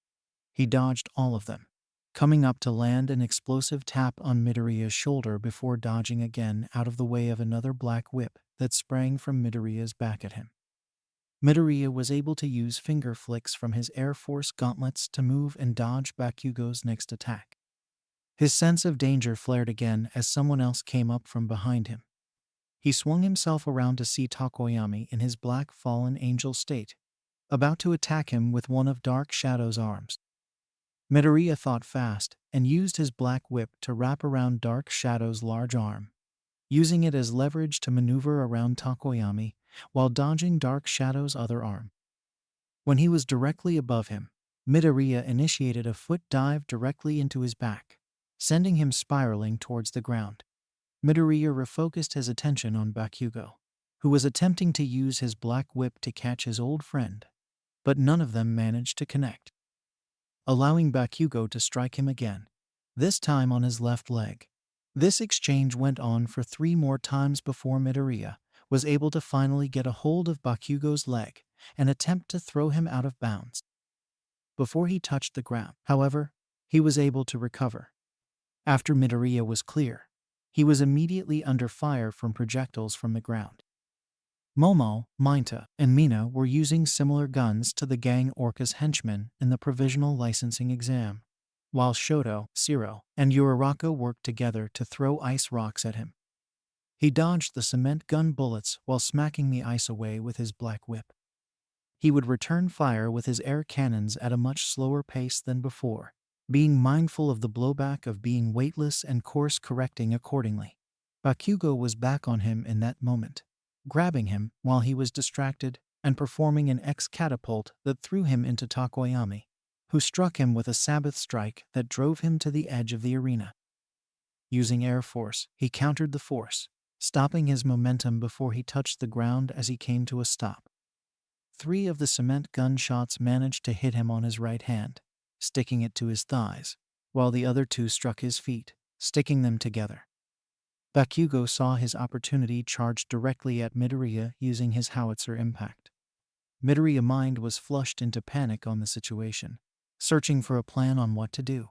He dodged all of them, coming up to land an explosive tap on Midoriya's shoulder before dodging again out of the way of another black whip that sprang from Midoriya's back at him. Midoriya was able to use finger flicks from his Air Force gauntlets to move and dodge Bakugo's next attack. His sense of danger flared again as someone else came up from behind him. He swung himself around to see Tokoyami in his black fallen angel state, about to attack him with one of Dark Shadow's arms. Midoriya thought fast and used his black whip to wrap around Dark Shadow's large arm, using it as leverage to maneuver around Tokoyami while dodging Dark Shadow's other arm. When he was directly above him, Midoriya initiated a foot dive directly into his back, sending him spiraling towards the ground. Midoriya refocused his attention on Bakugo, who was attempting to use his black whip to catch his old friend, but none of them managed to connect, allowing Bakugo to strike him again, this time on his left leg. This exchange went on for 3 more times before Midoriya was able to finally get a hold of Bakugo's leg and attempt to throw him out of bounds. Before he touched the ground, however, he was able to recover. After Midoriya was clear, he was immediately under fire from projectiles from the ground. Momo, Mainta, and Mina were using similar guns to the gang Orca's henchmen in the provisional licensing exam, while Shoto, Zero, and Uraraka worked together to throw ice rocks at him. He dodged the cement gun bullets while smacking the ice away with his black whip. He would return fire with his air cannons at a much slower pace than before, being mindful of the blowback of being weightless and course-correcting accordingly. Bakugo was back on him in that moment, grabbing him while he was distracted and performing an X-catapult that threw him into Takoyami, who struck him with a Sabbath strike that drove him to the edge of the arena. Using air force, he countered the force, stopping his momentum before he touched the ground as he came to a stop. 3 of the cement gun shots managed to hit him on his right hand, sticking it to his thighs, while the other 2 struck his feet, sticking them together. Bakugo saw his opportunity charged directly at Midoriya using his howitzer impact. Midoriya's mind was flushed into panic on the situation, searching for a plan on what to do.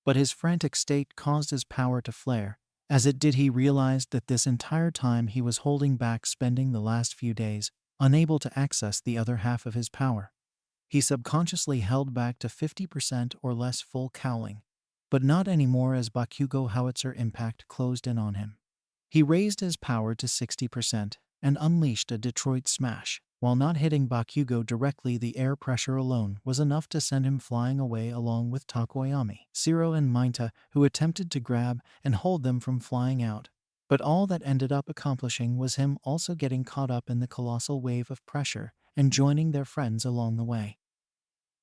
But his frantic state caused his power to flare. As it did, he realized that this entire time he was holding back, spending the last few days unable to access the other half of his power. He subconsciously held back to 50% or less full cowling, but not anymore as Bakugo howitzer impact closed in on him. He raised his power to 60% and unleashed a Detroit smash. While not hitting Bakugo directly, the air pressure alone was enough to send him flying away along with Takoyami, Zero and Mainta, who attempted to grab and hold them from flying out. But all that ended up accomplishing was him also getting caught up in the colossal wave of pressure and joining their friends along the way.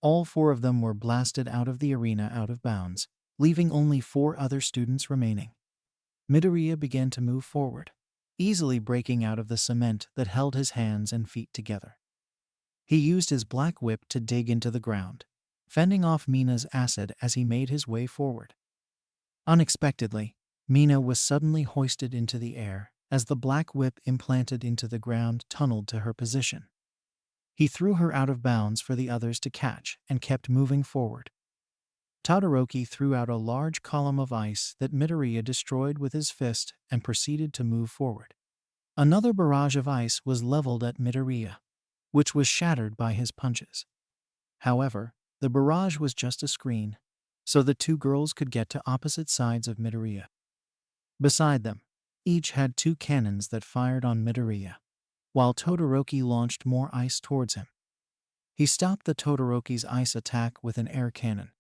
All 4 of them were blasted out of the arena out of bounds, leaving only 4 other students remaining. Midoriya began to move forward, easily breaking out of the cement that held his hands and feet together. He used his black whip to dig into the ground, fending off Mina's acid as he made his way forward. Unexpectedly, Mina was suddenly hoisted into the air as the black whip implanted into the ground tunneled to her position. He threw her out of bounds for the others to catch and kept moving forward. Todoroki threw out a large column of ice that Midoriya destroyed with his fist and proceeded to move forward. Another barrage of ice was leveled at Midoriya, which was shattered by his punches. However, the barrage was just a screen, so the 2 girls could get to opposite sides of Midoriya. Beside them, each had 2 cannons that fired on Midoriya, while Todoroki launched more ice towards him. He stopped the Todoroki's ice attack with an air cannon,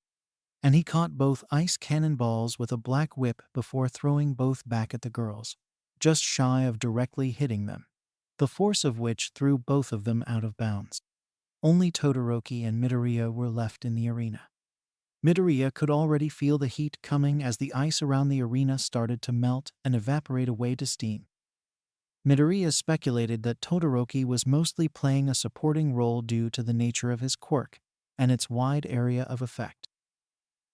and he caught both ice cannonballs with a black whip before throwing both back at the girls, just shy of directly hitting them, the force of which threw both of them out of bounds. Only Todoroki and Midoriya were left in the arena. Midoriya could already feel the heat coming as the ice around the arena started to melt and evaporate away to steam. Midoriya speculated that Todoroki was mostly playing a supporting role due to the nature of his quirk and its wide area of effect.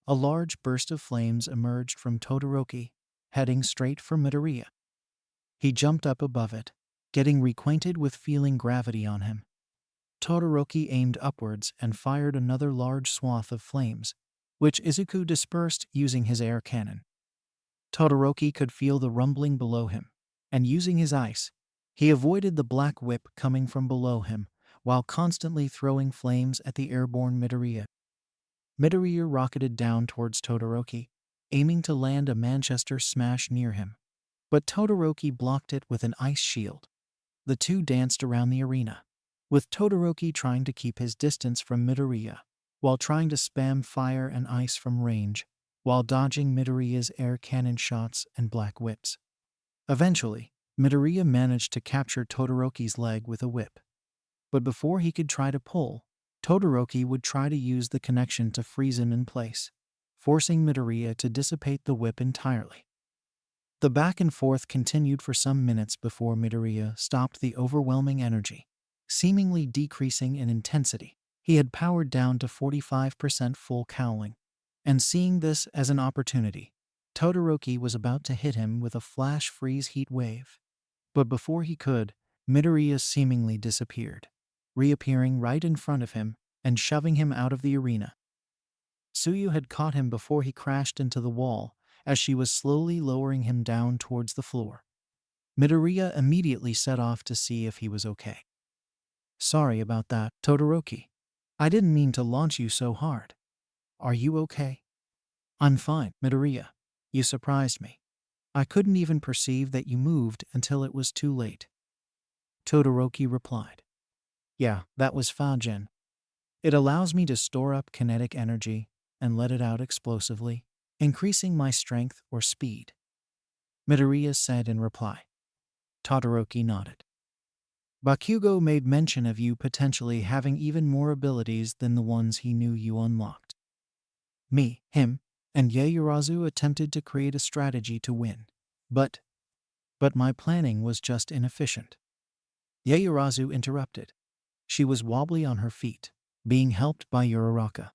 A large burst of flames emerged from Todoroki, heading straight for Midoriya. He jumped up above it, getting reacquainted with feeling gravity on him. Todoroki aimed upwards and fired another large swath of flames, which Izuku dispersed using his air cannon. Todoroki could feel the rumbling below him, and using his ice, he avoided the black whip coming from below him while constantly throwing flames at the airborne Midoriya. Midoriya rocketed down towards Todoroki, aiming to land a Manchester smash near him, but Todoroki blocked it with an ice shield. The 2 danced around the arena, with Todoroki trying to keep his distance from Midoriya, while trying to spam fire and ice from range, while dodging Midoriya's air cannon shots and black whips. Eventually, Midoriya managed to capture Todoroki's leg with a whip. But before he could try to pull, Todoroki would try to use the connection to freeze him in place, forcing Midoriya to dissipate the whip entirely. The back and forth continued for some minutes before Midoriya stopped the overwhelming energy, seemingly decreasing in intensity. He had powered down to 45% full cowling, and seeing this as an opportunity, Todoroki was about to hit him with a flash freeze heat wave. But before he could, Midoriya seemingly disappeared, reappearing right in front of him and shoving him out of the arena. Tsuyu had caught him before he crashed into the wall as she was slowly lowering him down towards the floor. Midoriya immediately set off to see if he was okay. "Sorry about that, Todoroki. I didn't mean to launch you so hard. Are you okay?" "I'm fine, Midoriya. You surprised me. I couldn't even perceive that you moved until it was too late." Todoroki replied. "Yeah, that was Fagen. It allows me to store up kinetic energy and let it out explosively, increasing my strength or speed," Midoriya said in reply. Todoroki nodded. "Bakugo made mention of you potentially having even more abilities than the ones he knew you unlocked. Me, him, and Yaoyorozu attempted to create a strategy to win. But my planning was just inefficient." Yaoyorozu interrupted. She was wobbly on her feet, being helped by Uraraka.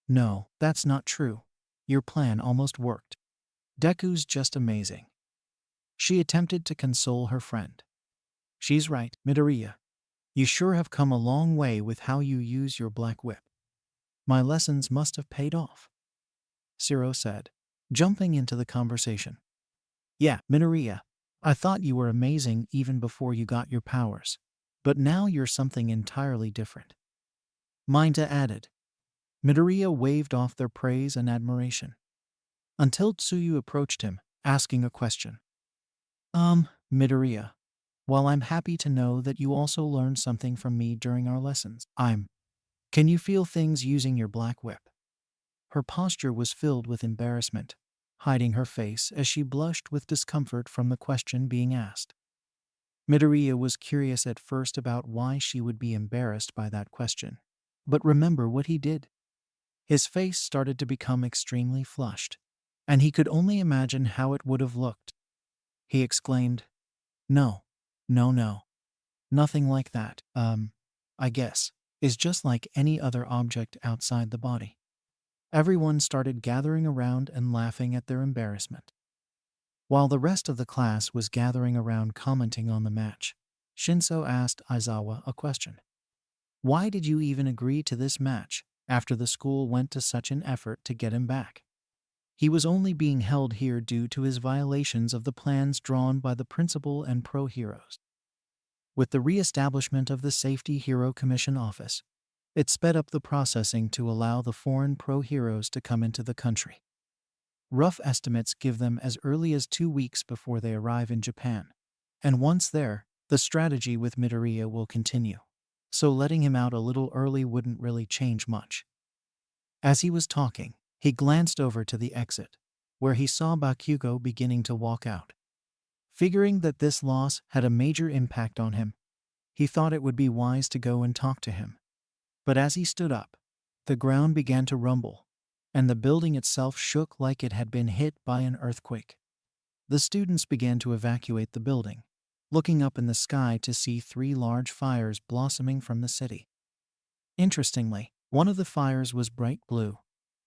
"No, that's not true. Your plan almost worked. Deku's just amazing." She attempted to console her friend. "She's right, Midoriya. You sure have come a long way with how you use your black whip. My lessons must have paid off," Zero said, jumping into the conversation. "Yeah, Midoriya, I thought you were amazing even before you got your powers. But now you're something entirely different," Minta added. Midoriya waved off their praise and admiration, until Tsuyu approached him, asking a question. Midoriya, while I'm happy to know that you also learned something from me during our lessons, can you feel things using your black whip?" Her posture was filled with embarrassment, hiding her face as she blushed with discomfort from the question being asked. Midoriya was curious at first about why she would be embarrassed by that question. But remember what he did. His face started to become extremely flushed, and he could only imagine how it would have looked. He exclaimed, No, nothing like that. I guess, is just like any other object outside the body." Everyone started gathering around and laughing at their embarrassment. While the rest of the class was gathering around commenting on the match, Shinso asked Aizawa a question. "Why did you even agree to this match after the school went to such an effort to get him back? He was only being held here due to his violations of the plans drawn by the principal and pro-heroes. With the re-establishment of the Safety Hero Commission office, it sped up the processing to allow the foreign pro-heroes to come into the country. Rough estimates give them as early as 2 weeks before they arrive in Japan. And once there, the strategy with Midoriya will continue. So letting him out a little early wouldn't really change much." As he was talking, he glanced over to the exit, where he saw Bakugo beginning to walk out. Figuring that this loss had a major impact on him, he thought it would be wise to go and talk to him. But as he stood up, the ground began to rumble, and the building itself shook like it had been hit by an earthquake. The students began to evacuate the building, looking up in the sky to see 3 large fires blossoming from the city. Interestingly, one of the fires was bright blue,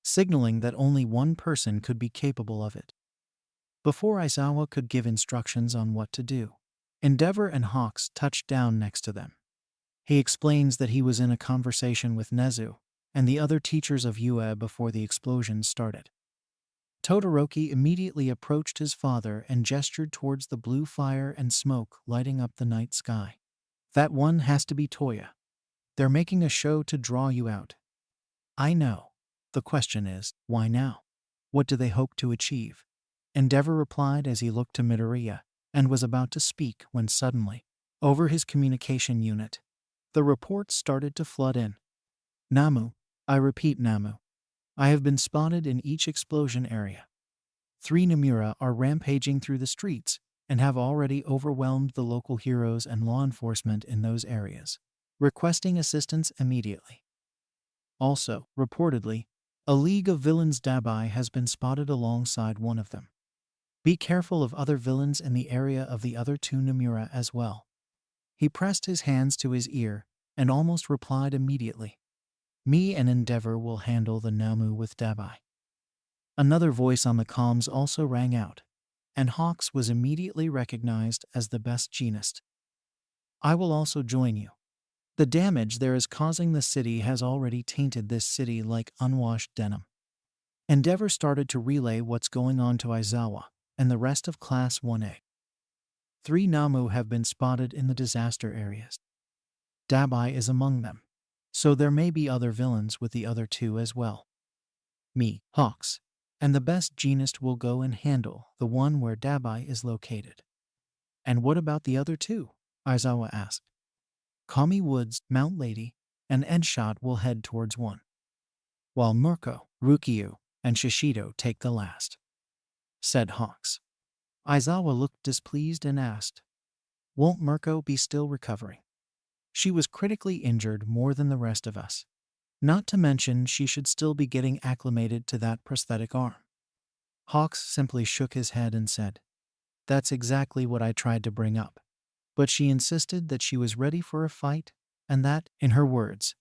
signaling that only one person could be capable of it. Before Aizawa could give instructions on what to do, Endeavor and Hawks touched down next to them. He explains that he was in a conversation with Nezu and the other teachers of UA before the explosion started. Todoroki immediately approached his father and gestured towards the blue fire and smoke lighting up the night sky. "That one has to be Toya. They're making a show to draw you out." "I know. The question is, why now? What do they hope to achieve?" Endeavor replied as he looked to Midoriya and was about to speak when suddenly, over his communication unit, the reports started to flood in. "Namu, I repeat Namu. I have been spotted in each explosion area. 3 Nomura are rampaging through the streets and have already overwhelmed the local heroes and law enforcement in those areas, requesting assistance immediately. Also, reportedly, a League of Villains Dabai has been spotted alongside one of them. Be careful of other villains in the area of the other 2 Nomura as well." He pressed his hands to his ear and almost replied immediately, "Me and Endeavor will handle the Namu with Dabai." Another voice on the comms also rang out, and Hawks was immediately recognized as the best genist. "I will also join you. The damage there is causing the city has already tainted this city like unwashed denim." Endeavor started to relay what's going on to Aizawa and the rest of Class 1A. 3 Namu have been spotted in the disaster areas. Dabai is among them, so there may be other villains with the other 2 as well. Me, Hawks, and the best genist will go and handle the one where Dabai is located." "And what about the other 2? Aizawa asked. "Kami Woods, Mount Lady, and Edshot will head towards one. while Murko, Rukyu, and Shishido take the last," said Hawks. Aizawa looked displeased and asked, "Won't Murko be still recovering? She was critically injured more than the rest of us. Not to mention she should still be getting acclimated to that prosthetic arm." Hawks simply shook his head and said, "That's exactly what I tried to bring up. But she insisted that she was ready for a fight, and that, in her words,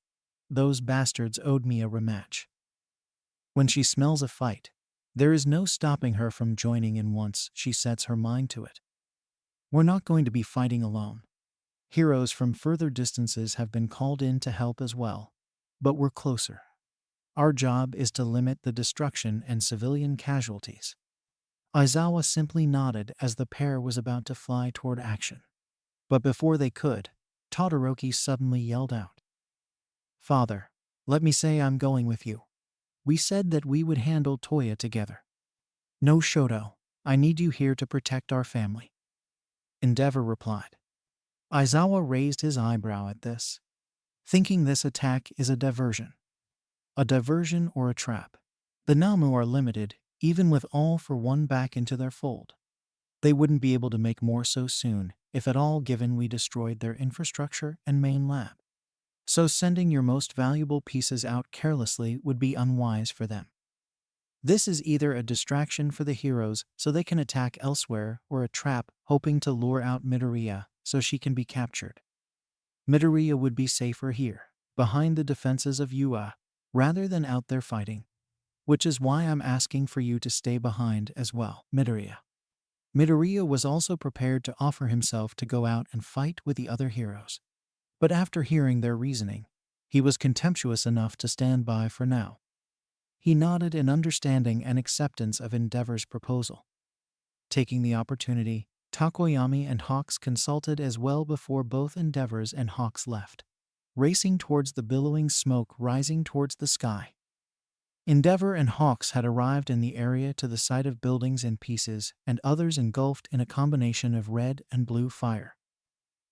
those bastards owed me a rematch. When she smells a fight, there is no stopping her from joining in once she sets her mind to it. We're not going to be fighting alone. Heroes from further distances have been called in to help as well, but we're closer. Our job is to limit the destruction and civilian casualties." Aizawa simply nodded as the pair was about to fly toward action. But before they could, Todoroki suddenly yelled out, "Father, let me say I'm going with you. We said that we would handle Toya together. No, Shoto, I need you here to protect our family." Endeavor replied. Aizawa raised his eyebrow at this, thinking this attack is a diversion. A diversion or a trap. The Namu are limited, even with all for one back into their fold. They wouldn't be able to make more so soon, if at all, given we destroyed their infrastructure and main lab. So sending your most valuable pieces out carelessly would be unwise for them. This is either a distraction for the heroes so they can attack elsewhere, or a trap hoping to lure out Midoriya so she can be captured. Midoriya would be safer here, behind the defenses of Ua, rather than out there fighting. Which is why I'm asking for you to stay behind as well, Midoriya. Midoriya was also prepared to offer himself to go out and fight with the other heroes. But after hearing their reasoning, he was contemptuous enough to stand by for now. He nodded in understanding and acceptance of Endeavor's proposal. Taking the opportunity, Takoyami and Hawks consulted as well before both Endeavors and Hawks left, racing towards the billowing smoke rising towards the sky. Endeavor and Hawks had arrived in the area to the sight of buildings in pieces and others engulfed in a combination of red and blue fire.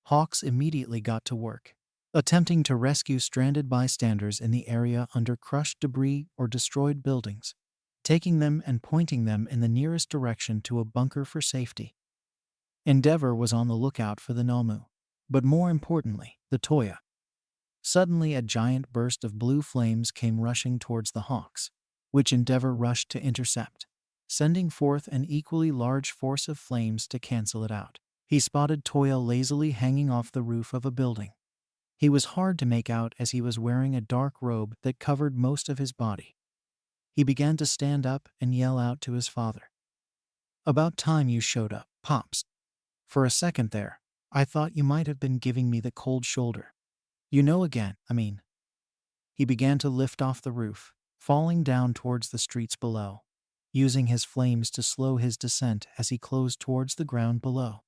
Hawks immediately got to work, attempting to rescue stranded bystanders in the area under crushed debris or destroyed buildings, taking them and pointing them in the nearest direction to a bunker for safety. Endeavor was on the lookout for the Nomu, but more importantly, the Toya. Suddenly a giant burst of blue flames came rushing towards the Hawks, which Endeavor rushed to intercept, sending forth an equally large force of flames to cancel it out. He spotted Toya lazily hanging off the roof of a building. He was hard to make out as he was wearing a dark robe that covered most of his body. He began to stand up and yell out to his father, "About time you showed up, Pops. For a second there, I thought you might have been giving me the cold shoulder. You know again, I mean." He began to lift off the roof, falling down towards the streets below, using his flames to slow his descent as he closed towards the ground below.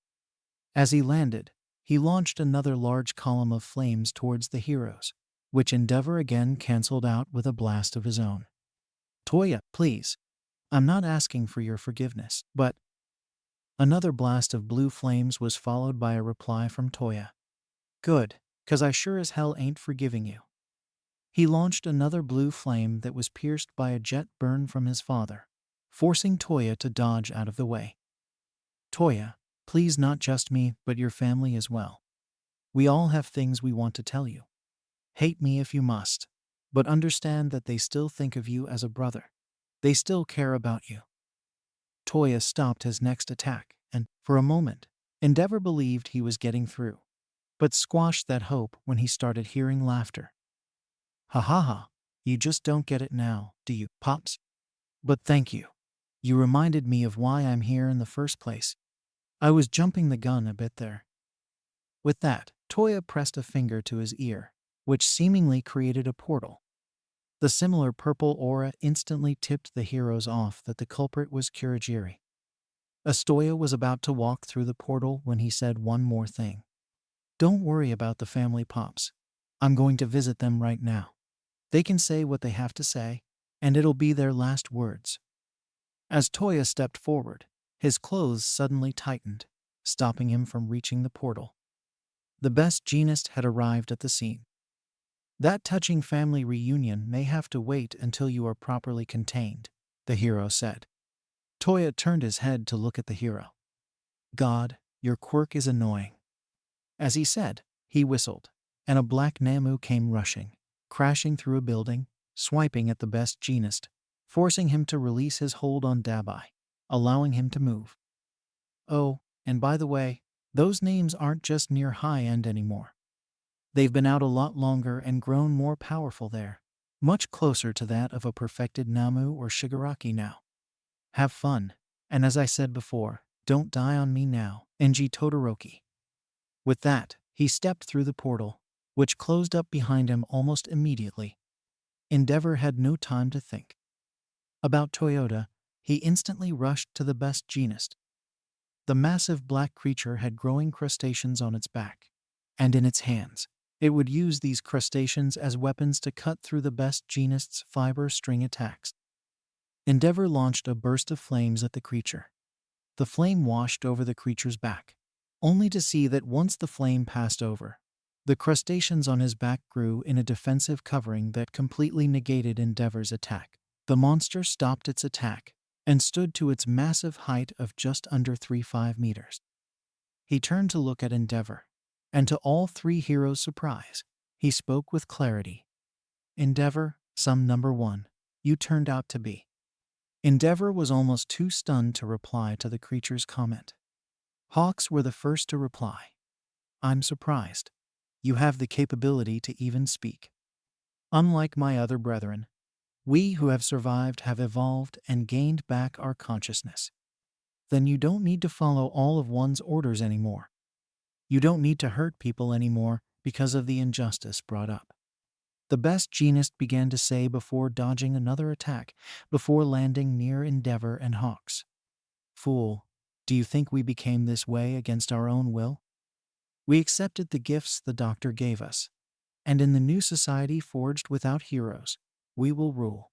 As he landed, he launched another large column of flames towards the heroes, which Endeavor again cancelled out with a blast of his own. "Toya, please. I'm not asking for your forgiveness, but..." Another blast of blue flames was followed by a reply from Toya. "Good, 'cause I sure as hell ain't forgiving you." He launched another blue flame that was pierced by a jet burn from his father, forcing Toya to dodge out of the way. "Toya, please, not just me, but your family as well. We all have things we want to tell you. Hate me if you must, but understand that they still think of you as a brother. They still care about you." Toya stopped his next attack, and, for a moment, Endeavor believed he was getting through, but squashed that hope when he started hearing laughter. "Ha ha ha, you just don't get it now, do you, Pops? But thank you. You reminded me of why I'm here in the first place. I was jumping the gun a bit there." With that, Toya pressed a finger to his ear, which seemingly created a portal. The similar purple aura instantly tipped the heroes off that the culprit was Kurogiri. Astoya was about to walk through the portal when he said one more thing. "Don't worry about the family, Pops. I'm going to visit them right now. They can say what they have to say, and it'll be their last words." As Toya stepped forward, his clothes suddenly tightened, stopping him from reaching the portal. The best genist had arrived at the scene. That touching family reunion may have to wait until you are properly contained, the hero said. Toya turned his head to look at the hero. God, your quirk is annoying. As he said, he whistled, and a black Namu came rushing, crashing through a building, swiping at the best genist, forcing him to release his hold on Dabai, allowing him to move. Oh, and by the way, those names aren't just near high-end anymore. They've been out a lot longer and grown more powerful there, much closer to that of a perfected Namu or Shigaraki now. Have fun, and as I said before, don't die on me now, NG Todoroki. With that, he stepped through the portal, which closed up behind him almost immediately. Endeavor had no time to think about Toyota. He instantly rushed to the best genist. The massive black creature had growing crustaceans on its back, and in its hands, it would use these crustaceans as weapons to cut through the best genist's fiber string attacks. Endeavor launched a burst of flames at the creature. The flame washed over the creature's back, only to see that once the flame passed over, the crustaceans on his back grew in a defensive covering that completely negated Endeavor's attack. The monster stopped its attack and stood to its massive height of just under 3.5 meters. He turned to look at Endeavor, and to all three heroes' surprise, he spoke with clarity. Endeavor, some number one, you turned out to be. Endeavor was almost too stunned to reply to the creature's comment. Hawks were the first to reply. I'm surprised. You have the capability to even speak. Unlike my other brethren, we who have survived have evolved and gained back our consciousness. Then you don't need to follow all of one's orders anymore. You don't need to hurt people anymore because of the injustice brought up. The best genist began to say before dodging another attack, before landing near Endeavor and Hawks. Fool, do you think we became this way against our own will? We accepted the gifts the doctor gave us, and in the new society forged without heroes, we will rule.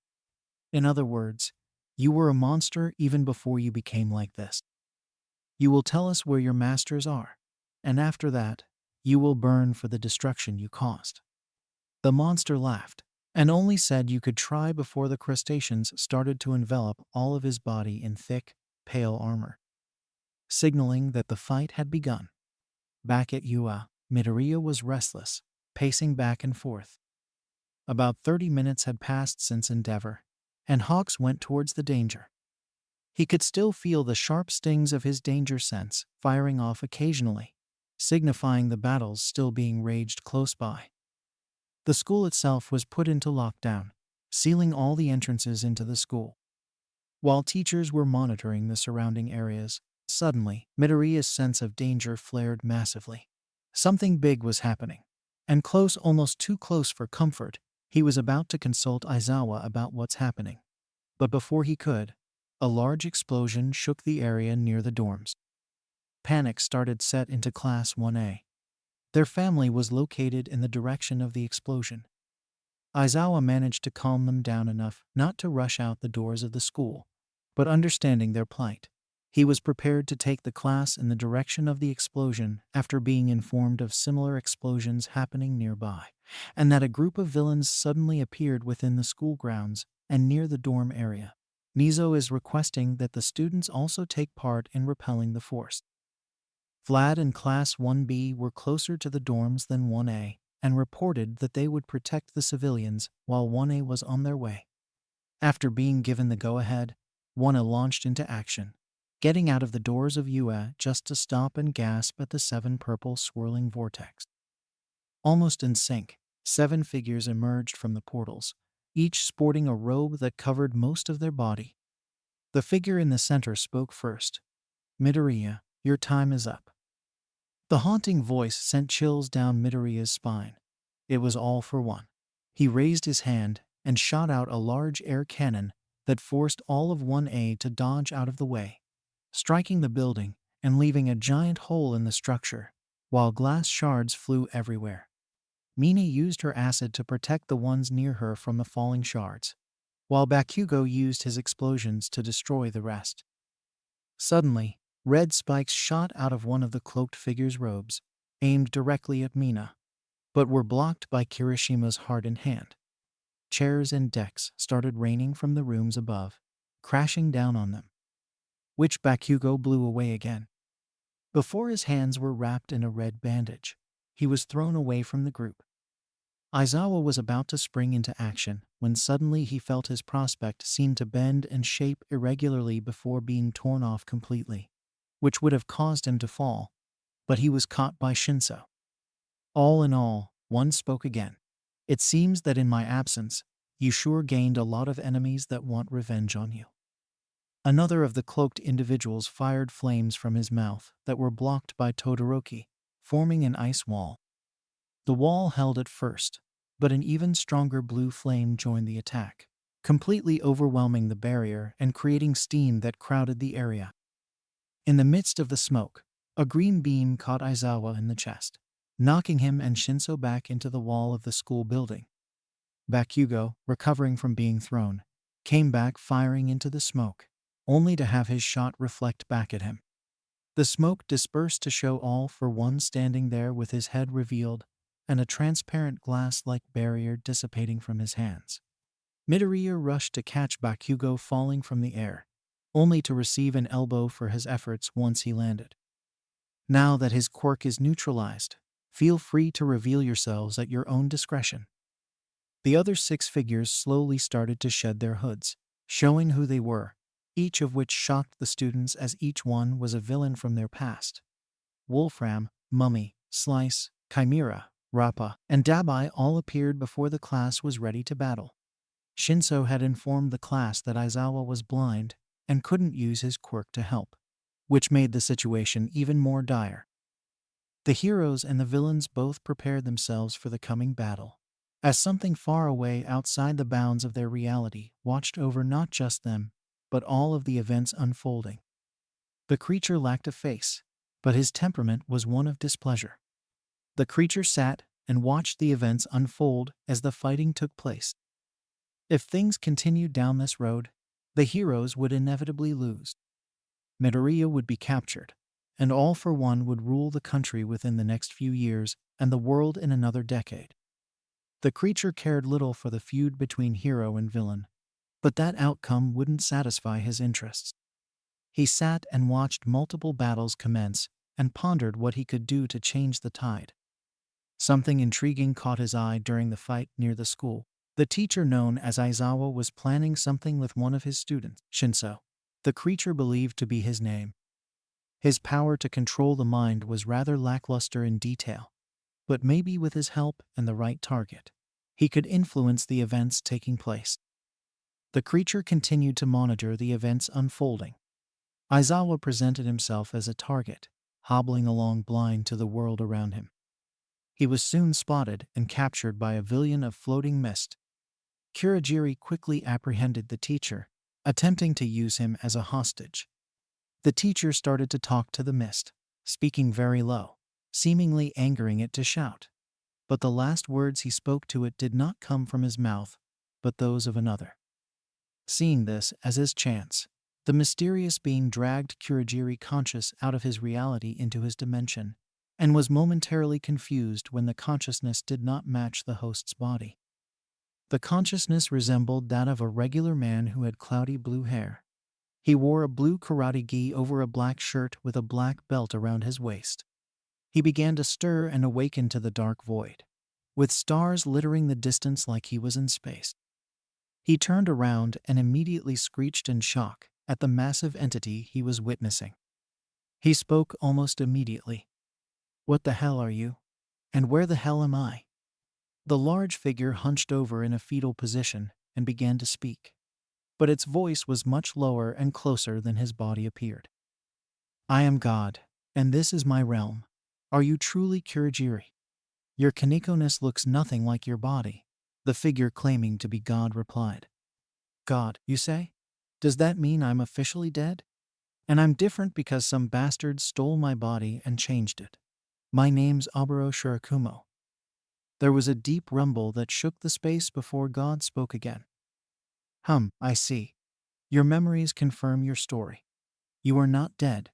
In other words, you were a monster even before you became like this. You will tell us where your masters are, and after that, you will burn for the destruction you caused. The monster laughed, and only said you could try before the crustaceans started to envelop all of his body in thick, pale armor, signaling that the fight had begun. Back at Ua, Midoriya was restless, pacing back and forth. About 30 minutes had passed since Endeavor, and Hawks went towards the danger. He could still feel the sharp stings of his danger sense firing off occasionally, signifying the battles still being raged close by. The school itself was put into lockdown, sealing all the entrances into the school. While teachers were monitoring the surrounding areas, suddenly, Midoriya's sense of danger flared massively. Something big was happening, and close, almost too close for comfort, he was about to consult Aizawa about what's happening. But before he could, a large explosion shook the area near the dorms. Panic started set into Class 1A. Their family was located in the direction of the explosion. Aizawa managed to calm them down enough not to rush out the doors of the school, but understanding their plight, he was prepared to take the class in the direction of the explosion after being informed of similar explosions happening nearby, and that a group of villains suddenly appeared within the school grounds and near the dorm area. Nizo is requesting that the students also take part in repelling the force. Vlad and Class 1B were closer to the dorms than 1A and reported that they would protect the civilians while 1A was on their way. After being given the go-ahead, 1A launched into action, getting out of the doors of UA just to stop and gasp at the 7 purple swirling vortex. Almost in sync, 7 figures emerged from the portals, each sporting a robe that covered most of their body. The figure in the center spoke first. Midoriya, your time is up. The haunting voice sent chills down Midoriya's spine. It was all for one. He raised his hand and shot out a large air cannon that forced all of 1A to dodge out of the way, striking the building and leaving a giant hole in the structure, while glass shards flew everywhere. Mina used her acid to protect the ones near her from the falling shards, while Bakugo used his explosions to destroy the rest. Suddenly, red spikes shot out of one of the cloaked figure's robes, aimed directly at Mina. but were blocked by Kirishima's hardened hand. Chairs and decks started raining from the rooms above, crashing down on them, which Bakugo blew away again. Before his hands were wrapped in a red bandage, he was thrown away from the group. Aizawa was about to spring into action when suddenly he felt his prospect seem to bend and shape irregularly before being torn off completely, which would have caused him to fall, but he was caught by Shinso. All in all, one spoke again. It seems that in my absence, you sure gained a lot of enemies that want revenge on you. Another of the cloaked individuals fired flames from his mouth that were blocked by Todoroki, forming an ice wall. The wall held at first, but an even stronger blue flame joined the attack, completely overwhelming the barrier and creating steam that crowded the area. In the midst of the smoke, a green beam caught Aizawa in the chest, knocking him and Shinso back into the wall of the school building. Bakugo, recovering from being thrown, came back firing into the smoke, only to have his shot reflect back at him. The smoke dispersed to show All for One standing there with his head revealed and a transparent glass-like barrier dissipating from his hands. Midoriya rushed to catch Bakugo falling from the air, only to receive an elbow for his efforts once he landed. Now that his quirk is neutralized, feel free to reveal yourselves at your own discretion. The other 6 figures slowly started to shed their hoods, showing who they were, each of which shocked the students as each one was a villain from their past. Wolfram, Mummy, Slice, Chimera, Rappa, and Dabai all appeared before the class was ready to battle. Shinso had informed the class that Aizawa was blind and couldn't use his quirk to help, which made the situation even more dire. The heroes and the villains both prepared themselves for the coming battle, as something far away outside the bounds of their reality watched over not just them, but all of the events unfolding. The creature lacked a face, but his temperament was one of displeasure. The creature sat and watched the events unfold as the fighting took place. If things continued down this road, the heroes would inevitably lose. Midoriya would be captured, and All for One would rule the country within the next few years and the world in another decade. The creature cared little for the feud between hero and villain, but that outcome wouldn't satisfy his interests. He sat and watched multiple battles commence and pondered what he could do to change the tide. Something intriguing caught his eye during the fight near the school. The teacher known as Aizawa was planning something with one of his students, Shinso. The creature believed to be his name. His power to control the mind was rather lackluster in detail, but maybe with his help and the right target, he could influence the events taking place. The creature continued to monitor the events unfolding. Aizawa presented himself as a target, hobbling along blind to the world around him. He was soon spotted and captured by a villain of floating mist. Kurogiri quickly apprehended the teacher, attempting to use him as a hostage. The teacher started to talk to the mist, speaking very low, seemingly angering it to shout. But the last words he spoke to it did not come from his mouth, but those of another. Seeing this as his chance, the mysterious being dragged Kurogiri conscious out of his reality into his dimension, and was momentarily confused when the consciousness did not match the host's body. The consciousness resembled that of a regular man who had cloudy blue hair. He wore a blue karate gi over a black shirt with a black belt around his waist. He began to stir and awaken to the dark void, with stars littering the distance like he was in space. He turned around and immediately screeched in shock at the massive entity he was witnessing. He spoke almost immediately. "What the hell are you? And where the hell am I?" The large figure hunched over in a fetal position and began to speak, but its voice was much lower and closer than his body appeared. "I am God, and this is my realm. Are you truly Kurogiri? Your Kaneko-ness looks nothing like your body," the figure claiming to be God replied. "God, you say? Does that mean I'm officially dead? And I'm different because some bastard stole my body and changed it. My name's Oboro Shirakumo." There was a deep rumble that shook the space before God spoke again. I see. Your memories confirm your story. You are not dead.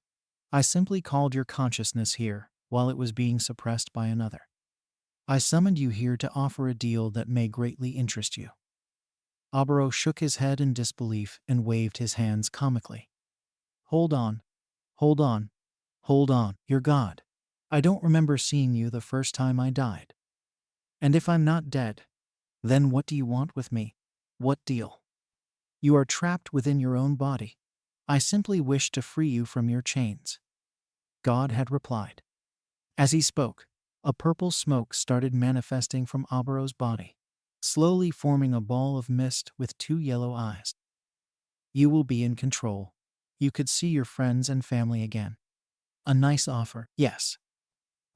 I simply called your consciousness here while it was being suppressed by another." I summoned you here to offer a deal that may greatly interest you. Oboro shook his head in disbelief and waved his hands comically. Hold on, hold on, hold on, you're God. I don't remember seeing you the first time I died. And if I'm not dead, then what do you want with me? What deal? You are trapped within your own body. I simply wish to free you from your chains. God had replied. As he spoke, a purple smoke started manifesting from Oboro's body, slowly forming a ball of mist with 2 yellow eyes. You will be in control. You could see your friends and family again. A nice offer, yes.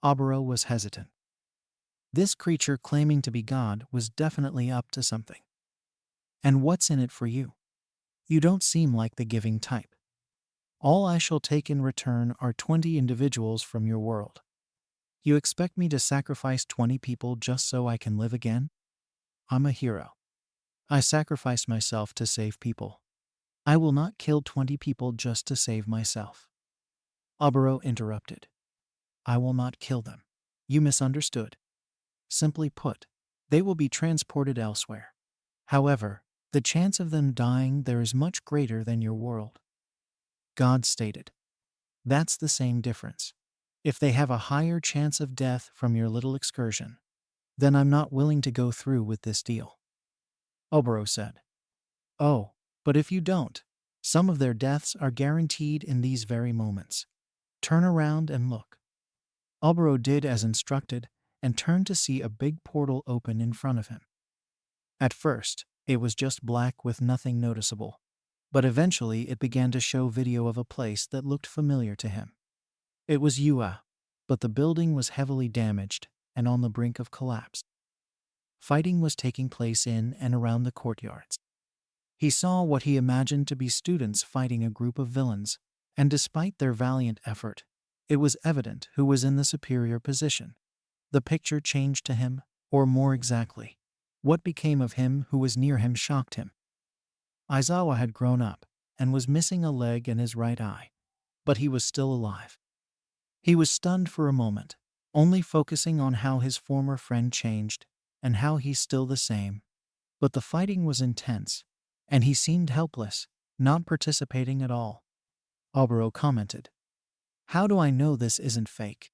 Oboro was hesitant. This creature claiming to be God was definitely up to something. And what's in it for you? You don't seem like the giving type. All I shall take in return are 20 individuals from your world. You expect me to sacrifice 20 people just so I can live again? I'm a hero. I sacrifice myself to save people. I will not kill 20 people just to save myself. Oboro interrupted. I will not kill them. You misunderstood. Simply put, they will be transported elsewhere. However, the chance of them dying there is much greater than your world. God stated. That's the same difference. If they have a higher chance of death from your little excursion, then I'm not willing to go through with this deal. Oboro said. Oh, but if you don't, some of their deaths are guaranteed in these very moments. Turn around and look. Oboro did as instructed and turned to see a big portal open in front of him. At first, it was just black with nothing noticeable, but eventually it began to show video of a place that looked familiar to him. It was Ua, but the building was heavily damaged and on the brink of collapse. Fighting was taking place in and around the courtyards. He saw what he imagined to be students fighting a group of villains, and despite their valiant effort, it was evident who was in the superior position. The picture changed to him, or more exactly, what became of him who was near him shocked him. Aizawa had grown up and was missing a leg and his right eye, but he was still alive. He was stunned for a moment, only focusing on how his former friend changed and how he's still the same. But the fighting was intense, and he seemed helpless, not participating at all. Oboro commented. How do I know this isn't fake?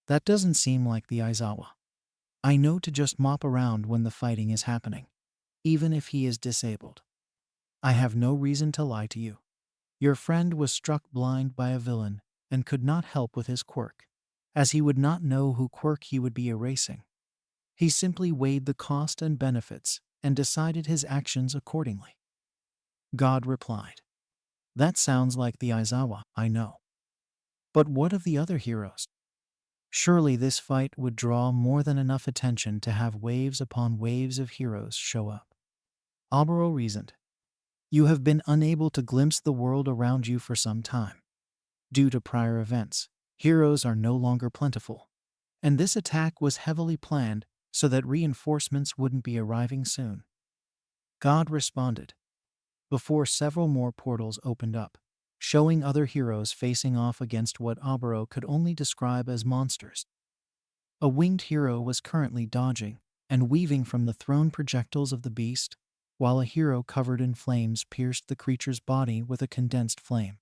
That doesn't seem like the Aizawa. I know to just mop around when the fighting is happening, even if he is disabled. I have no reason to lie to you. Your friend was struck blind by a villain and could not help with his quirk, as he would not know who quirk he would be erasing. He simply weighed the cost and benefits and decided his actions accordingly. God replied. That sounds like the Aizawa, I know. But what of the other heroes? Surely this fight would draw more than enough attention to have waves upon waves of heroes show up. Oboro reasoned. You have been unable to glimpse the world around you for some time. Due to prior events, heroes are no longer plentiful, and this attack was heavily planned so that reinforcements wouldn't be arriving soon. God responded. Before several more portals opened up, showing other heroes facing off against what Oboro could only describe as monsters. A winged hero was currently dodging and weaving from the thrown projectiles of the beast, while a hero covered in flames pierced the creature's body with a condensed flame.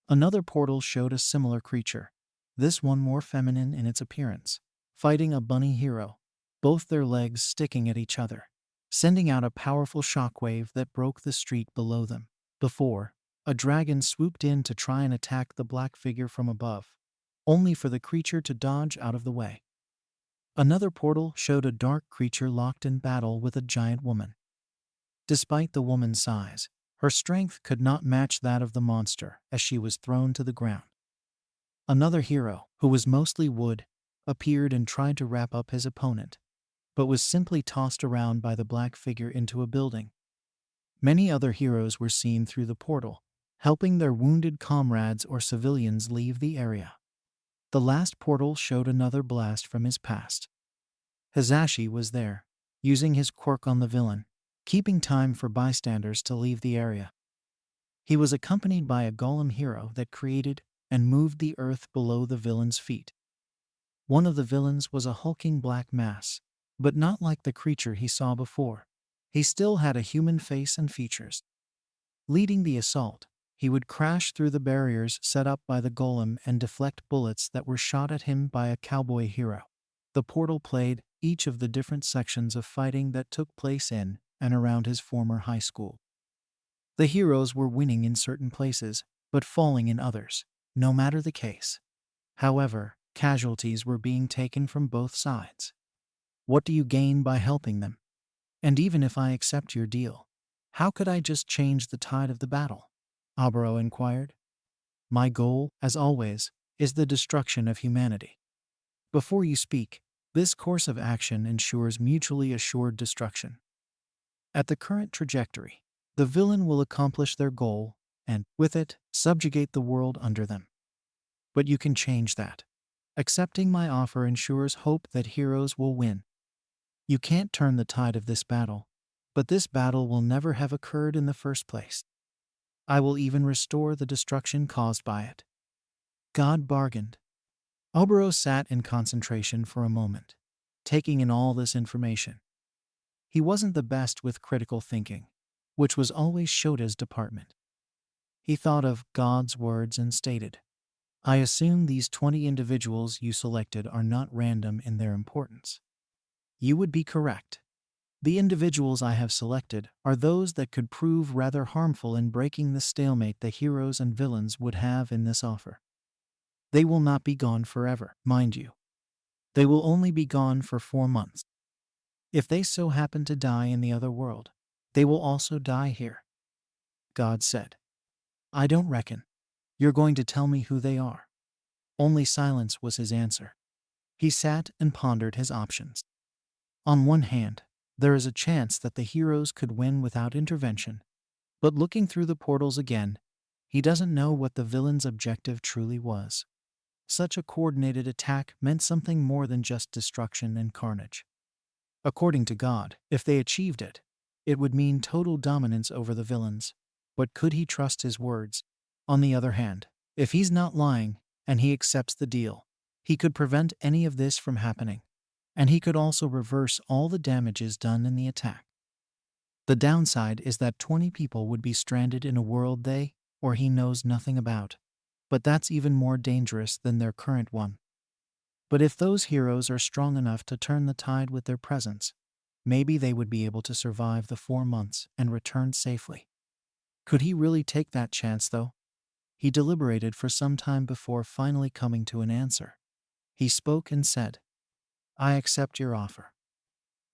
Another portal showed a similar creature, this one more feminine in its appearance, fighting a bunny hero, both their legs sticking at each other, sending out a powerful shockwave that broke the street below them. Before, a dragon swooped in to try and attack the black figure from above, only for the creature to dodge out of the way. Another portal showed a dark creature locked in battle with a giant woman. Despite the woman's size, her strength could not match that of the monster as she was thrown to the ground. Another hero, who was mostly wood, appeared and tried to wrap up his opponent, but was simply tossed around by the black figure into a building. Many other heroes were seen through the portal, helping their wounded comrades or civilians leave the area. The last portal showed another blast from his past. Hizashi was there, using his quirk on the villain, keeping time for bystanders to leave the area. He was accompanied by a golem hero that created and moved the earth below the villain's feet. One of the villains was a hulking black mass, but not like the creature he saw before. He still had a human face and features. Leading the assault, he would crash through the barriers set up by the golem and deflect bullets that were shot at him by a cowboy hero. The portal played each of the different sections of fighting that took place in and around his former high school. The heroes were winning in certain places, but falling in others, no matter the case. However, casualties were being taken from both sides. What do you gain by helping them? And even if I accept your deal, how could I just change the tide of the battle? Oboro inquired. My goal, as always, is the destruction of humanity. Before you speak, this course of action ensures mutually assured destruction. At the current trajectory, the villain will accomplish their goal and, with it, subjugate the world under them. But you can change that. Accepting my offer ensures hope that heroes will win. You can't turn the tide of this battle, but this battle will never have occurred in the first place. I will even restore the destruction caused by it. God bargained. Oboro sat in concentration for a moment, taking in all this information. He wasn't the best with critical thinking, which was always Shota's department. He thought of God's words and stated, I assume these 20 individuals you selected are not random in their importance. You would be correct. The individuals I have selected are those that could prove rather harmful in breaking the stalemate the heroes and villains would have in this offer. They will not be gone forever, mind you. They will only be gone for 4 months. If they so happen to die in the other world, they will also die here. God said, I don't reckon. You're going to tell me who they are. Only silence was his answer. He sat and pondered his options. On one hand, there is a chance that the heroes could win without intervention, but looking through the portals again, he doesn't know what the villain's objective truly was. Such a coordinated attack meant something more than just destruction and carnage. According to God, if they achieved it, it would mean total dominance over the villains. But could he trust his words? On the other hand, if he's not lying and he accepts the deal, he could prevent any of this from happening. And he could also reverse all the damages done in the attack. The downside is that 20 people would be stranded in a world they or he knows nothing about. But that's even more dangerous than their current one. But if those heroes are strong enough to turn the tide with their presence, maybe they would be able to survive the 4 months and return safely. Could he really take that chance, though? He deliberated for some time before finally coming to an answer. He spoke and said, I accept your offer.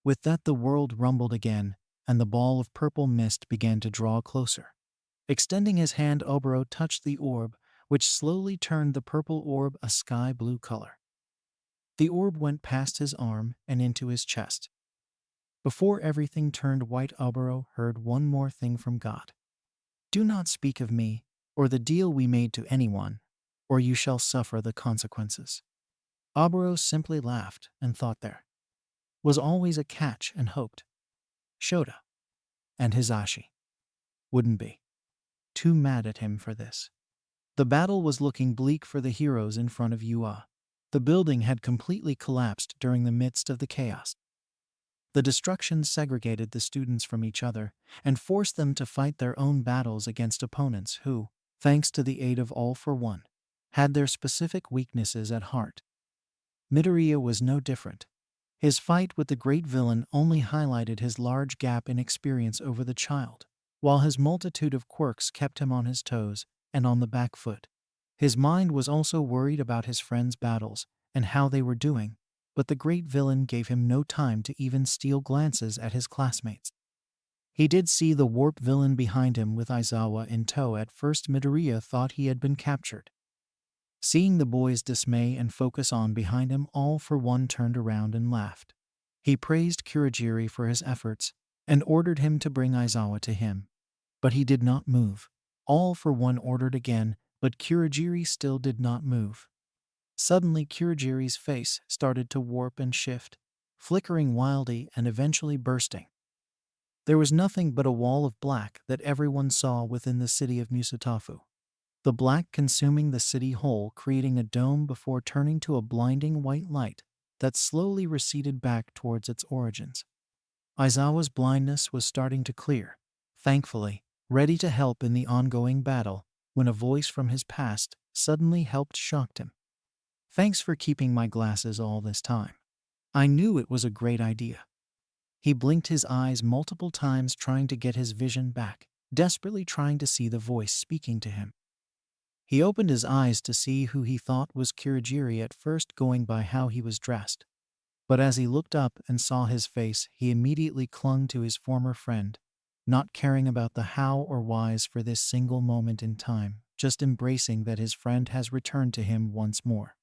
With that, the world rumbled again, and the ball of purple mist began to draw closer. Extending his hand, Oboro touched the orb, which slowly turned the purple orb a sky blue color. The orb went past his arm and into his chest. Before everything turned white, Oboro heard one more thing from God. Do not speak of me, or the deal we made to anyone, or you shall suffer the consequences. Oboro simply laughed and thought there was always a catch and hoped Shota and Hisashi wouldn't be too mad at him for this. The battle was looking bleak for the heroes in front of UA. The building had completely collapsed during the midst of the chaos. The destruction segregated the students from each other and forced them to fight their own battles against opponents who, thanks to the aid of All for One, had their specific weaknesses at heart. Midoriya was no different. His fight with the great villain only highlighted his large gap in experience over the child, while his multitude of quirks kept him on his toes and on the back foot. His mind was also worried about his friends' battles and how they were doing, but the great villain gave him no time to even steal glances at his classmates. He did see the warp villain behind him with Aizawa in tow. At first, Midoriya thought he had been captured. Seeing the boy's dismay and focus on behind him, All for One turned around and laughed. He praised Kurogiri for his efforts and ordered him to bring Aizawa to him. But he did not move. All for One ordered again, but Kurogiri still did not move. Suddenly, Kurogiri's face started to warp and shift, flickering wildly and eventually bursting. There was nothing but a wall of black that everyone saw within the city of Musatafu. the black consuming the city whole, creating a dome before turning to a blinding white light that slowly receded back towards its origins. Aizawa's blindness was starting to clear, thankfully, ready to help in the ongoing battle, when a voice from his past suddenly helped shocked him. "Thanks for keeping my glasses all this time. I knew it was a great idea." He blinked his eyes multiple times trying to get his vision back, desperately trying to see the voice speaking to him. He opened his eyes to see who he thought was Kirigiri at first, going by how he was dressed. But as he looked up and saw his face, he immediately clung to his former friend, not caring about the how or whys for this single moment in time, just embracing that his friend has returned to him once more.